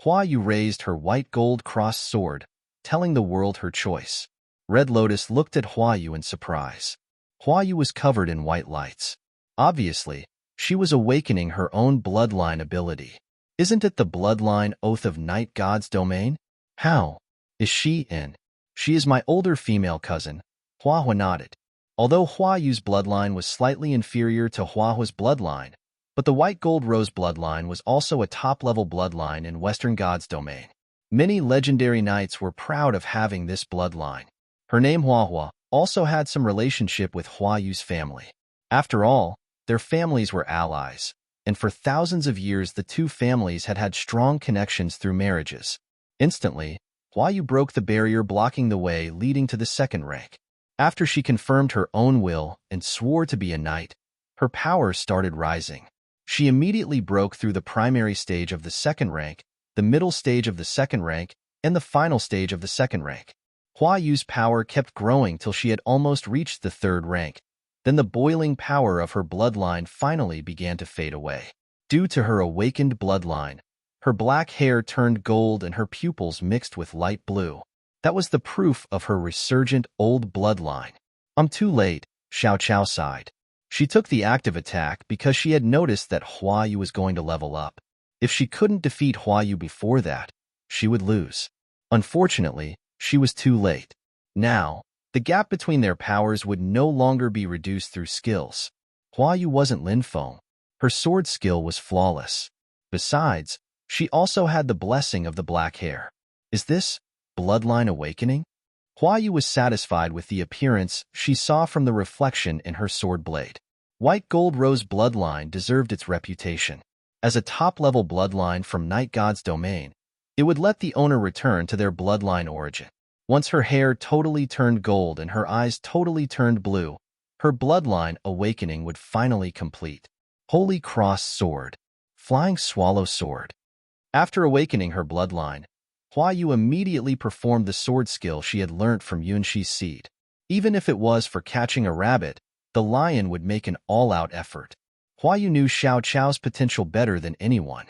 A: Hua Yu raised her white gold crossed sword, telling the world her choice. Red Lotus looked at Hua Yu in surprise. Hua Yu was covered in white lights. Obviously, she was awakening her own bloodline ability. Isn't it the bloodline oath of Night God's domain? How? Is she in? She is my older female cousin. Hua Hua nodded. Although Hua Yu's bloodline was slightly inferior to Hua Hua's bloodline, but the white gold rose bloodline was also a top-level bloodline in Western God's domain. Many legendary knights were proud of having this bloodline. Her name Hua Hua also had some relationship with Hua Yu's family. After all, their families were allies, and for thousands of years the two families had had strong connections through marriages. Instantly, Hua Yu broke the barrier blocking the way leading to the second rank. After she confirmed her own will and swore to be a knight, her power started rising. She immediately broke through the primary stage of the second rank, the middle stage of the second rank, and the final stage of the second rank. Hua Yu's power kept growing till she had almost reached the third rank. Then the boiling power of her bloodline finally began to fade away. Due to her awakened bloodline, her black hair turned gold and her pupils mixed with light blue. That was the proof of her resurgent old bloodline. I'm too late, Xiao Chao sighed. She took the active attack because she had noticed that Hua Yu was going to level up. If she couldn't defeat Hua Yu before that, she would lose. Unfortunately, she was too late. Now, the gap between their powers would no longer be reduced through skills. Hua Yu wasn't Lin Feng. Her sword skill was flawless. Besides, she also had the blessing of the black hair. Is this bloodline awakening? Hua Yu was satisfied with the appearance she saw from the reflection in her sword blade. White Gold Rose bloodline deserved its reputation. As a top-level bloodline from Night God's domain, it would let the owner return to their bloodline origin. Once her hair totally turned gold and her eyes totally turned blue, her bloodline awakening would finally complete. Holy Cross Sword. Flying Swallow Sword. After awakening her bloodline, Hua Yu immediately performed the sword skill she had learnt from Yunshi's seed. Even if it was for catching a rabbit, the lion would make an all-out effort. Hua Yu knew Xiao Chao's potential better than anyone.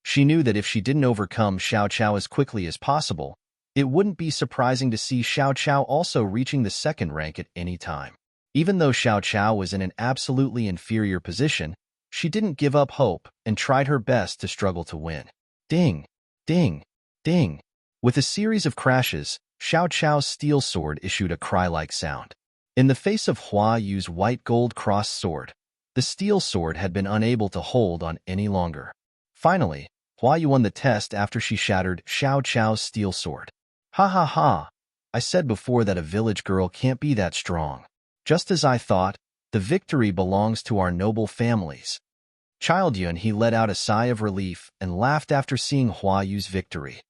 A: She knew that if she didn't overcome Xiao Chao as quickly as possible, it wouldn't be surprising to see Xiao Chao also reaching the second rank at any time. Even though Xiao Chao was in an absolutely inferior position, she didn't give up hope and tried her best to struggle to win. Ding! Ding! Ding! With a series of crashes, Xiao Chao's steel sword issued a cry-like sound. In the face of Hua Yu's white gold crossed sword, the steel sword had been unable to hold on any longer. Finally, Hua Yu won the test after she shattered Xiao Chao's steel sword. Ha ha ha! I said before that a village girl can't be that strong. Just as I thought, the victory belongs to our noble families. Child Yun he let out a sigh of relief and laughed after seeing Hua Yu's victory.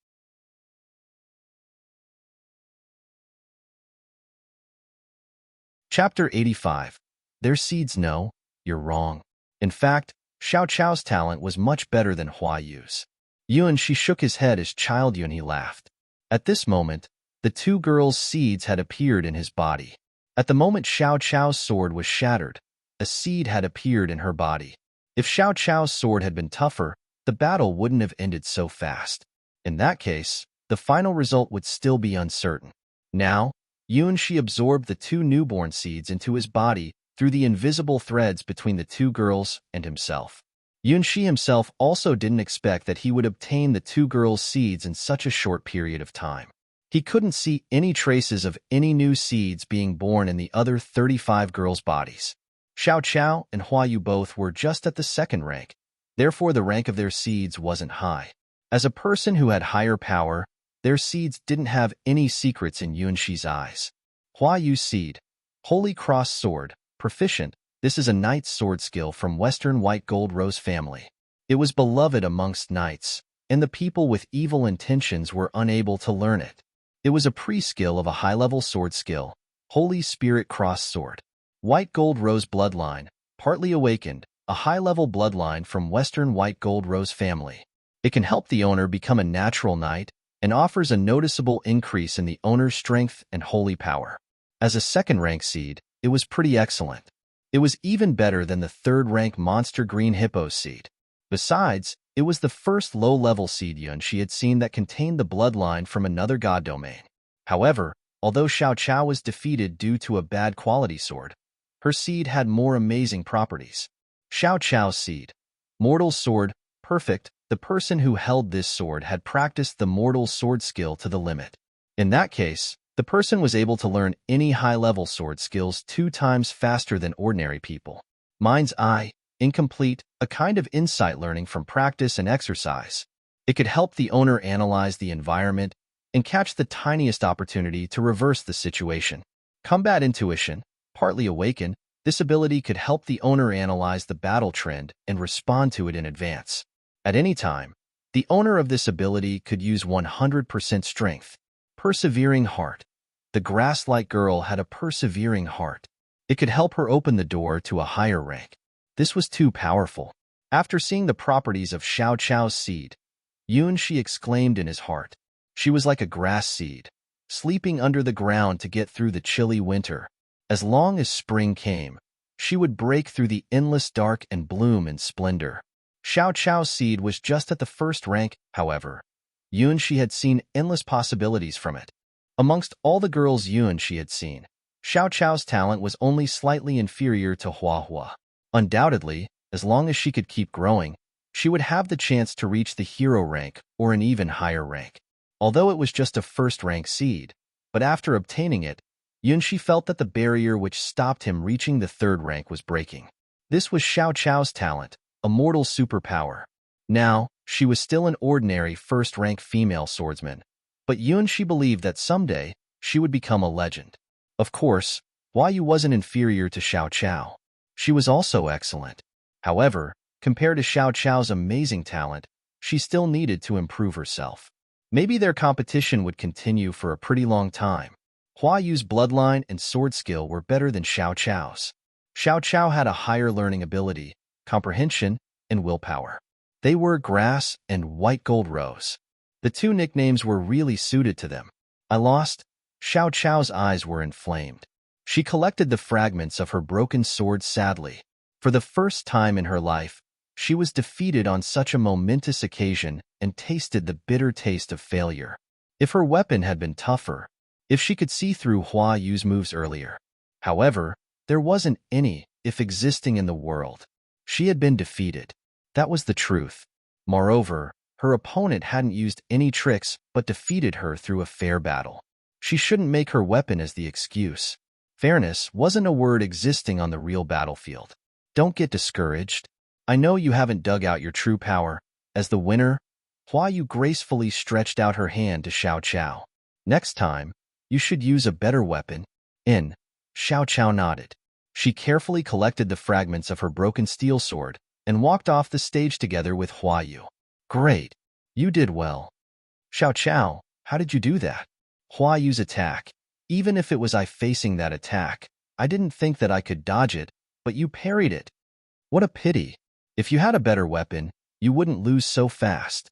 A: Chapter 85. Their seeds know, you're wrong. In fact, Xiao Chao's talent was much better than Hua Yu's. Yun she shook his head as Child Yun he laughed. At this moment, the two girls' seeds had appeared in his body. At the moment Xiao Chao's sword was shattered, a seed had appeared in her body. If Xiao Chao's sword had been tougher, the battle wouldn't have ended so fast. In that case, the final result would still be uncertain. Now, Yun she absorbed the two newborn seeds into his body through the invisible threads between the two girls and himself. Yun shi himself also didn't expect that he would obtain the two girls' seeds in such a short period of time. He couldn't see any traces of any new seeds being born in the other 35 girls' bodies. Xiao Chao and Hua Yu both were just at the second rank, therefore the rank of their seeds wasn't high. As a person who had higher power, their seeds didn't have any secrets in Yunshi's eyes. Hua Yu's seed, Holy Cross Sword, Proficient. This is a knight's sword skill from Western White Gold Rose family. It was beloved amongst knights, and the people with evil intentions were unable to learn it. It was a pre-skill of a high-level sword skill, Holy Spirit Cross Sword. White Gold Rose Bloodline, partly awakened, a high-level bloodline from Western White Gold Rose family. It can help the owner become a natural knight and offers a noticeable increase in the owner's strength and holy power. As a second-rank seed, it was pretty excellent. It was even better than the third-rank Monster Green Hippo seed. Besides, it was the first low-level seed Yun she had seen that contained the bloodline from another god domain. However, although Xiao Chao was defeated due to a bad quality sword, her seed had more amazing properties. Xiao Chao's seed. Mortal Sword, Perfect. The person who held this sword had practiced the mortal sword skill to the limit. In that case, the person was able to learn any high-level sword skills 2 times faster than ordinary people. Mind's Eye, Incomplete, a kind of insight learning from practice and exercise. It could help the owner analyze the environment and catch the tiniest opportunity to reverse the situation. Combat Intuition, partly awakened, this ability could help the owner analyze the battle trend and respond to it in advance. At any time, the owner of this ability could use 100% strength. Persevering Heart. The grass-like girl had a persevering heart. It could help her open the door to a higher rank. This was too powerful. After seeing the properties of Xiao Chao's seed, Yun Shi exclaimed in his heart. She was like a grass seed, sleeping under the ground to get through the chilly winter. As long as spring came, she would break through the endless dark and bloom in splendor. Xiao Chao's seed was just at the first rank, however. Yun Shi had seen endless possibilities from it. Amongst all the girls Yun Shi had seen, Xiao Chao's talent was only slightly inferior to Hua Hua. Undoubtedly, as long as she could keep growing, she would have the chance to reach the hero rank or an even higher rank. Although it was just a first-rank seed, but after obtaining it, Yun Shi felt that the barrier which stopped him reaching the third rank was breaking. This was Xiao Chao's talent, a mortal superpower. Now, she was still an ordinary first-rank female swordsman, but Yun Shi believed that someday she would become a legend. Of course, Hua Yu wasn't inferior to Xiao Chao. She was also excellent. However, compared to Xiao Chao's amazing talent, she still needed to improve herself. Maybe their competition would continue for a pretty long time. Hua Yu's bloodline and sword skill were better than Xiao Chao's. Xiao Chao had a higher learning ability, comprehension, and willpower. They were Grass and White Gold Rose. The 2 nicknames were really suited to them. I lost. Xiao Chao's eyes were inflamed. She collected the fragments of her broken sword sadly. For the first time in her life, she was defeated on such a momentous occasion and tasted the bitter taste of failure. If her weapon had been tougher, if she could see through Hua Yu's moves earlier. However, there wasn't any, if existing in the world. She had been defeated. That was the truth. Moreover, her opponent hadn't used any tricks but defeated her through a fair battle. She shouldn't make her weapon as the excuse. Fairness wasn't a word existing on the real battlefield. Don't get discouraged. I know you haven't dug out your true power. As the winner, Hua Yu gracefully stretched out her hand to Xiao Chao. Next time, you should use a better weapon. Xiao Chao nodded. She carefully collected the fragments of her broken steel sword and walked off the stage together with Hua Yu. Great. You did well. Xiao Chao, how did you do that? Hua Yu's attack. Even if it was I facing that attack, I didn't think that I could dodge it, but you parried it. What a pity. If you had a better weapon, you wouldn't lose so fast.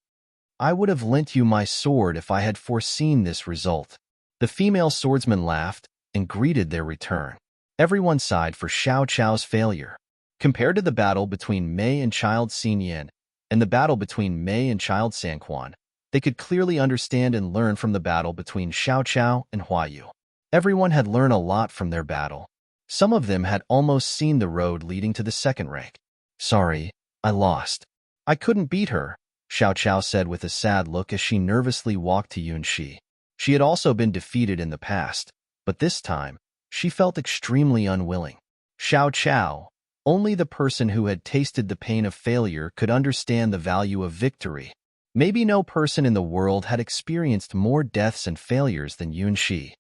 A: I would have lent you my sword if I had foreseen this result. The female swordsman laughed and greeted their return. Everyone sighed for Xiao Chao's failure. Compared to the battle between Mei and Child Xinyan and the battle between Mei and Child Sanquan, they could clearly understand and learn from the battle between Xiao Chao and Hua Yu. Everyone had learned a lot from their battle. Some of them had almost seen the road leading to the second rank. Sorry, I lost. I couldn't beat her, Xiao Chao said with a sad look as she nervously walked to Yun Shi. She had also been defeated in the past, but this time, she felt extremely unwilling. Xiao Chao, only the person who had tasted the pain of failure could understand the value of victory. Maybe no person in the world had experienced more deaths and failures than Yun Shi.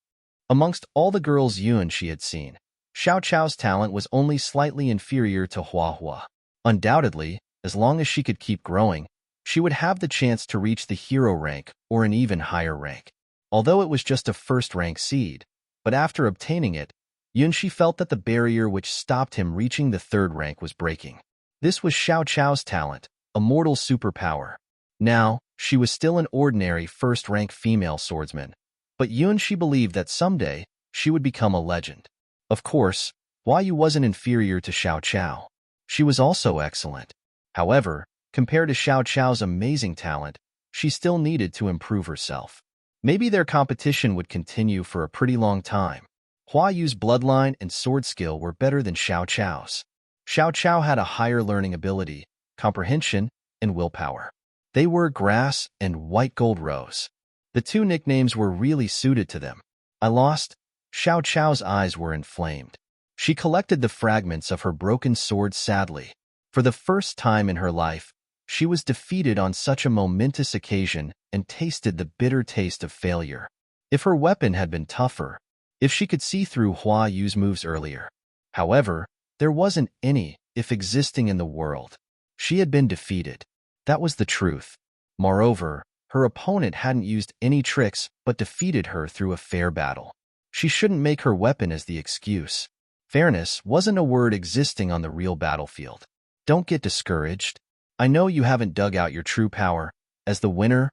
A: Amongst all the girls Yun Shi had seen, Xiao Chao's talent was only slightly inferior to Hua Hua. Undoubtedly, as long as she could keep growing, she would have the chance to reach the hero rank or an even higher rank. Although it was just a first-rank seed, but after obtaining it, Yunxi felt that the barrier which stopped him reaching the third rank was breaking. This was Xiao Chao's talent, a mortal superpower. Now, she was still an ordinary first-rank female swordsman, but Yunxi believed that someday she would become a legend. Of course, Hua Yu wasn't inferior to Xiao Chao. She was also excellent. However, compared to Xiao Chao's amazing talent, she still needed to improve herself. Maybe their competition would continue for a pretty long time. Hua Yu's bloodline and sword skill were better than Xiao Chao's. Xiao Chao had a higher learning ability, comprehension, and willpower. They were Grass and White Gold Rose. The two nicknames were really suited to them. I lost. Xiao Chao's eyes were inflamed. She collected the fragments of her broken sword sadly. For the first time in her life, she was defeated on such a momentous occasion and tasted the bitter taste of failure. If her weapon had been tougher, if she could see through Hua Yu's moves earlier. However, there wasn't any if existing in the world. She had been defeated. That was the truth. Moreover, her opponent hadn't used any tricks but defeated her through a fair battle. She shouldn't make her weapon as the excuse. Fairness wasn't a word existing on the real battlefield. Don't get discouraged. I know you haven't dug out your true power. As the winner,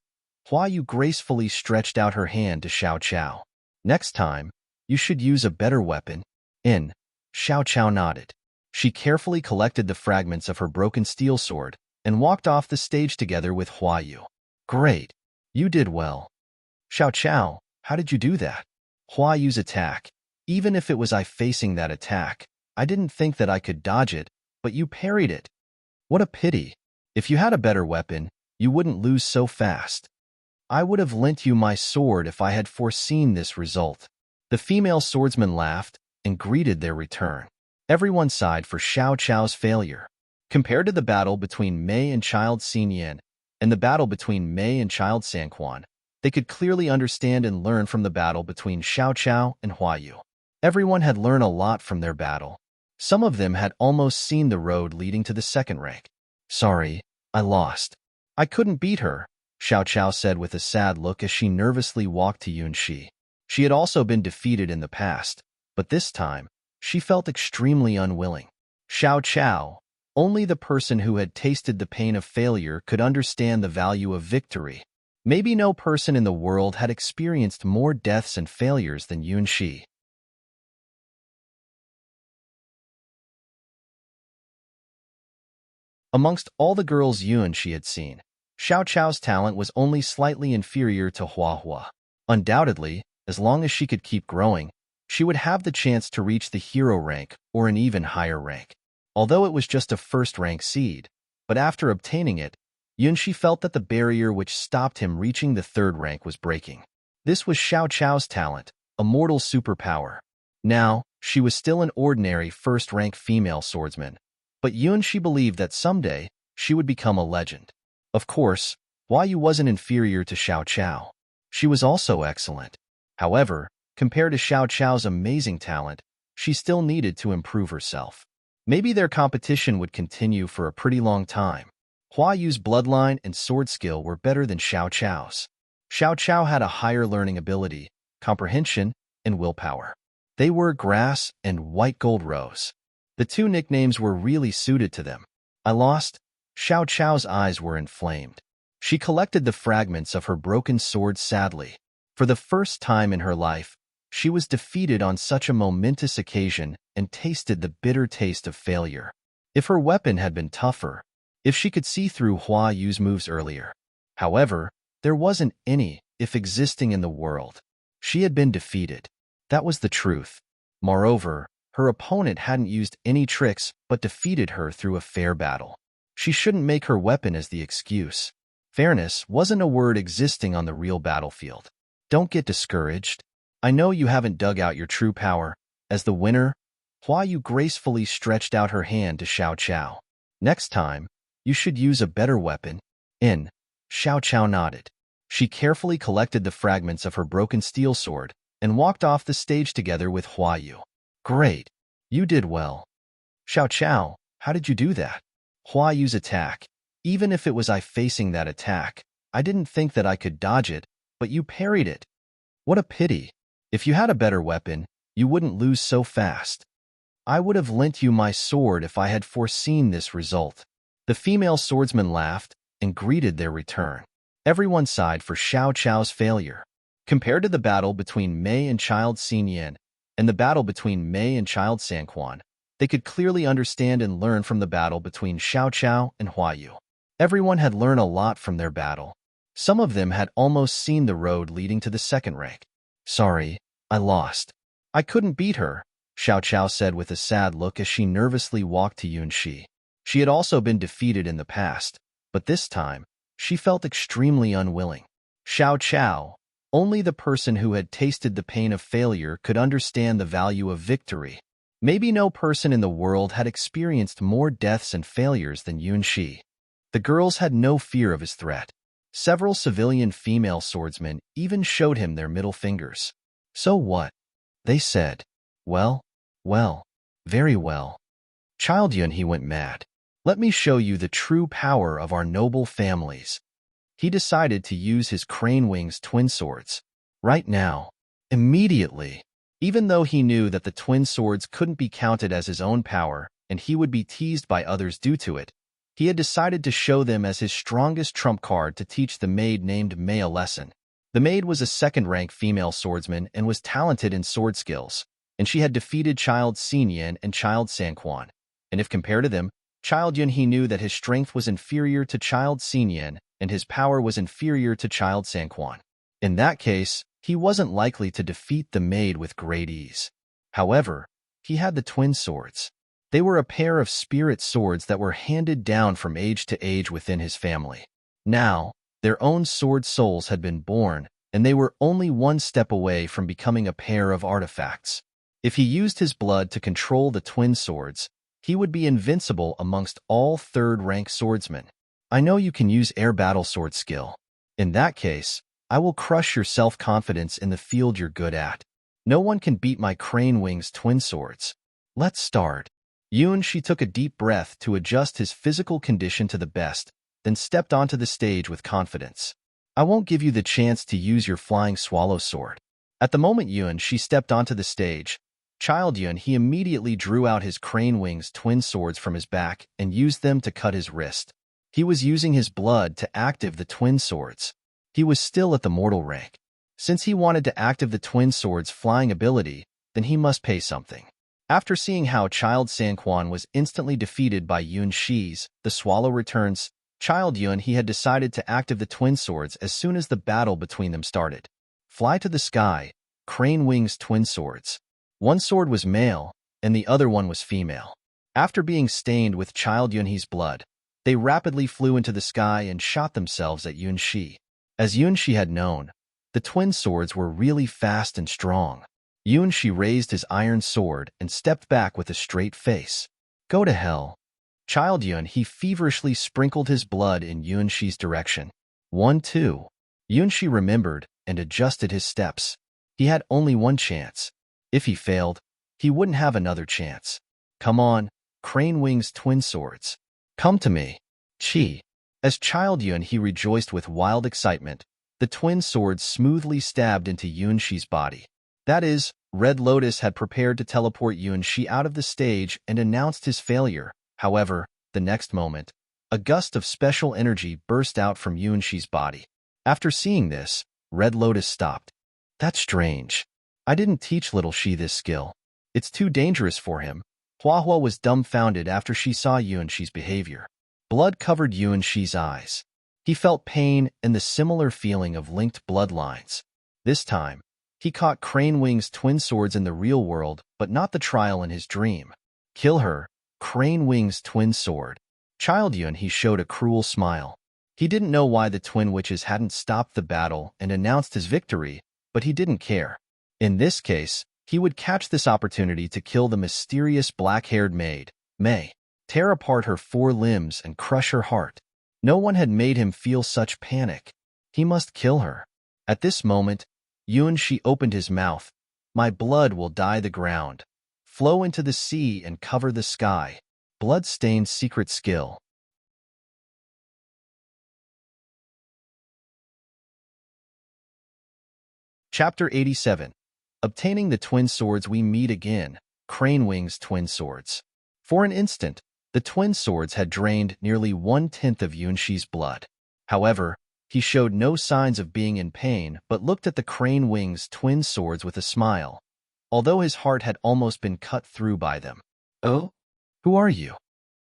A: Hua Yu gracefully stretched out her hand to Xiao Chao. Next time, you should use a better weapon. Xiao Chao nodded. She carefully collected the fragments of her broken steel sword and walked off the stage together with Hua Yu. Great. You did well. Xiao Chao, how did you do that? Hua Yu's attack. Even if it was I facing that attack, I didn't think that I could dodge it, but you parried it. What a pity. If you had a better weapon, you wouldn't lose so fast. I would have lent you my sword if I had foreseen this result. The female swordsman laughed and greeted their return. Everyone sighed for Xiao Chao's failure. Compared to the battle between Mei and Child Xinyan and the battle between Mei and Child Sanquan, they could clearly understand and learn from the battle between Xiao Chao and Hua Yu. Everyone had learned a lot from their battle. Some of them had almost seen the road leading to the second rank. Sorry, I lost. I couldn't beat her, Xiao Chao said with a sad look as she nervously walked to Yunxi. She had also been defeated in the past, but this time, she felt extremely unwilling. Xiao Chao, only the person who had tasted the pain of failure could understand the value of victory. Maybe no person in the world had experienced more deaths and failures than Yunxi. Amongst all the girls Yunxi had seen, Xiao Chao's talent was only slightly inferior to Hua Hua. Undoubtedly, as long as she could keep growing, she would have the chance to reach the hero rank or an even higher rank. Although it was just a first-rank seed, but after obtaining it, Yunxi felt that the barrier which stopped him reaching the third rank was breaking. This was Xiao Chao's talent, a mortal superpower. Now, she was still an ordinary first-rank female swordsman, but Yunxi believed that someday she would become a legend. Of course, Hua Yu wasn't inferior to Xiao Chao. She was also excellent. However, compared to Xiao Chao's amazing talent, she still needed to improve herself. Maybe their competition would continue for a pretty long time. Hua Yu's bloodline and sword skill were better than Xiao Chao's. Xiao Chao had a higher learning ability, comprehension, and willpower. They were Grass and White Gold Rose. The two nicknames were really suited to them. I lost. Xiao Chao's eyes were inflamed. She collected the fragments of her broken sword sadly. For the first time in her life, she was defeated on such a momentous occasion and tasted the bitter taste of failure. If her weapon had been tougher, if she could see through Hua Yu's moves earlier. However, there wasn't any if existing in the world. She had been defeated. That was the truth. Moreover, her opponent hadn't used any tricks but defeated her through a fair battle. She shouldn't make her weapon as the excuse. Fairness wasn't a word existing on the real battlefield. Don't get discouraged. I know you haven't dug out your true power. As the winner, Hua Yu gracefully stretched out her hand to Xiao Chao. Next time, you should use a better weapon. Xiao Chao nodded. She carefully collected the fragments of her broken steel sword and walked off the stage together with Hua Yu. Great. You did well. Xiao Chao, how did you do that? Hua Yu's attack. Even if it was I facing that attack, I didn't think that I could dodge it, but you parried it. What a pity. If you had a better weapon, you wouldn't lose so fast. I would have lent you my sword if I had foreseen this result. The female swordsman laughed and greeted their return. Everyone sighed for Xiao Chao's failure. Compared to the battle between Mei and Child Xinyan and the battle between Mei and Child Sanquan, they could clearly understand and learn from the battle between Xiao Chao and Hua Yu. Everyone had learned a lot from their battle. Some of them had almost seen the road leading to the second rank. Sorry, I lost. I couldn't beat her, Xiao Chao said with a sad look as she nervously walked to Yunxi. She had also been defeated in the past, but this time, she felt extremely unwilling. Xiao Chao, only the person who had tasted the pain of failure could understand the value of victory. Maybe no person in the world had experienced more deaths and failures than Yunxi. The girls had no fear of his threat. Several civilian female swordsmen even showed him their middle fingers. So what? They said. Well, very well. Child Yun, he went mad. Let me show you the true power of our noble families. He decided to use his crane wings twin swords. Right now. Immediately. Even though he knew that the twin swords couldn't be counted as his own power and he would be teased by others due to it, he had decided to show them as his strongest trump card to teach the maid named Mei a lesson. The maid was a second-rank female swordsman and was talented in sword skills, and she had defeated Child Xinyan and Child Sanquan. And if compared to them, Child Yun, he knew that his strength was inferior to Child Xinyan and his power was inferior to Child Sanquan. In that case, he wasn't likely to defeat the maid with great ease. However, he had the twin swords. They were a pair of spirit swords that were handed down from age to age within his family. Now, their own sword souls had been born, and they were only one step away from becoming a pair of artifacts. If he used his blood to control the twin swords, he would be invincible amongst all third-rank swordsmen. I know you can use air battle sword skill. In that case, I will crush your self-confidence in the field you're good at. No one can beat my crane wings twin swords. Let's start. She took a deep breath to adjust his physical condition to the best, then stepped onto the stage with confidence. I won't give you the chance to use your flying swallow sword. At the moment she stepped onto the stage, Child Yun, he immediately drew out his crane wings twin swords from his back and used them to cut his wrist. He was using his blood to active the twin swords. He was still at the mortal rank. Since he wanted to active the twin swords' flying ability, then he must pay something. After seeing how Child Sanquan was instantly defeated by Yun Shi's, the swallow returns, Child Yun, he had decided to active the twin swords as soon as the battle between them started. Fly to the sky, crane wings twin swords. One sword was male, and the other one was female. After being stained with Child Yunhe's blood, they rapidly flew into the sky and shot themselves at Yun Shi. As Yun Shi had known, the twin swords were really fast and strong. Yun Shi raised his iron sword and stepped back with a straight face. Go to hell. Child Yun, he feverishly sprinkled his blood in Yun Shi's direction. 1-2. Yun Shi remembered and adjusted his steps. He had only one chance. If he failed, he wouldn't have another chance. Come on, crane wings twin swords. Come to me. Chi. As Child Yun, he rejoiced with wild excitement. The twin swords smoothly stabbed into Yun Shi's body. That is, Red Lotus had prepared to teleport Yun Shi out of the stage and announced his failure. However, the next moment, a gust of special energy burst out from Yun Shi's body. After seeing this, Red Lotus stopped. That's strange. I didn't teach little Shi this skill. It's too dangerous for him. Hua Hua was dumbfounded after she saw Yun Shi's behavior. Blood covered Yun Shi's eyes. He felt pain and the similar feeling of linked bloodlines. This time, he caught Crane Wing's twin swords in the real world, but not the trial in his dream. Kill her, Crane Wing's twin sword. Child Yun, he showed a cruel smile. He didn't know why the twin witches hadn't stopped the battle and announced his victory, but he didn't care. In this case, he would catch this opportunity to kill the mysterious black-haired maid, Mei, tear apart her 4 limbs and crush her heart. No one had made him feel such panic. He must kill her. At this moment, Yun Shi opened his mouth. My blood will dye the ground. Flow into the sea and cover the sky. Blood-stained secret skill. Chapter 87. Obtaining the twin swords, we meet again. Crane Wing's twin swords. For an instant, the twin swords had drained nearly 1/10 of Yunshi's blood. However, he showed no signs of being in pain but looked at the Crane Wing's twin swords with a smile, although his heart had almost been cut through by them. "Oh? Who are you?"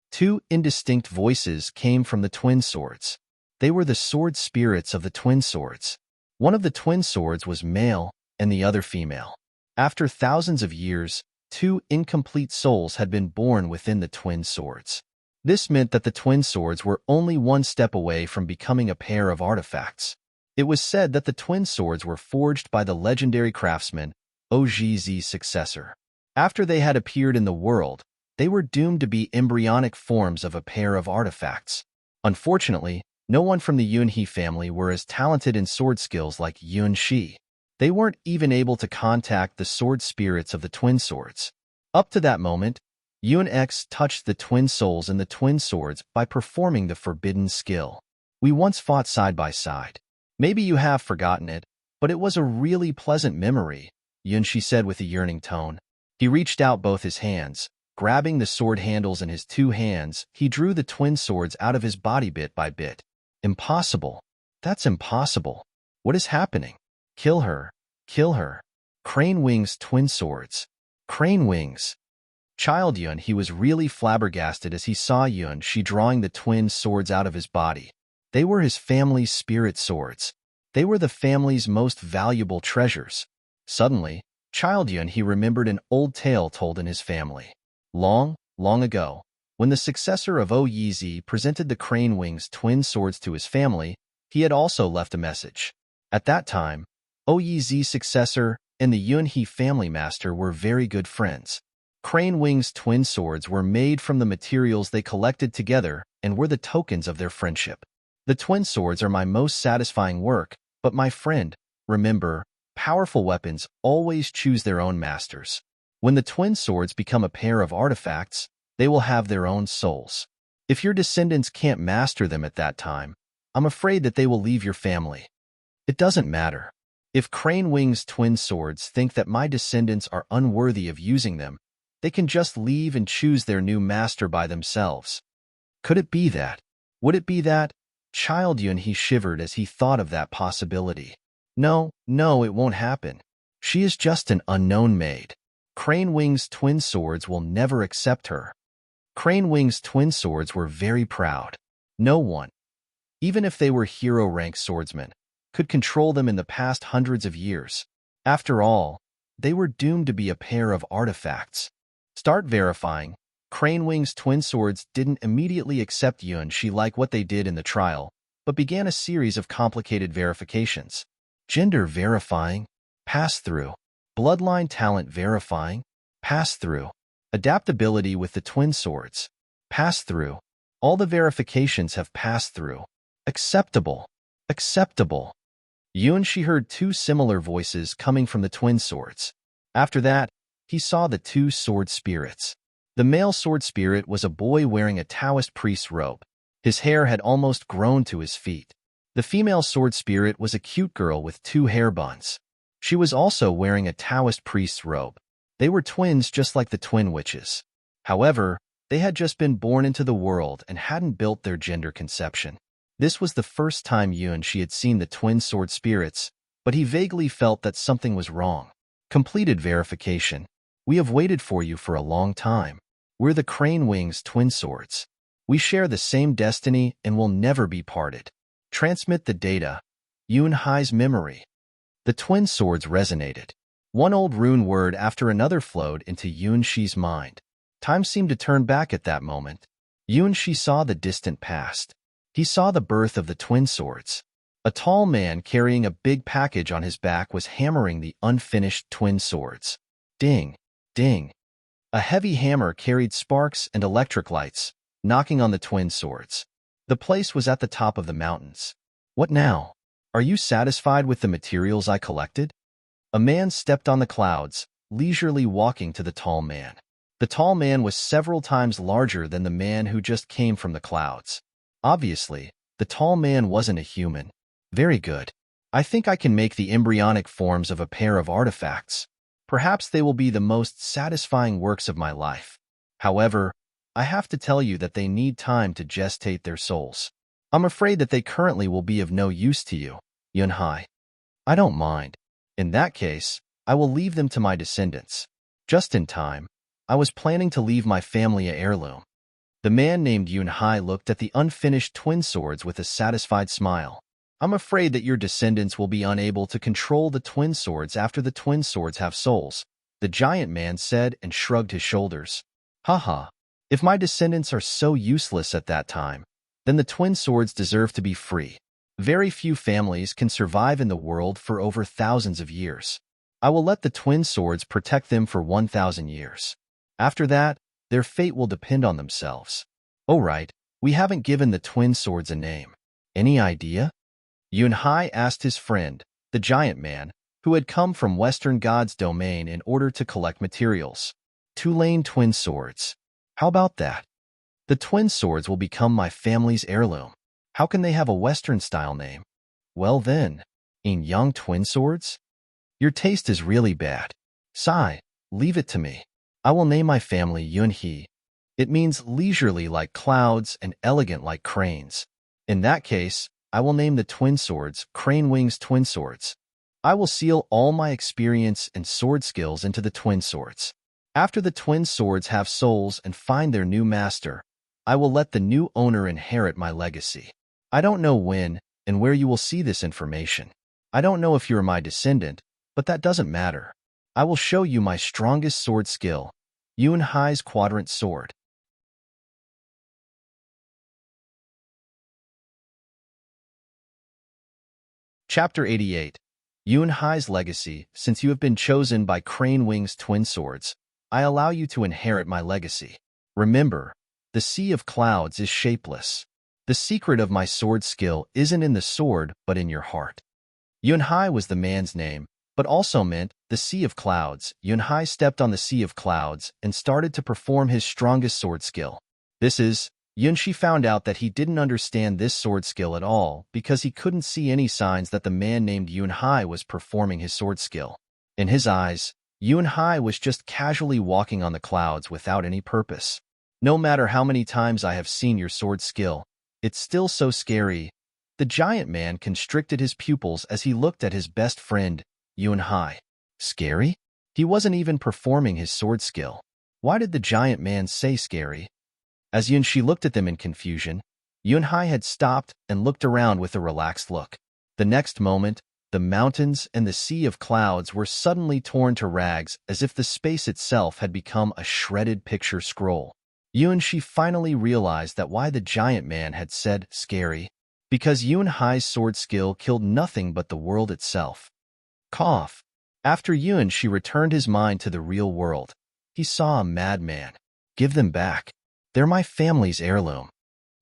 A: Two indistinct voices came from the twin swords. They were the sword spirits of the twin swords. One of the twin swords was male and the other female. After thousands of years, two incomplete souls had been born within the twin swords. This meant that the twin swords were only one step away from becoming a pair of artifacts. It was said that the twin swords were forged by the legendary craftsman, Ogz's successor. After they had appeared in the world, they were doomed to be embryonic forms of a pair of artifacts. Unfortunately, no one from the Yunhe family were as talented in sword skills like Yunshi. They weren't even able to contact the sword spirits of the twin swords. Up to that moment, Yun-X touched the twin souls in the twin swords by performing the forbidden skill. "We once fought side by side. Maybe you have forgotten it, but it was a really pleasant memory," Yunshi said with a yearning tone. He reached out both his hands. Grabbing the sword handles in his two hands, he drew the twin swords out of his body bit by bit. "Impossible. That's impossible. What is happening? Kill her. Kill her." Crane Wing's twin swords. Crane Wings. Child Yun, he was really flabbergasted as he saw Yunshi drawing the twin swords out of his body. They were his family's spirit swords. They were the family's most valuable treasures. Suddenly, Child Yun, he remembered an old tale told in his family. Long, long ago, when the successor of Oyizi presented the Crane Wing's twin swords to his family, he had also left a message. At that time, Oyizi's successor and the Yunhe family master were very good friends. Crane Wing's twin swords were made from the materials they collected together and were the tokens of their friendship. "The twin swords are my most satisfying work, but my friend, remember, powerful weapons always choose their own masters. When the twin swords become a pair of artifacts, they will have their own souls. If your descendants can't master them at that time, I'm afraid that they will leave your family. It doesn't matter. If Crane Wing's twin swords think that my descendants are unworthy of using them, they can just leave and choose their new master by themselves." Could it be that? Would it be that? Child Yun, he shivered as he thought of that possibility. No, it won't happen. She is just an unknown maid. Crane Wing's twin swords will never accept her. Crane Wing's twin swords were very proud. No one, even if they were hero-rank swordsmen, could control them in the past hundreds of years. After all, they were doomed to be a pair of artifacts. Start verifying. Crane Wing's twin swords didn't immediately accept Yunshi like what they did in the trial, but began a series of complicated verifications. Gender verifying, pass-through. Bloodline talent verifying, pass-through. Adaptability with the twin swords, pass-through. All the verifications have passed through. Acceptable. Acceptable. Yunshi heard two similar voices coming from the twin swords. After that, he saw the two sword spirits. The male sword spirit was a boy wearing a Taoist priest's robe. His hair had almost grown to his feet. The female sword spirit was a cute girl with two hair buns. She was also wearing a Taoist priest's robe. They were twins just like the twin witches. However, they had just been born into the world and hadn't built their gender conception. This was the first time Yunshi had seen the twin sword spirits, but he vaguely felt that something was wrong. Completed verification. We have waited for you for a long time. We're the Crane Wing's twin swords. We share the same destiny and will never be parted. Transmit the data. Yunhai's memory. The twin swords resonated. One old rune word after another flowed into Yunshi's mind. Time seemed to turn back at that moment. Yunshi saw the distant past. He saw the birth of the twin swords. A tall man carrying a big package on his back was hammering the unfinished twin swords. Ding, ding. A heavy hammer carried sparks and electric lights, knocking on the twin swords. The place was at the top of the mountains. What now? Are you satisfied with the materials I collected? A man stepped on the clouds, leisurely walking to the tall man. The tall man was several times larger than the man who just came from the clouds. Obviously, the tall man wasn't a human. Very good. I think I can make the embryonic forms of a pair of artifacts. Perhaps they will be the most satisfying works of my life. However, I have to tell you that they need time to gestate their souls. I'm afraid that they currently will be of no use to you, Yunhai. I don't mind. In that case, I will leave them to my descendants. Just in time. I was planning to leave my family an heirloom. The man named Yunhai looked at the unfinished twin swords with a satisfied smile. I'm afraid that your descendants will be unable to control the twin swords after the twin swords have souls, the giant man said and shrugged his shoulders. Haha, if my descendants are so useless at that time, then the twin swords deserve to be free. Very few families can survive in the world for over thousands of years. I will let the twin swords protect them for 1,000 years. After that, their fate will depend on themselves. Oh right, we haven't given the twin swords a name. Any idea? Yunhai asked his friend, the giant man, who had come from Western God's domain in order to collect materials. Two-lane twin swords. How about that? The twin swords will become my family's heirloom. How can they have a Western-style name? Well then, Yang twin swords? Your taste is really bad. Sigh, leave it to me. I will name my family Yunhe. It means leisurely like clouds and elegant like cranes. In that case, I will name the twin swords Crane Wings Twin Swords. I will seal all my experience and sword skills into the twin swords. After the twin swords have souls and find their new master, I will let the new owner inherit my legacy. I don't know when and where you will see this information. I don't know if you are my descendant, but that doesn't matter. I will show you my strongest sword skill, Yunhai's Quadrant Sword. Chapter 88. Yunhai's Legacy. Since you have been chosen by Crane Wings Twin Swords, I allow you to inherit my legacy. Remember, the sea of clouds is shapeless. The secret of my sword skill isn't in the sword, but in your heart. Yunhai was the man's name, but also meant the sea of clouds. Yunhai stepped on the sea of clouds and started to perform his strongest sword skill. Yunshi found out that he didn't understand this sword skill at all because he couldn't see any signs that the man named Yunhai was performing his sword skill. In his eyes, Yunhai was just casually walking on the clouds without any purpose. No matter how many times I have seen your sword skill, it's still so scary. The giant man constricted his pupils as he looked at his best friend, Yunhai. Scary? He wasn't even performing his sword skill. Why did the giant man say scary? As Yunshi looked at them in confusion, Yunhai had stopped and looked around with a relaxed look. The next moment, the mountains and the sea of clouds were suddenly torn to rags as if the space itself had become a shredded picture scroll. Yunshi finally realized that why the giant man had said scary. Because Yunhai's sword skill killed nothing but the world itself. Cough. After Yunshi returned his mind to the real world, he saw a madman. Give them back. They're my family's heirloom.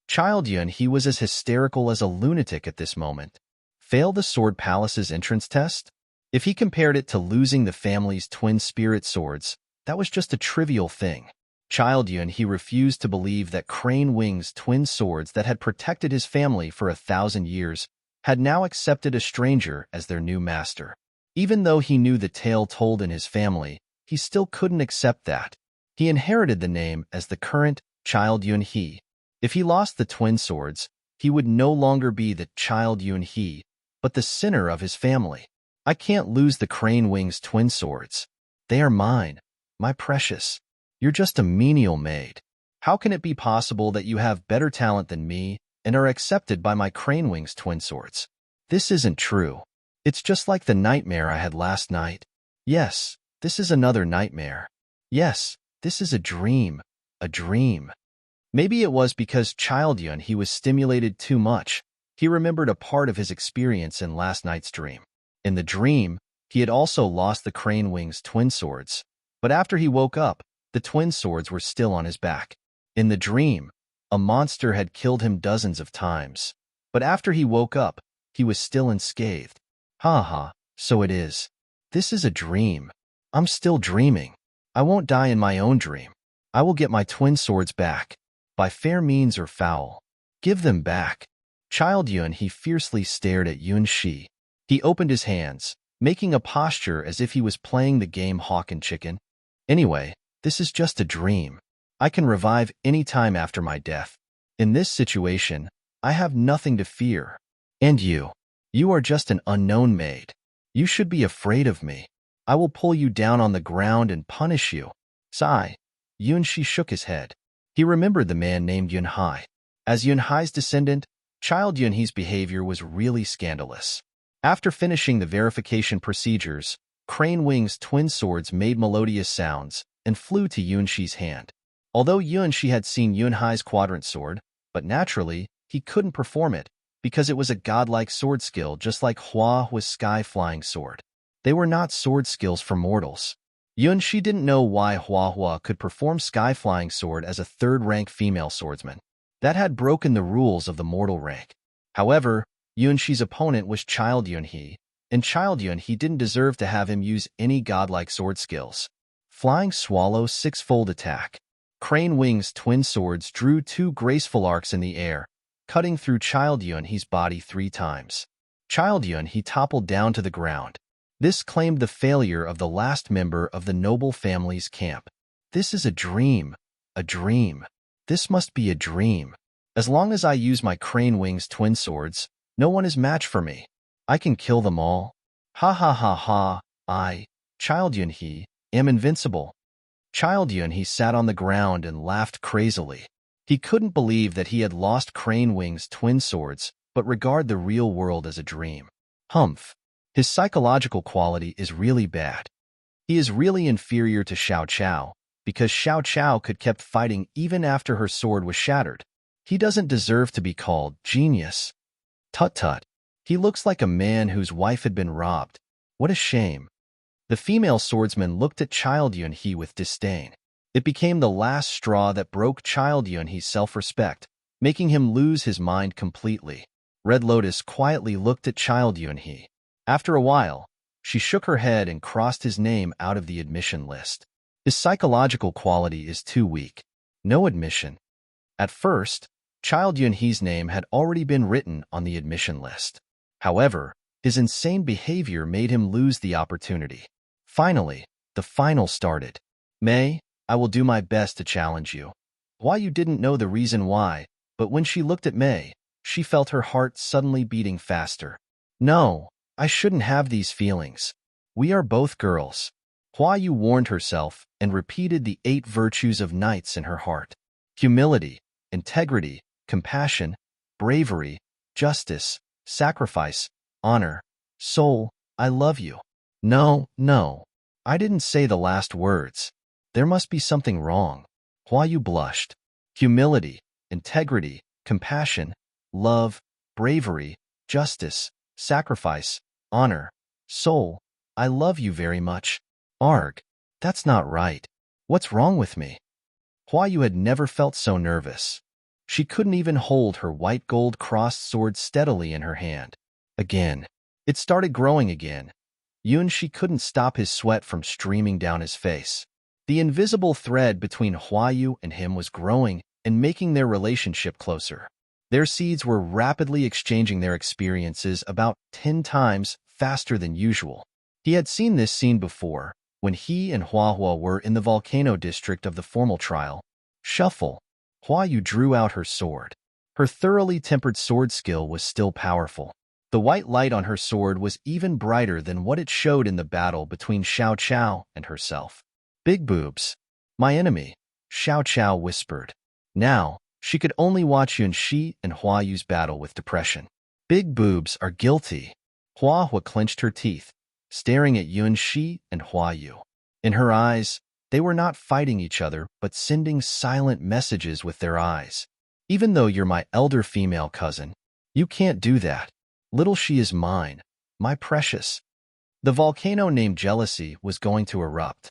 A: Child Yun, he was as hysterical as a lunatic at this moment. Fail the Sword Palace's entrance test? If he compared it to losing the family's twin spirit swords, that was just a trivial thing. Child Yun, he refused to believe that Crane Wings twin swords that had protected his family for 1,000 years had now accepted a stranger as their new master. Even though he knew the tale told in his family, he still couldn't accept that. He inherited the name as the current Child Yun He. If he lost the twin swords, he would no longer be the Child Yun He, but the sinner of his family. I can't lose the Crane Wings twin swords. They are mine, my precious. You're just a menial maid. How can it be possible that you have better talent than me and are accepted by my Crane Wings twin swords? This isn't true. It's just like the nightmare I had last night. Yes, this is another nightmare. Yes, this is a dream. A dream. Maybe it was because Child Yun he was stimulated too much. He remembered a part of his experience in last night's dream. In the dream, he had also lost the Crane Wings twin swords, but after he woke up, the twin swords were still on his back. In the dream, a monster had killed him dozens of times, but after he woke up, he was still unscathed. Ha ha, so it is. This is a dream. I'm still dreaming. I won't die in my own dream. I will get my twin swords back, by fair means or foul. Give them back. Child Yun, he fiercely stared at Yun Shi. He opened his hands, making a posture as if he was playing the game hawk and chicken. Anyway, this is just a dream. I can revive any time after my death. In this situation, I have nothing to fear. And you are just an unknown maid. You should be afraid of me. I will pull you down on the ground and punish you. Sigh. Yun Shi shook his head. He remembered the man named Yun Hai. As Yun Hai's descendant, Child Yun He's behavior was really scandalous. After finishing the verification procedures, Crane Wing's twin swords made melodious sounds and flew to Yun Shi's hand. Although Yun Shi had seen Yun Hai's quadrant sword, but naturally, he couldn't perform it because it was a godlike sword skill just like Hua Hua's sky-flying sword. They were not sword skills for mortals. Yun Shi didn't know why Hua Hua could perform sky-flying sword as a third-rank female swordsman. That had broken the rules of the mortal rank. However, Yun Shi's opponent was Child Yun He, and Child Yun He didn't deserve to have him use any godlike sword skills. Flying Swallow six-fold attack. Crane Wing's twin swords drew two graceful arcs in the air, cutting through Child Yun He's body 3 times. Child Yun He toppled down to the ground. This claimed the failure of the last member of the noble family's camp. This is a dream. A dream. This must be a dream. As long as I use my Crane Wing's twin swords, no one is match for me. I can kill them all. Ha ha ha ha. I, Child Yun He, am invincible. Child Yun He sat on the ground and laughed crazily. He couldn't believe that he had lost Crane Wing's twin swords, but regard the real world as a dream. Humph. His psychological quality is really bad. He is really inferior to Xiao Chao, because Xiao Chao could keep fighting even after her sword was shattered. He doesn't deserve to be called genius. Tut-tut. He looks like a man whose wife had been robbed. What a shame. The female swordsman looked at Child Yun He with disdain. It became the last straw that broke Child Yun He's self-respect, making him lose his mind completely. Red Lotus quietly looked at Child Yun He. After a while, she shook her head and crossed his name out of the admission list. His psychological quality is too weak. No admission. At first, Child Yun He's name had already been written on the admission list. However, his insane behavior made him lose the opportunity. Finally, the final started. May, I will do my best to challenge you. Why you didn't know the reason why, but when she looked at May, she felt her heart suddenly beating faster. No, I shouldn't have these feelings. We are both girls. Hua Yu warned herself and repeated the 8 virtues of knights in her heart. Humility, integrity, compassion, bravery, justice, sacrifice, honor, soul, I love you. No, I didn't say the last words. There must be something wrong. Hua Yu blushed. Humility, integrity, compassion, love, bravery, justice, sacrifice, honor, soul, I love you very much. Arg, that's not right. What's wrong with me? Hua Yu had never felt so nervous. She couldn't even hold her white gold crossed sword steadily in her hand. Again. It started growing again. Yun Shi couldn't stop his sweat from streaming down his face. The invisible thread between Hua Yu and him was growing and making their relationship closer. Their seeds were rapidly exchanging their experiences about 10 times faster than usual. He had seen this scene before, when he and Hua Hua were in the volcano district of the formal trial. Shuffle. Hua Yu drew out her sword. Her thoroughly tempered sword skill was still powerful. The white light on her sword was even brighter than what it showed in the battle between Xiao Chao and herself. Big boobs. My enemy, Xiao Chao whispered. Now, she could only watch Yun Shi and Hua Yu's battle with depression. Big boobs are guilty. Hua Hua clenched her teeth, staring at Yun Shi and Hua Yu. In her eyes, they were not fighting each other but sending silent messages with their eyes. Even though you're my elder female cousin, you can't do that. Little she is mine, my precious. The volcano named Jealousy was going to erupt.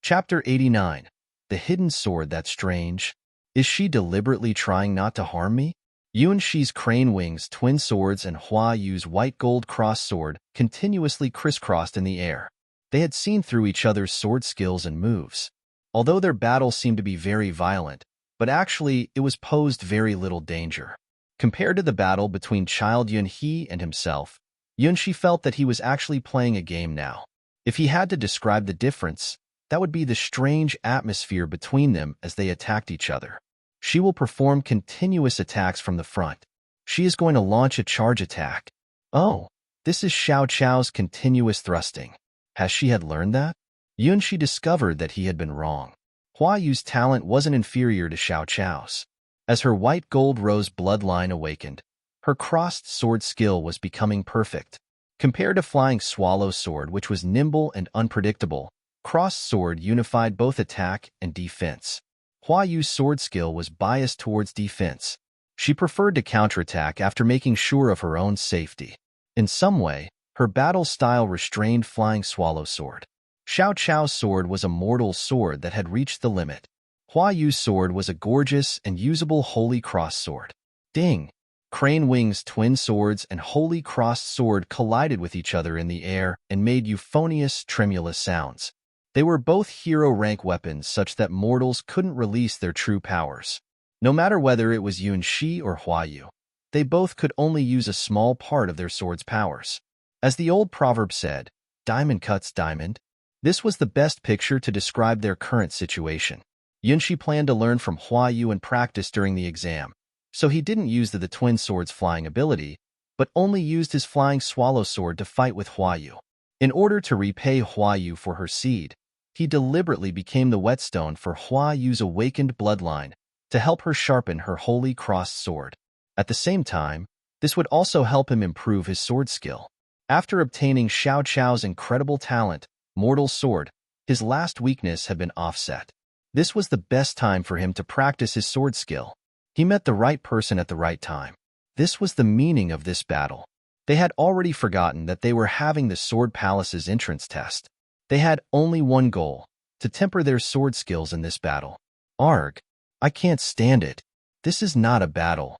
A: Chapter 89. The Hidden Sword That's Strange. Is she deliberately trying not to harm me? Yuanxi's crane wings, twin swords, and Hua Yu's white gold cross sword continuously crisscrossed in the air. They had seen through each other's sword skills and moves. Although their battle seemed to be very violent, but actually it was posed very little danger. Compared to the battle between Child Yunhe and himself, Yunxi felt that he was actually playing a game now. If he had to describe the difference, that would be the strange atmosphere between them as they attacked each other. She will perform continuous attacks from the front. She is going to launch a charge attack. Oh, this is Xiao Chao's continuous thrusting. Has she had learned that? Yunxi discovered that he had been wrong. Hua Yu's talent wasn't inferior to Xiao Chao's. As her white gold rose bloodline awakened, her crossed sword skill was becoming perfect. Compared to Flying Swallow Sword, which was nimble and unpredictable, Crossed Sword unified both attack and defense. Hua Yu's sword skill was biased towards defense. She preferred to counterattack after making sure of her own safety. In some way, her battle style restrained Flying Swallow Sword. Xiao Chao's sword was a mortal sword that had reached the limit. Hua Yu's sword was a gorgeous and usable Holy Cross Sword. Ding! Crane Wing's twin swords and Holy Crossed Sword collided with each other in the air and made euphonious, tremulous sounds. They were both hero-rank weapons such that mortals couldn't release their true powers. No matter whether it was Yunxi or Hua Yu, they both could only use a small part of their sword's powers. As the old proverb said, diamond cuts diamond. This was the best picture to describe their current situation. Yunxi planned to learn from Hua Yu and practice during the exam, so he didn't use the twin sword's flying ability, but only used his Flying Swallow Sword to fight with Hua Yu. In order to repay Hua Yu for her seed, he deliberately became the whetstone for Hua Yu's awakened bloodline to help her sharpen her Holy Crossed Sword. At the same time, this would also help him improve his sword skill. After obtaining Xiao Chao's incredible talent, Mortal Sword, his last weakness had been offset. This was the best time for him to practice his sword skill. He met the right person at the right time. This was the meaning of this battle. They had already forgotten that they were having the Sword Palace's entrance test. They had only one goal, to temper their sword skills in this battle. Arg! I can't stand it. This is not a battle.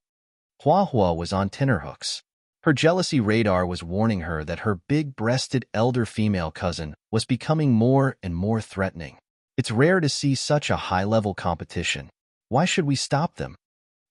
A: Hua Hua was on tenterhooks. Her jealousy radar was warning her that her big-breasted elder female cousin was becoming more and more threatening. It's rare to see such a high-level competition. Why should we stop them?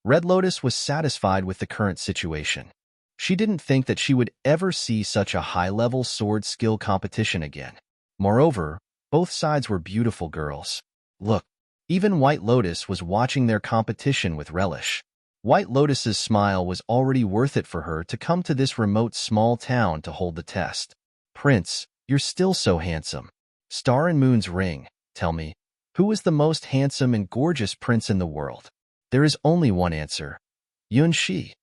A: Red Lotus was satisfied with the current situation. She didn't think that she would ever see such a high-level sword skill competition again. Moreover, both sides were beautiful girls. Look, even White Lotus was watching their competition with relish. White Lotus's smile was already worth it for her to come to this remote small town to hold the test. Prince, you're still so handsome. Star and Moon's ring, tell me, who is the most handsome and gorgeous prince in the world? There is only one answer. Yunxi.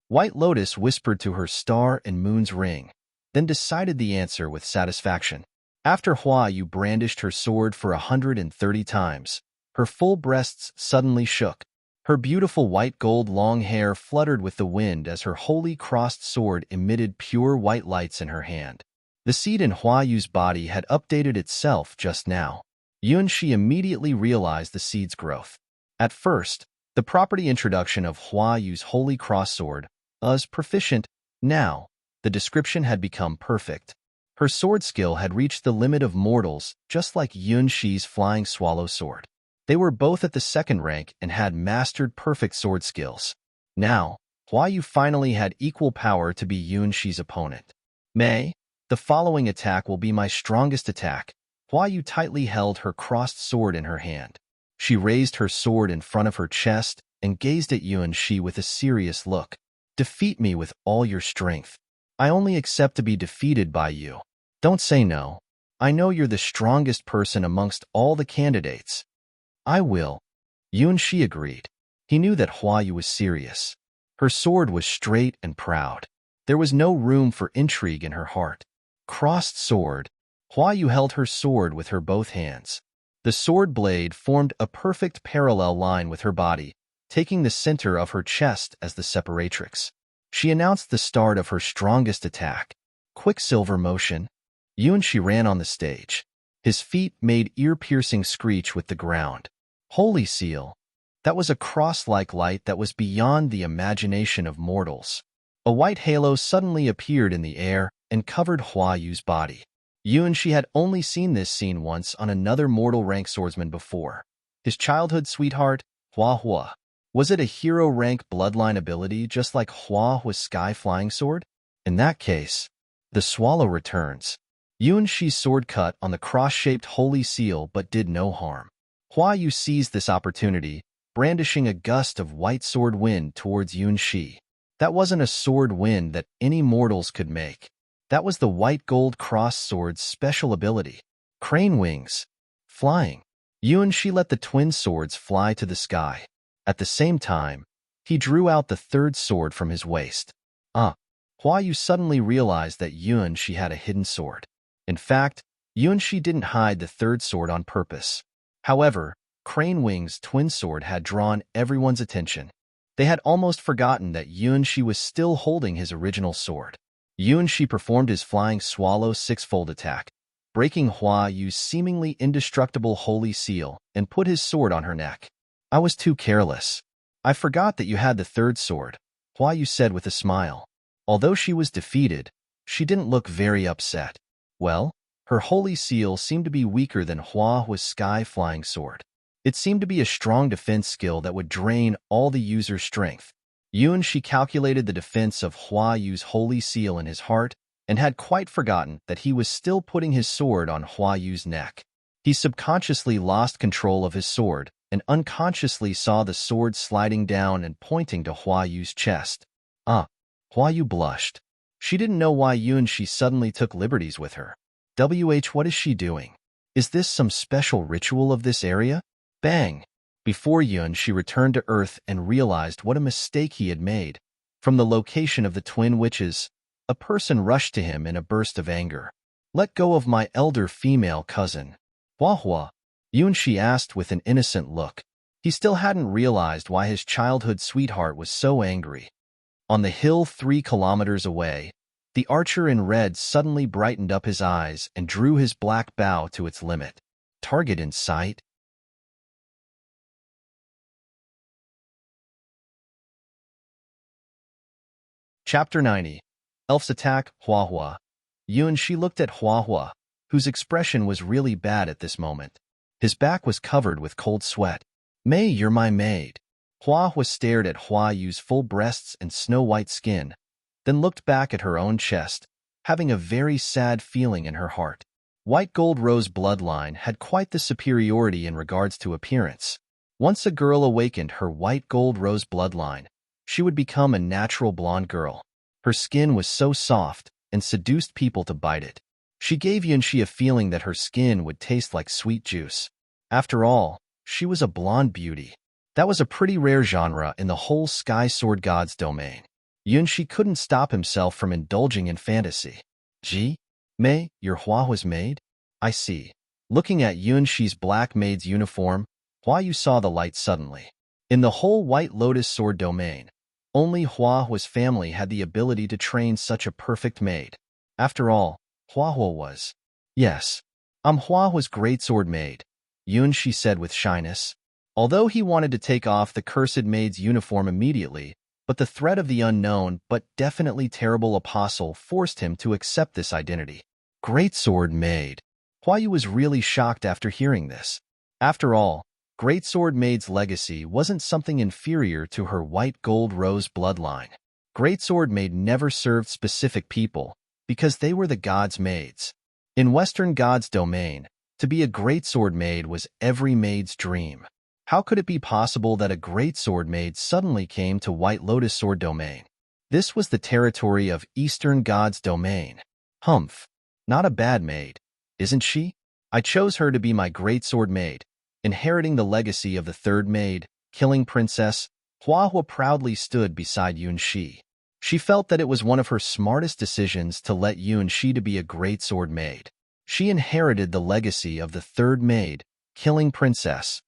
A: White Lotus whispered to her Star and Moon's ring, then decided the answer with satisfaction. After Hua Yu brandished her sword for 130 times, her full breasts suddenly shook. Her beautiful white gold long hair fluttered with the wind as her Holy Crossed Sword emitted pure white lights in her hand. The seed in Hua Yu's body had updated itself just now. Yunxi immediately realized the seed's growth. At first, the property introduction of Hua Yu's Holy Cross Sword was proficient. Now, the description had become perfect. Her sword skill had reached the limit of mortals, just like Yunxi's Flying Swallow Sword. They were both at the second rank and had mastered perfect sword skills. Now, Hua Yu finally had equal power to be Yunxi's opponent. The following attack will be my strongest attack. Hua Yu tightly held her crossed sword in her hand. She raised her sword in front of her chest and gazed at Yunxi with a serious look. Defeat me with all your strength. I only accept to be defeated by you. Don't say no. I know you're the strongest person amongst all the candidates. I will. Yunxi agreed. He knew that Hua Yu was serious. Her sword was straight and proud. There was no room for intrigue in her heart. Crossed sword. Hua Yu held her sword with her both hands. The sword blade formed a perfect parallel line with her body, taking the center of her chest as the separatrix. She announced the start of her strongest attack. Quicksilver motion. Yunxi ran on the stage. His feet made ear-piercing screech with the ground. Holy seal. That was a cross-like light that was beyond the imagination of mortals. A white halo suddenly appeared in the air and covered Hua Yu's body. She had only seen this scene once on another mortal rank swordsman before. His childhood sweetheart, Hua. Was it a hero rank bloodline ability just like Hua's sky flying sword? In that case, the swallow returns. Shi's sword cut on the cross-shaped holy seal but did no harm. Hua Yu seized this opportunity, brandishing a gust of white sword wind towards Shi. That wasn't a sword wind that any mortals could make. That was the white gold cross sword's special ability. Crane wings. Flying. Shi let the twin swords fly to the sky. At the same time, he drew out the third sword from his waist. Hua Yu suddenly realized that Shi had a hidden sword. In fact, Shi didn't hide the third sword on purpose. However, Crane Wing's twin sword had drawn everyone's attention. They had almost forgotten that Shi was still holding his original sword. Shi performed his flying swallow six-fold attack, breaking Hua Yu's seemingly indestructible holy seal and put his sword on her neck. I was too careless. I forgot that you had the third sword, Hua Yu said with a smile. Although she was defeated, she didn't look very upset. Well, her holy seal seemed to be weaker than Hua's sky-flying sword. It seemed to be a strong defense skill that would drain all the user's strength. She calculated the defense of Hua Yu's holy seal in his heart and had quite forgotten that he was still putting his sword on Hua Yu's neck. He subconsciously lost control of his sword and unconsciously saw the sword sliding down and pointing to Hua Yu's chest. Hua Yu blushed. She didn't know why Shi suddenly took liberties with her. What is she doing? Is this some special ritual of this area? Bang! Before she returned to Earth and realized what a mistake he had made. From the location of the twin witches, a person rushed to him in a burst of anger. Let go of my elder female cousin. Hua. Shi asked with an innocent look. He still hadn't realized why his childhood sweetheart was so angry. On the hill 3 kilometers away, the archer in red suddenly brightened up his eyes and drew his black bow to its limit. Target in sight. Chapter 90. Elf's Attack, Hua. Shi looked at Hua, whose expression was really bad at this moment. His back was covered with cold sweat. May, you're my maid. Hua stared at Hua Yu's full breasts and snow-white skin, then looked back at her own chest, having a very sad feeling in her heart. White Gold Rose bloodline had quite the superiority in regards to appearance. Once a girl awakened her White Gold Rose bloodline, she would become a natural blonde girl. Her skin was so soft and seduced people to bite it. She gave Shi a feeling that her skin would taste like sweet juice. After all, she was a blonde beauty. That was a pretty rare genre in the whole Sky Sword God's domain. Shi couldn't stop himself from indulging in fantasy. May, your Hua's maid? I see. Looking at Shi's black maid's uniform, Hua Yu saw the light suddenly. In the whole White Lotus Sword domain, only Hua's family had the ability to train such a perfect maid. After all, Hua was. Yes, I'm Hua's great sword maid, Shi said with shyness. Although he wanted to take off the cursed maid's uniform immediately, but the threat of the unknown but definitely terrible apostle forced him to accept this identity. Great sword maid. Hua Yu was really shocked after hearing this. After all, Great Sword Maid's legacy wasn't something inferior to her White Gold Rose bloodline. Great Sword Maid never served specific people, because they were the gods' maids. In Western God's domain, to be a Great Sword Maid was every maid's dream. How could it be possible that a Great Sword Maid suddenly came to White Lotus Sword domain? This was the territory of Eastern God's domain. Humph. Not a bad maid, isn't she? I chose her to be my Great Sword Maid, inheriting the legacy of the third maid, killing princess. Hua proudly stood beside Shi. She felt that it was one of her smartest decisions to let Shi to be a Great Sword Maid. She inherited the legacy of the third maid, killing princess.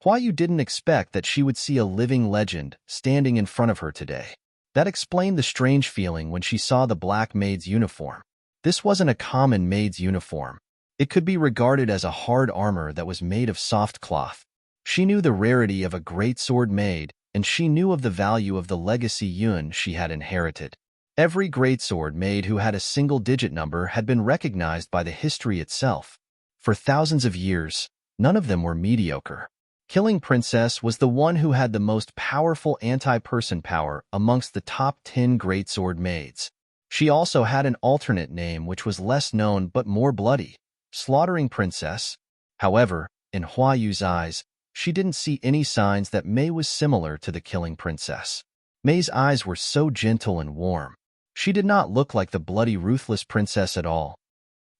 A: Hua Yu didn't expect that she would see a living legend standing in front of her today. That explained the strange feeling when she saw the black maid's uniform. This wasn't a common maid's uniform. It could be regarded as a hard armor that was made of soft cloth. She knew the rarity of a great sword made, and she knew of the value of the legacy Yun she had inherited. Every greatsword made who had a single-digit number had been recognized by the history itself. For thousands of years, none of them were mediocre. Killing Princess was the one who had the most powerful anti-person power amongst the top 10 greatsword maids. She also had an alternate name which was less known but more bloody, Slaughtering Princess. However, in Hua Yu's eyes, she didn't see any signs that Mei was similar to the Killing Princess. Mei's eyes were so gentle and warm. She did not look like the bloody, ruthless princess at all.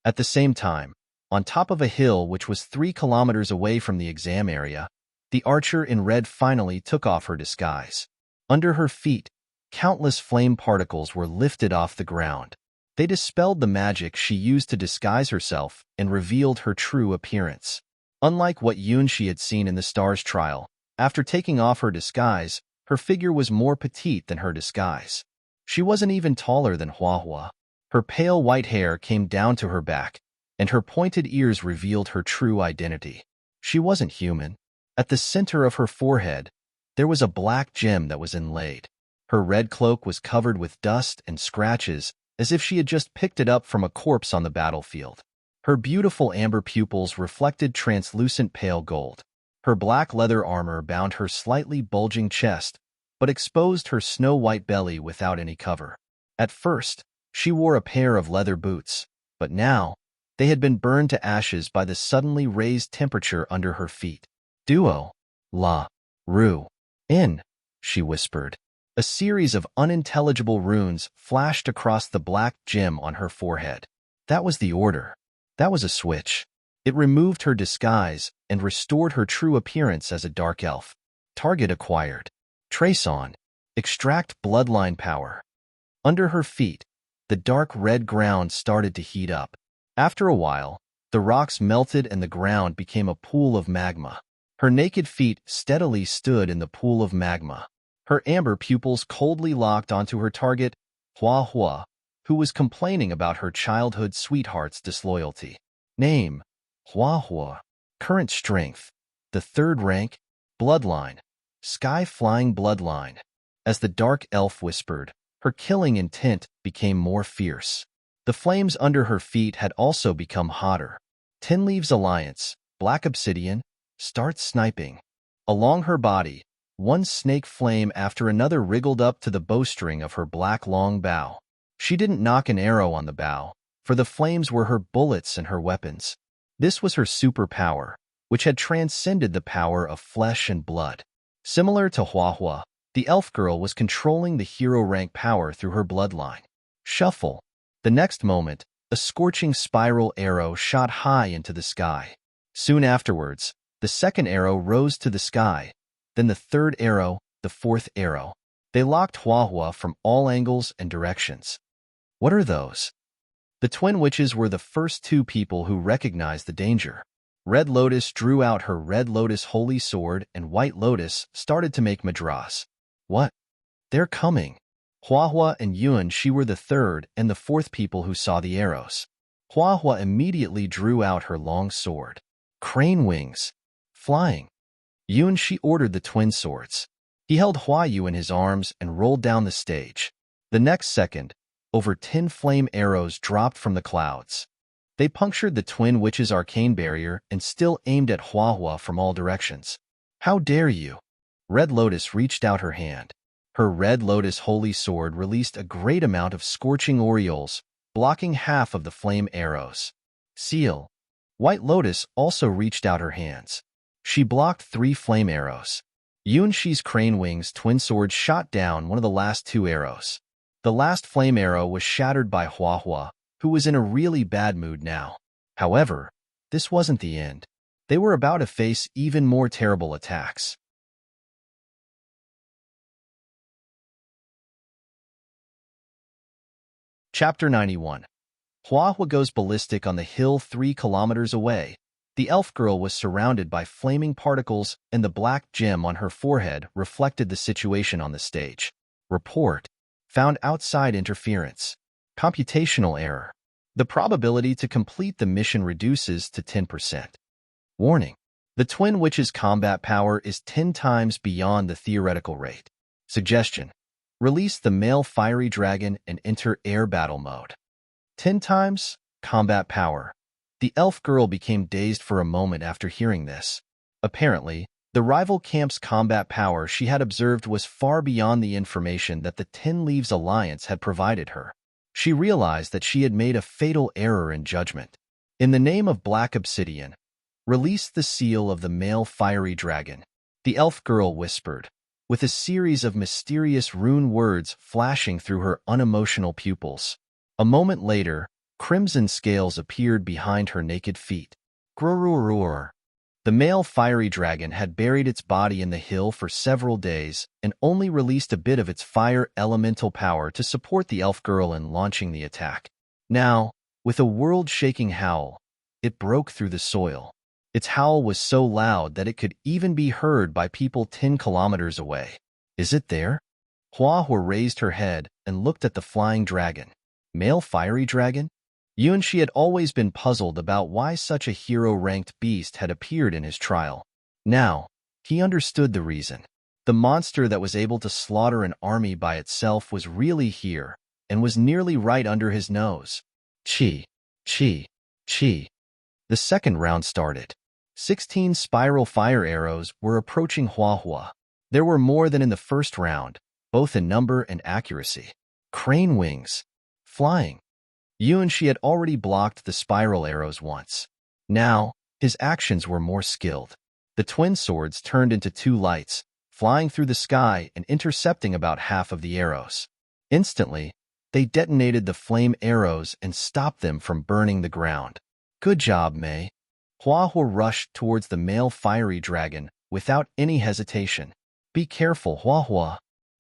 A: At the same time, on top of a hill which was 3 kilometers away from the exam area, the archer in red finally took off her disguise. Under her feet, countless flame particles were lifted off the ground. They dispelled the magic she used to disguise herself and revealed her true appearance. Unlike what Yun she had seen in the Stars trial, after taking off her disguise, her figure was more petite than her disguise. She wasn't even taller than Hua. Her pale white hair came down to her back, and her pointed ears revealed her true identity. She wasn't human. At the center of her forehead, there was a black gem that was inlaid. Her red cloak was covered with dust and scratches, as if she had just picked it up from a corpse on the battlefield. Her beautiful amber pupils reflected translucent pale gold. Her black leather armor bound her slightly bulging chest, but exposed her snow-white belly without any cover. At first, she wore a pair of leather boots, but now, they had been burned to ashes by the suddenly raised temperature under her feet. Duo, la, ru, in, she whispered. A series of unintelligible runes flashed across the black gem on her forehead. That was the order. That was a switch. It removed her disguise and restored her true appearance as a dark elf. Target acquired. Trace on. Extract bloodline power. Under her feet, the dark red ground started to heat up. After a while, the rocks melted and the ground became a pool of magma. Her naked feet steadily stood in the pool of magma. Her amber pupils coldly locked onto her target, Hua, who was complaining about her childhood sweetheart's disloyalty. Name, Hua. Current strength, the 3rd rank, bloodline, sky-flying bloodline. As the dark elf whispered, her killing intent became more fierce. The flames under her feet had also become hotter. 10 Leaves Alliance, Black Obsidian, start sniping. Along her body, one snake flame after another wriggled up to the bowstring of her black long bow. She didn't knock an arrow on the bow, for the flames were her bullets and her weapons. This was her superpower, which had transcended the power of flesh and blood. Similar to Hua, the elf girl was controlling the hero rank power through her bloodline. Shuffle. The next moment, a scorching spiral arrow shot high into the sky. Soon afterwards, the 2nd arrow rose to the sky, then the 3rd arrow, the 4th arrow. They locked Hua from all angles and directions. What are those? The twin witches were the first 2 people who recognized the danger. Red Lotus drew out her Red Lotus holy sword and White Lotus started to make madras. What? They're coming. Hua and Yun she were the 3rd and the 4th people who saw the arrows. Hua immediately drew out her long sword. Crane wings. Flying. Yun she ordered the twin swords. He held Hua Yu in his arms and rolled down the stage. The next second, over 10 flame arrows dropped from the clouds. They punctured the twin witch's arcane barrier and still aimed at Hua from all directions. How dare you? Red Lotus reached out her hand. Her Red Lotus holy sword released a great amount of scorching aureoles, blocking half of the flame arrows. Seal. White Lotus also reached out her hands. She blocked 3 flame arrows. Yun Shi's crane wings twin sword shot down one of the last 2 arrows. The last flame arrow was shattered by Hua, who was in a really bad mood now. However, this wasn't the end. They were about to face even more terrible attacks. Chapter 91. Hua goes ballistic on the hill 3 kilometers away. The elf girl was surrounded by flaming particles, and the black gem on her forehead reflected the situation on the stage. Report. Found outside interference. Computational error. The probability to complete the mission reduces to 10%. Warning. The Twin Witch's combat power is 10 times beyond the theoretical rate. Suggestion: release the male fiery dragon and enter air battle mode. 10 times combat power. The elf girl became dazed for a moment after hearing this. Apparently, the rival camp's combat power she had observed was far beyond the information that the Ten Leaves Alliance had provided her. She realized that she had made a fatal error in judgment. In the name of Black Obsidian, release the seal of the male fiery dragon, the elf girl whispered, with a series of mysterious rune words flashing through her unemotional pupils. A moment later, crimson scales appeared behind her naked feet. Grrrr. The male fiery dragon had buried its body in the hill for several days and only released a bit of its fire elemental power to support the elf girl in launching the attack. Now, with a world-shaking howl, it broke through the soil. Its howl was so loud that it could even be heard by people 10 kilometers away. Is it there? Hua raised her head and looked at the flying dragon. Male fiery dragon? Yuanxi had always been puzzled about why such a hero-ranked beast had appeared in his trial. Now, he understood the reason. The monster that was able to slaughter an army by itself was really here and was nearly right under his nose. Chi. The second round started. 16 spiral fire arrows were approaching Hua. There were more than in the first round, both in number and accuracy. Crane wings. Flying. Yuanxi had already blocked the spiral arrows once. Now, his actions were more skilled. The twin swords turned into two lights, flying through the sky and intercepting about half of the arrows. Instantly, they detonated the flame arrows and stopped them from burning the ground. Good job, Mei. Hua rushed towards the male fiery dragon without any hesitation. Be careful, Hua.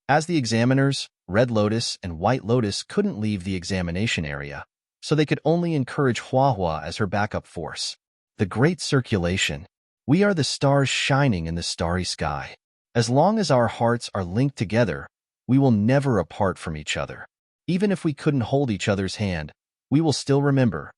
A: As the examiners, Red Lotus and White Lotus couldn't leave the examination area, so they could only encourage Hua as her backup force. The Great Circulation. We are the stars shining in the starry sky. As long as our hearts are linked together, we will never apart from each other. Even if we couldn't hold each other's hand, we will still remember.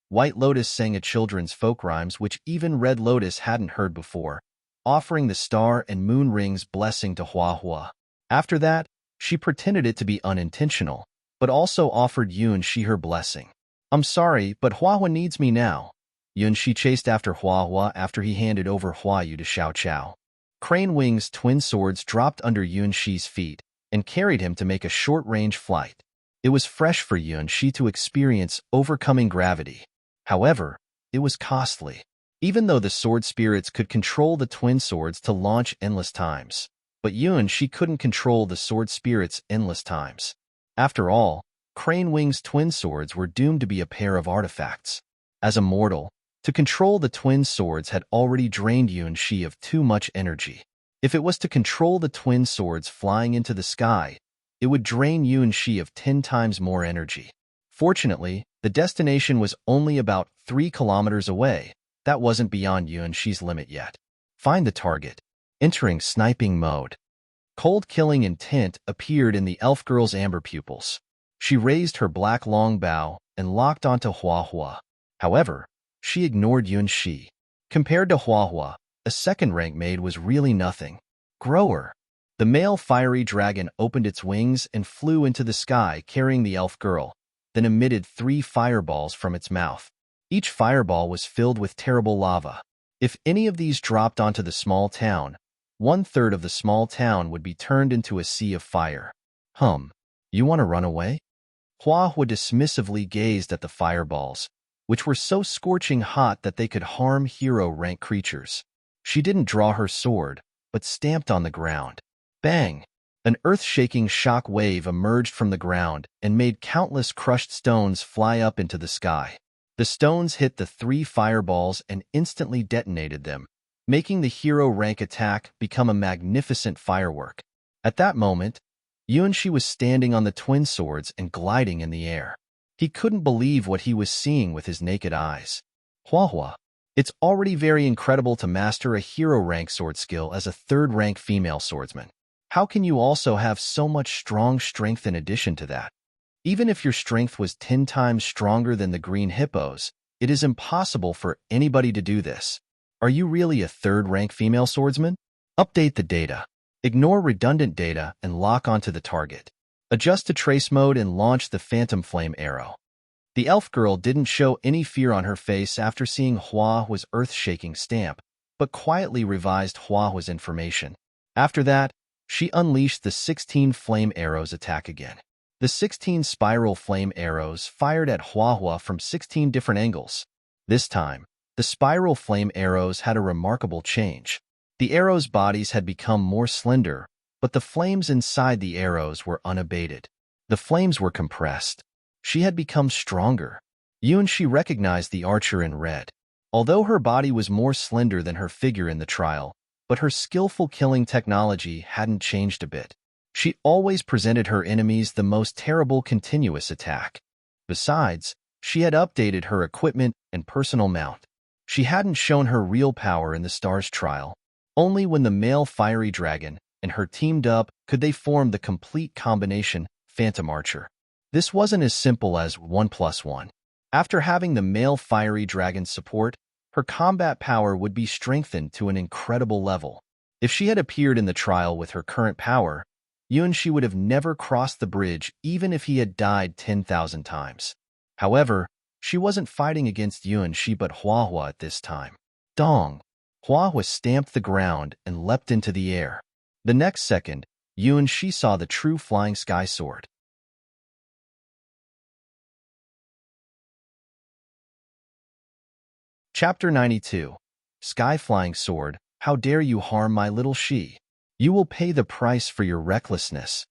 A: White Lotus sang a children's folk rhymes which even Red Lotus hadn't heard before, offering the star and moon rings blessing to Hua. After that, she pretended it to be unintentional, but also offered Yuanxi her blessing. I'm sorry, but Hua needs me now. Yuanxi chased after Hua after he handed over Huayu to Xiao Chao. Crane Wing's twin swords dropped under Yuanxi's feet and carried him to make a short-range flight. It was fresh for Yuanxi to experience overcoming gravity. However, it was costly. Even though the sword spirits could control the twin swords to launch endless times, but Yuanxi couldn't control the sword spirits endless times. After all, Crane Wing's twin swords were doomed to be a pair of artifacts. As a mortal, to control the twin swords had already drained Yuanxi of too much energy. If it was to control the twin swords flying into the sky, it would drain Yuanxi of 10 times more energy. Fortunately, the destination was only about 3 kilometers away. That wasn't beyond Yuanxi's limit yet. Find the target. Entering sniping mode. Cold-killing intent appeared in the elf girl's amber pupils. She raised her black long bow and locked onto Hua. However, she ignored Yuanxi. Compared to Hua, a second-rank maid was really nothing. Grower. The male fiery dragon opened its wings and flew into the sky carrying the elf girl, then emitted 3 fireballs from its mouth. Each fireball was filled with terrible lava. If any of these dropped onto the small town, 1/3 of the small town would be turned into a sea of fire. You want to run away? Hua dismissively gazed at the fireballs, which were so scorching hot that they could harm hero-rank creatures. She didn't draw her sword, but stamped on the ground. Bang! An earth-shaking shock wave emerged from the ground and made countless crushed stones fly up into the sky. The stones hit the 3 fireballs and instantly detonated them, making the hero-rank attack become a magnificent firework. At that moment, Yuanxi was standing on the twin swords and gliding in the air. He couldn't believe what he was seeing with his naked eyes. Hua, it's already very incredible to master a hero-rank sword skill as a 3rd-rank female swordsman. How can you also have so much strong strength in addition to that? Even if your strength was 10 times stronger than the green hippos, it is impossible for anybody to do this. Are you really a third-rank female swordsman? Update the data. Ignore redundant data and lock onto the target. Adjust to trace mode and launch the Phantom Flame arrow. The elf girl didn't show any fear on her face after seeing Huahua's earth-shaking stamp, but quietly revised Huahua's information. After that, she unleashed the 16 flame arrows attack again. The 16 spiral flame arrows fired at Huahua from 16 different angles. This time, the spiral flame arrows had a remarkable change. The arrows' bodies had become more slender, but the flames inside the arrows were unabated. The flames were compressed. She had become stronger. She recognized the archer in red. Although her body was more slender than her figure in the trial, but her skillful killing technology hadn't changed a bit. She always presented her enemies the most terrible continuous attack. Besides, she had updated her equipment and personal mount. She hadn't shown her real power in the Stars trial. Only when the male fiery dragon and her teamed up could they form the complete combination Phantom Archer. This wasn't as simple as 1+1. After having the male fiery dragon's support, her combat power would be strengthened to an incredible level. If she had appeared in the trial with her current power, she would have never crossed the bridge even if he had died 10,000 times. However, she wasn't fighting against she but Huahua at this time. Dong! Huahua stamped the ground and leapt into the air. The next second, she saw the true flying sky sword. Chapter 92. Sky Flying Sword, How Dare You Harm My Little She? You will pay the price for your recklessness.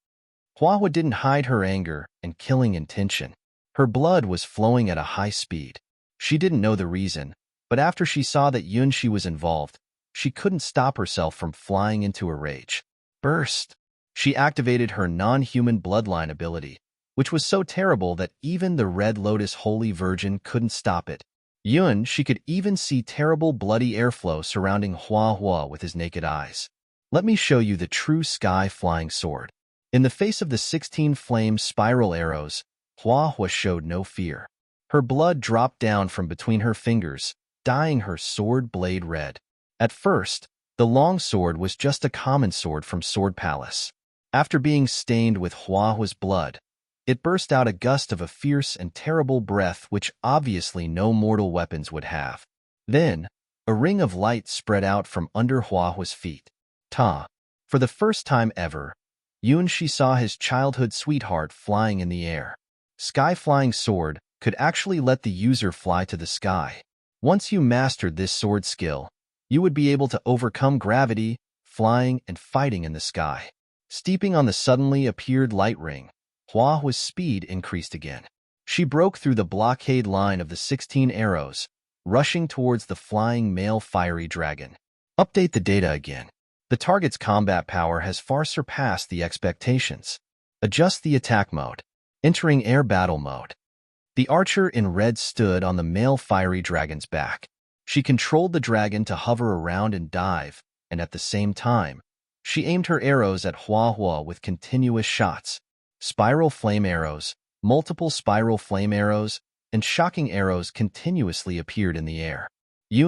A: Huahua didn't hide her anger and killing intention. Her blood was flowing at a high speed. She didn't know the reason, but after she saw that she was involved, she couldn't stop herself from flying into a rage. Burst! She activated her non-human bloodline ability, which was so terrible that even the Red Lotus Holy Virgin couldn't stop it. She could even see terrible bloody airflow surrounding Huahua with his naked eyes. Let me show you the true sky flying sword. In the face of the 16 flame spiral arrows, Huahua showed no fear. Her blood dropped down from between her fingers, dyeing her sword blade red. At first, the long sword was just a common sword from Sword Palace. After being stained with Huahua's blood, it burst out a gust of a fierce and terrible breath which obviously no mortal weapons would have. Then, a ring of light spread out from under Huahua's feet. For the first time ever, she saw his childhood sweetheart flying in the air. Sky Flying Sword could actually let the user fly to the sky. Once you mastered this sword skill, you would be able to overcome gravity, flying, and fighting in the sky. Steeping on the suddenly appeared light ring, Huahua's speed increased again. She broke through the blockade line of the 16 arrows, rushing towards the flying male fiery dragon. Update the data again. The target's combat power has far surpassed the expectations. Adjust the attack mode. Entering air battle mode. The archer in red stood on the male fiery dragon's back. She controlled the dragon to hover around and dive, and at the same time, she aimed her arrows at Huahua with continuous shots. Spiral flame arrows, multiple spiral flame arrows, and shocking arrows continuously appeared in the air.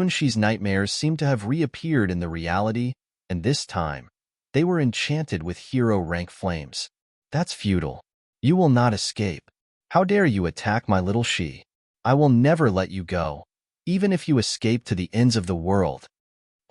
A: She's nightmares seemed to have reappeared in the reality, and this time, they were enchanted with hero-rank flames. That's futile. You will not escape. How dare you attack my little she? I will never let you go, even if you escape to the ends of the world.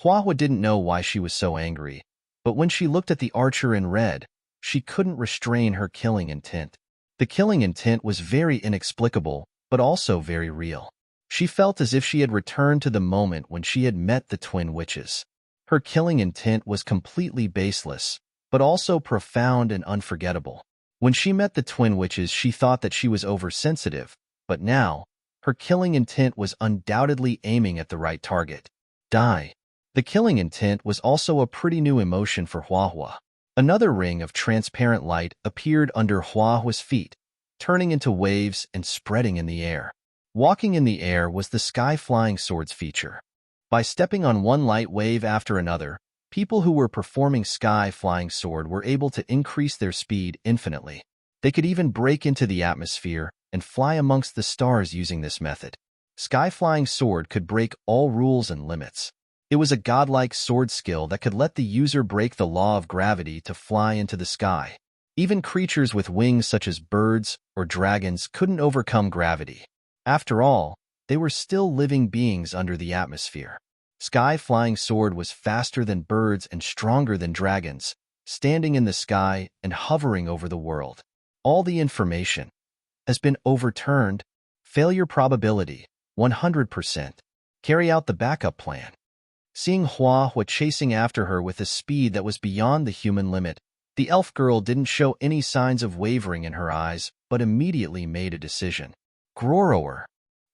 A: Huahua didn't know why she was so angry, but when she looked at the archer in red, she couldn't restrain her killing intent. The killing intent was very inexplicable, but also very real. She felt as if she had returned to the moment when she had met the twin witches. Her killing intent was completely baseless, but also profound and unforgettable. When she met the twin witches, she thought that she was oversensitive, but now, her killing intent was undoubtedly aiming at the right target. Die. The killing intent was also a pretty new emotion for Huahua. Another ring of transparent light appeared under Huahua's feet, turning into waves and spreading in the air. Walking in the air was the Sky Flying Swords feature. By stepping on one light wave after another, people who were performing Sky Flying Sword were able to increase their speed infinitely. They could even break into the atmosphere and fly amongst the stars using this method. Sky Flying Sword could break all rules and limits. It was a godlike sword skill that could let the user break the law of gravity to fly into the sky. Even creatures with wings such as birds or dragons couldn't overcome gravity. After all, they were still living beings under the atmosphere. Sky Flying Sword was faster than birds and stronger than dragons, standing in the sky and hovering over the world. All the information has been overturned. Failure probability, 100%. Carry out the backup plan. Seeing Hua chasing after her with a speed that was beyond the human limit, the elf girl didn't show any signs of wavering in her eyes, but immediately made a decision. Grorower.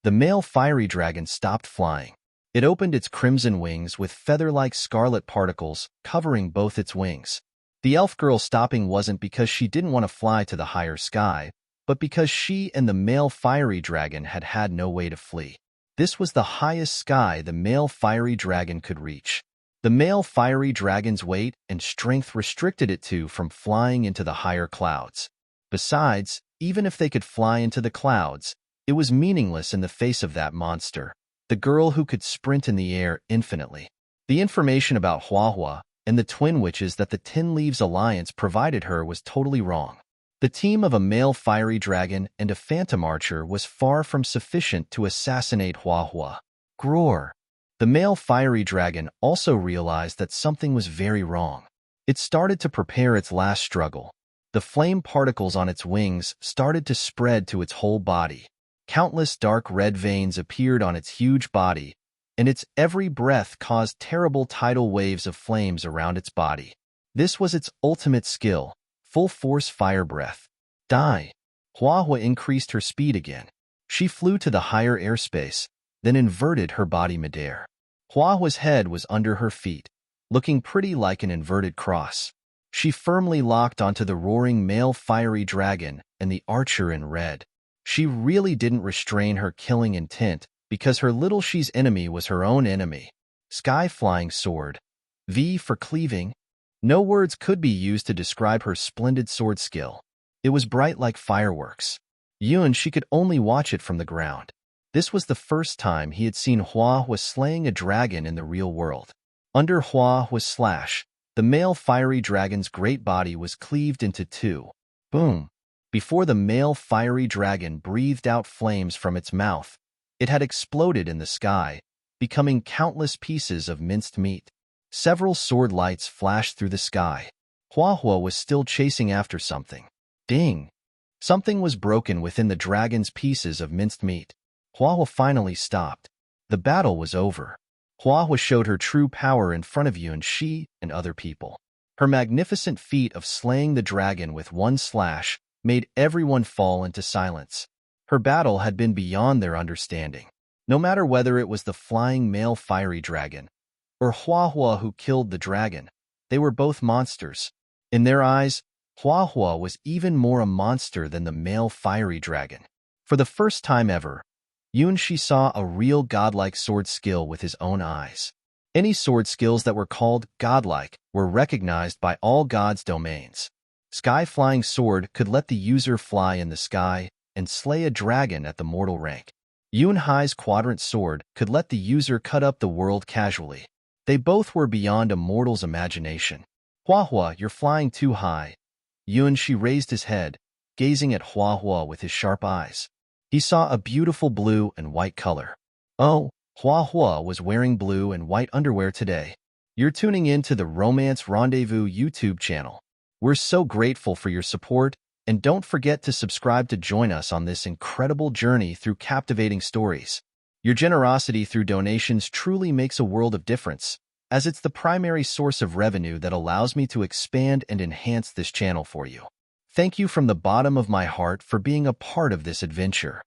A: The male fiery dragon stopped flying. It opened its crimson wings with feather-like scarlet particles covering both its wings. The elf girl stopping wasn't because she didn't want to fly to the higher sky, but because she and the male fiery dragon had no way to flee. This was the highest sky the male fiery dragon could reach. The male fiery dragon's weight and strength restricted it from flying into the higher clouds. Besides, even if they could fly into the clouds, it was meaningless in the face of that monster, the girl who could sprint in the air infinitely. The information about Hua and the twin witches that the Tin Leaves Alliance provided her was totally wrong. The team of a male fiery dragon and a phantom archer was far from sufficient to assassinate Hua. Gror. The male fiery dragon also realized that something was very wrong. It started to prepare its last struggle. The flame particles on its wings started to spread to its whole body. Countless dark red veins appeared on its huge body, and its every breath caused terrible tidal waves of flames around its body. This was its ultimate skill. Full-force fire breath. Die. Hua increased her speed again. She flew to the higher airspace, then inverted her body midair. Hua's head was under her feet, looking pretty like an inverted cross. She firmly locked onto the roaring male fiery dragon and the archer in red. She really didn't restrain her killing intent because her little she's enemy was her own enemy. Sky Flying Sword. V for cleaving. No words could be used to describe her splendid sword skill. It was bright like fireworks. She could only watch it from the ground. This was the first time he had seen Hua slaying a dragon in the real world. Under Hua's slash, the male fiery dragon's great body was cleaved into two. Boom! Before the male fiery dragon breathed out flames from its mouth, it had exploded in the sky, becoming countless pieces of minced meat. Several sword lights flashed through the sky. Hua was still chasing after something. Ding! Something was broken within the dragon's pieces of minced meat. Hua finally stopped. The battle was over. Hua showed her true power in front of she and other people. Her magnificent feat of slaying the dragon with one slash made everyone fall into silence. Her battle had been beyond their understanding. No matter whether it was the flying male fiery dragon or Hua who killed the dragon, they were both monsters. In their eyes, Hua was even more a monster than the male fiery dragon. For the first time ever, she saw a real godlike sword skill with his own eyes. Any sword skills that were called godlike were recognized by all gods' domains. Sky Flying Sword could let the user fly in the sky and slay a dragon at the mortal rank. Yunhai's Quadrant Sword could let the user cut up the world casually. They both were beyond a mortal's imagination. Hua, you're flying too high. She raised his head, gazing at Hua with his sharp eyes. He saw a beautiful blue and white color. Oh, Hua was wearing blue and white underwear today. You're tuning in to the Romance Rendezvous YouTube channel. We're so grateful for your support, and don't forget to subscribe to join us on this incredible journey through captivating stories. Your generosity through donations truly makes a world of difference, as it's the primary source of revenue that allows me to expand and enhance this channel for you. Thank you from the bottom of my heart for being a part of this adventure.